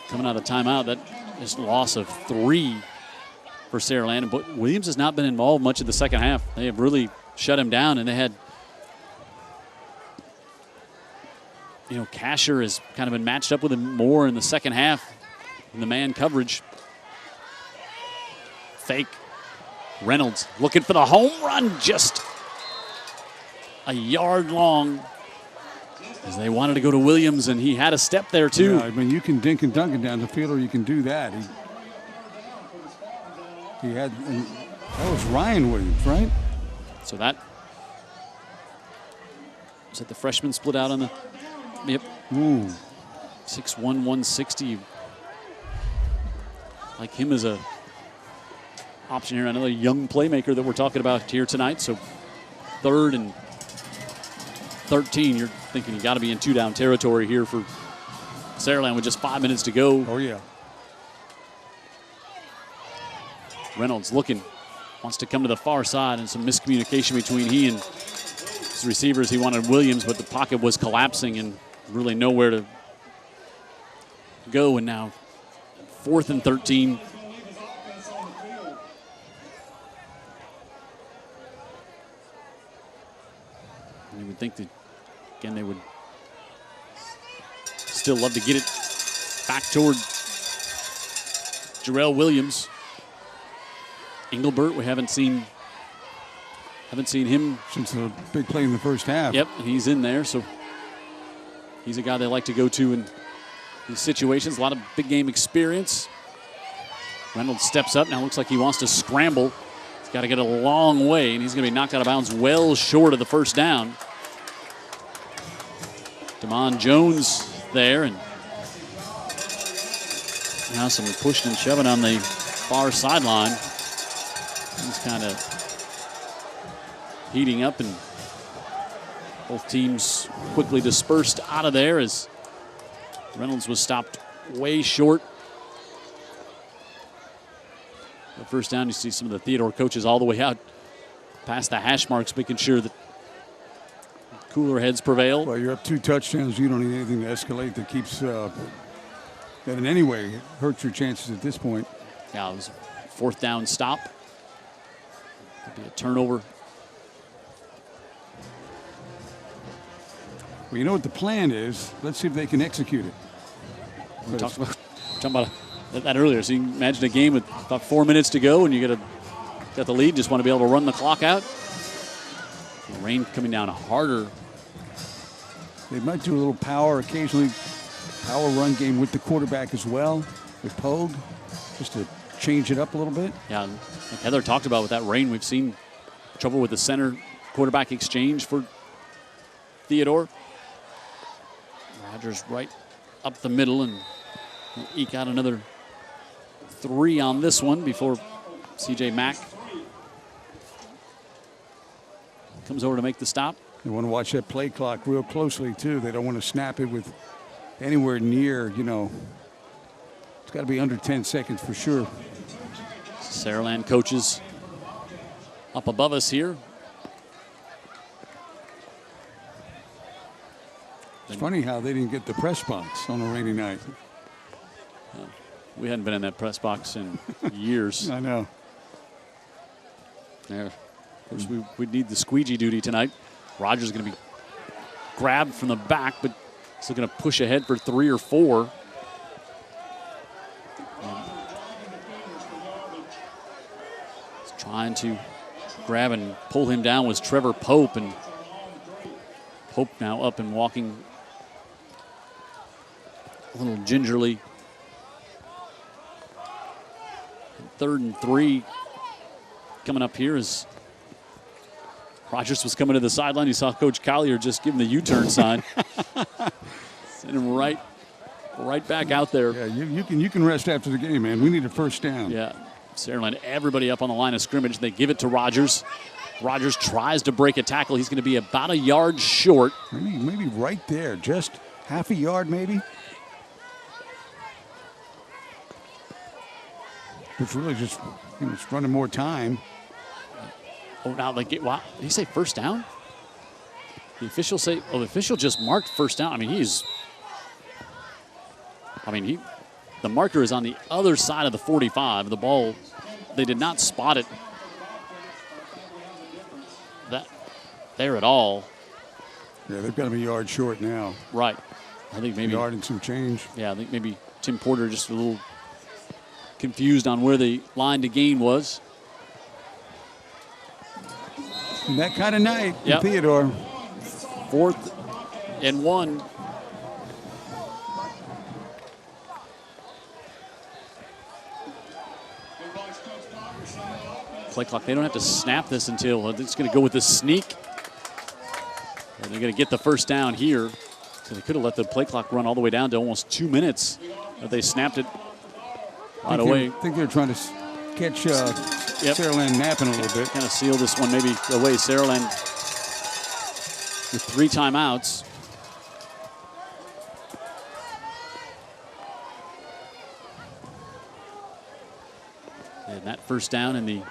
coming out of timeout, that is loss of 3 for Saraland. But Williams has not been involved much in the second half. They have really shut him down, and they had Casher has kind of been matched up with him more in the second half in the man coverage. Fake. Reynolds looking for the home run, just a yard long, as they wanted to go to Williams, and he had a step there too. Yeah, I mean, you can dink and dunk it down the field, or you can do that. He had, that was Ryan Williams, right? So that was it. The freshman split out on the. Yep. Ooh. 6'1", 160. Like him as a option here. Another young playmaker that we're talking about here tonight. So 3rd and 13. You're thinking you got to be in 2-down territory here for Saraland with just 5 minutes to go. Oh, yeah. Reynolds looking. Wants to come to the far side, and some miscommunication between he and his receivers. He wanted Williams, but the pocket was collapsing and really nowhere to go. And now 4th and 13. And you would think that, again, they would still love to get it back toward Jarrell Williams. Engelbert, we haven't seen him since the big play in the first half. Yep, and he's in there, so he's a guy they like to go to in these situations. A lot of big game experience. Reynolds steps up now. Looks like he wants to scramble. He's got to get a long way, and he's going to be knocked out of bounds well short of the first down. Damon Jones there, and now some pushing and shoving on the far sideline. He's kind of heating up, and both teams quickly dispersed out of there as Reynolds was stopped way short. The first down, you see some of the Theodore coaches all the way out past the hash marks, making sure that cooler heads prevail. Well, you're up 2 touchdowns. You don't need anything to escalate that keeps that in any way hurts your chances at this point. Yeah, it was a 4th down stop. Could be a turnover. Well, you know what the plan is. Let's see if they can execute it. We talked about that earlier. So you can imagine a game with about 4 minutes to go, and you got the lead. Just want to be able to run the clock out. The rain coming down harder. They might do a little power occasionally, power run game with the quarterback as well, with Pogue, just to change it up a little bit. Yeah, like Heather talked about with that rain, we've seen trouble with the center quarterback exchange for Theodore. Rogers right up the middle and will eke out another 3 on this one before C.J. Mack comes over to make the stop. They want to watch that play clock real closely, too. They don't want to snap it with anywhere near, you know, it's got to be under 10 seconds for sure. Saraland coaches up above us here. It's funny how they didn't get the press box on a rainy night. We hadn't been in that press box in years. I know. Yeah. Of course, we'd need the squeegee duty tonight. Rogers is going to be grabbed from the back, but still going to push ahead for 3 or 4. He's trying to grab and pull him down was Trevor Pope, and Pope now up and walking a little gingerly. 3rd and 3 coming up here as Rogers was coming to the sideline. He saw Coach Collier just give him the U-turn sign. Send him right back out there. Yeah, you can rest after the game, man. We need a first down. Yeah, Saraland, everybody up on the line of scrimmage. They give it to Rogers. Rogers tries to break a tackle. He's going to be about a yard short. Maybe right there, just half a yard maybe. It's really just, you know, it's running more time. Oh, now like, wow, did he say first down? The official just marked first down. The marker is on the other side of the 45. The ball, they did not spot it there at all. Yeah, they've got to be a yard short now. Right. I think maybe a yard and some change. Yeah, I think maybe Tim Porter just a little confused on where the line to gain was. And that kind of night, yep. Theodore. 4th and 1. Play clock. They don't have to snap this until it's going to go with the sneak. And they're going to get the first down here. So they could have let the play clock run all the way down to almost 2 minutes. But they snapped it right away. I think they're trying to catch Saraland napping a little bit. Kind of seal this one maybe away. Saraland with 3 timeouts. And that first down and the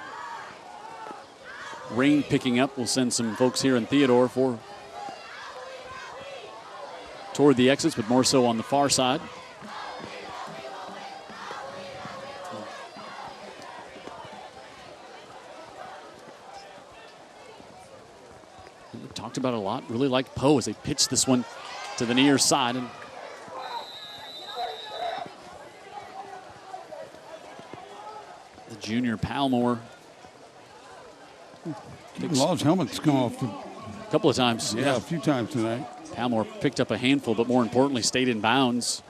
rain picking up will send some folks here in Theodore toward the exits, but more so on the far side. We talked about it a lot. Really liked Poe as they pitched this one to the near side. And the junior Palmore. Law's helmet's come off a couple of times. Yeah, a few times tonight. Palmore picked up a handful, but more importantly, stayed in bounds.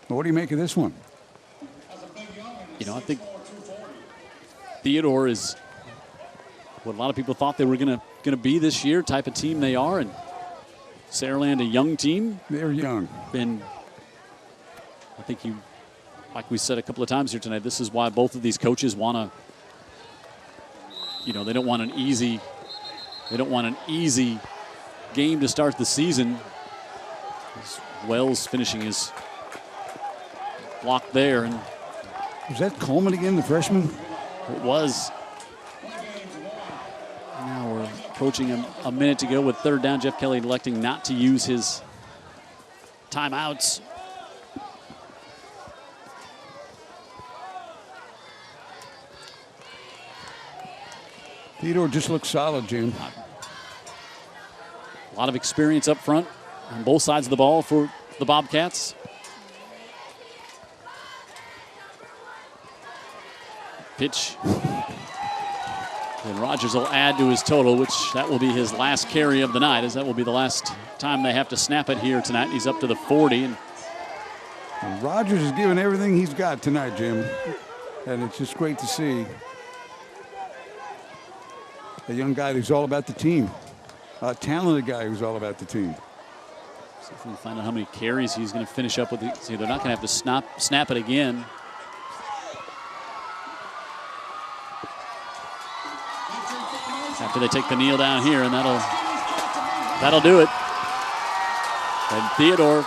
Well, what do you make of this one? You know, I think Theodore is what a lot of people thought they were going to be this year, type of team they are, and Saraland, a young team. They're young. And I think like we said a couple of times here tonight, this is why both of these coaches want to, you know, they don't want an easy game to start the season. Wells finishing his block there. And was that Coleman again, the freshman? It was. Now we're approaching a minute to go with 3rd down. Jeff Kelly electing not to use his timeouts. Theodore just looks solid, Jim. A lot of experience up front on both sides of the ball for the Bobcats. Pitch. And Rogers will add to his total, which that will be his last carry of the night, as that will be the last time they have to snap it here tonight. He's up to the 40. And Rogers is giving everything he's got tonight, Jim. And it's just great to see. a young guy who's all about the team, a talented guy who's all about the team. See if we can find out how many carries he's going to finish up with. See, they're not going to have to snap it again. After they take the kneel down here, and that'll do it. And Theodore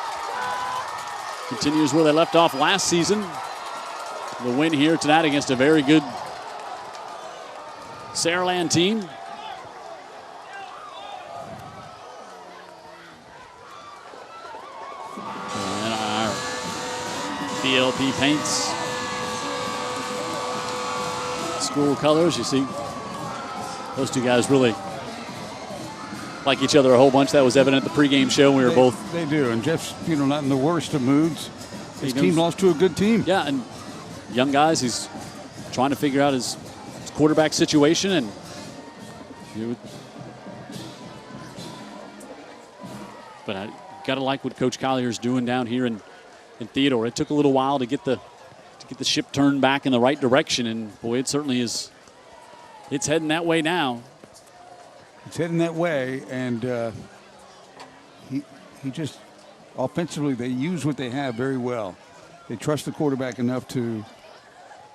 continues where they left off last season. The win here tonight against a very good Saraland team. And our BLP paints school colors. You see, those two guys really like each other a whole bunch. That was evident at the pregame show. We were both. They do, and Jeff's not in the worst of moods. His team lost to a good team. Yeah, and young guys, he's trying to figure out his quarterback situation, and but I gotta like what Coach Collier's doing down here in Theodore. It took a little while to get the ship turned back in the right direction, and boy, it certainly is. It's heading that way now. It's heading that way, and he just offensively they use what they have very well. They trust the quarterback enough to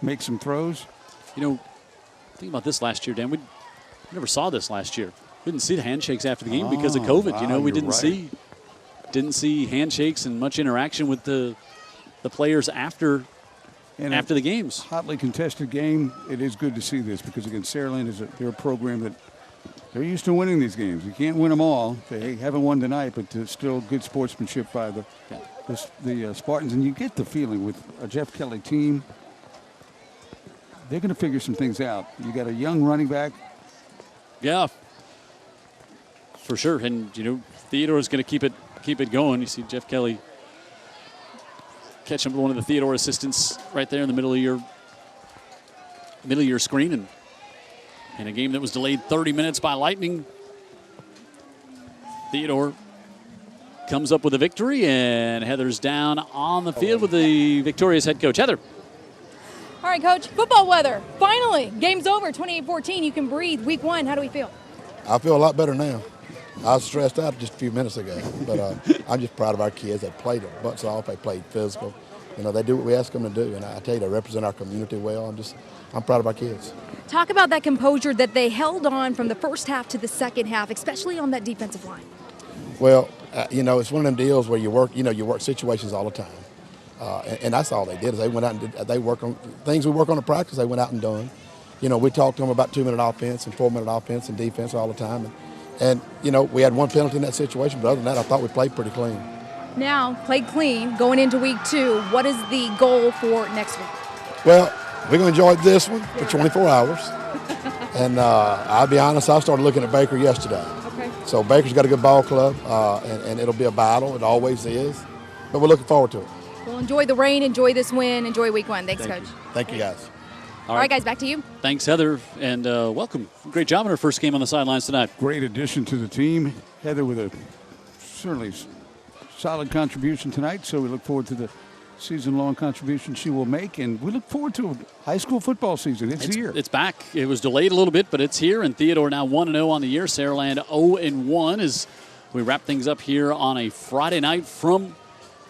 make some throws. Think about this last year, Dan. We never saw this last year. We didn't see the handshakes after the game because of COVID. We didn't see handshakes and much interaction with the players after the games. Hotly contested game. It is good to see this because against Saraland they're a program that they're used to winning these games. You can't win them all. They haven't won tonight, but it's still good sportsmanship by the Spartans. And you get the feeling with a Jeff Kelly team, they're going to figure some things out. You got a young running back. Yeah, for sure. And Theodore is going to keep it going. You see Jeff Kelly catch up with one of the Theodore assistants right there in the middle of your screen, and in a game that was delayed 30 minutes by lightning, Theodore comes up with a victory, and Heather's down on the field with the victorious head coach. Heather. All right, Coach, football weather. Finally, game's over, 28-14. You can breathe. Week 1, how do we feel? I feel a lot better now. I was stressed out just a few minutes ago, but I'm just proud of our kids. They played their butts off. They played physical. They do what we ask them to do, and I tell you, they represent our community well. I'm proud of our kids. Talk about that composure that they held on from the first half to the second half, especially on that defensive line. Well, it's one of them deals where you work situations all the time. And that's all they did is they went out and they work on things we work on in practice. They went out and done. We talked to them about 2-minute offense and 4-minute offense and defense all the time. And we had one penalty in that situation, but other than that, I thought we played pretty clean. Now, played clean going into week 2. What is the goal for next week? Well, we're going to enjoy this one for 24 hours. And I'll be honest, I started looking at Baker yesterday. Okay. So Baker's got a good ball club, and it'll be a battle. It always is. But we're looking forward to it. Well, enjoy the rain, enjoy this win, enjoy week 1. Thanks, Coach. Thank you, guys. All right, guys, back to you. Thanks, Heather, and welcome. Great job in her first game on the sidelines tonight. Great addition to the team. Heather with a certainly solid contribution tonight, so we look forward to the season-long contribution she will make, and we look forward to a high school football season. It's here. It's back. It was delayed a little bit, but it's here, and Theodore now 1-0 on the year. Saraland 0-1 as we wrap things up here on a Friday night from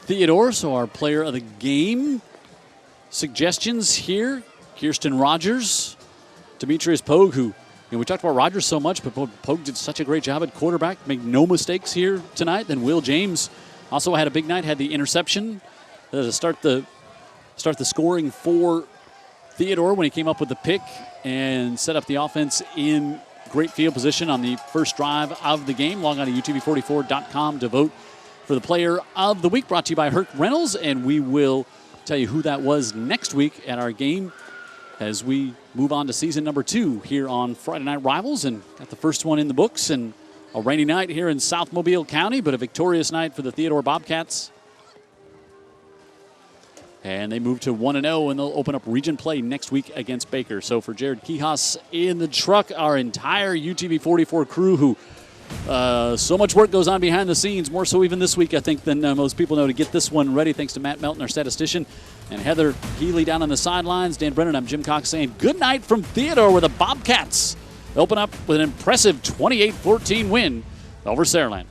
Theodore. So our player of the game suggestions here: Kirsten Rogers, Demetrius Pogue, who we talked about Rogers so much, but Pogue did such a great job at quarterback, made no mistakes here tonight. Then Will James also had a big night, had the interception to start the scoring for Theodore when he came up with the pick and set up the offense in great field position on the first drive of the game. Log on to UTV44.com to vote for the player of the week, brought to you by Herc Reynolds, and we will tell you who that was next week at our game as we move on to season number 2 here on Friday Night Rivals, and got the first one in the books, and a rainy night here in South Mobile County, but a victorious night for the Theodore Bobcats. And they move to 1-0, and they'll open up region play next week against Baker. So for Jared Kihas in the truck, our entire UTV 44 crew, who so much work goes on behind the scenes, more so even this week, I think, than most people know, to get this one ready, thanks to Matt Melton, our statistician, and Heather Healy down on the sidelines. Dan Brennan, I'm Jim Cox saying good night from Theodore, where the Bobcats open up with an impressive 28-14 win over Saraland.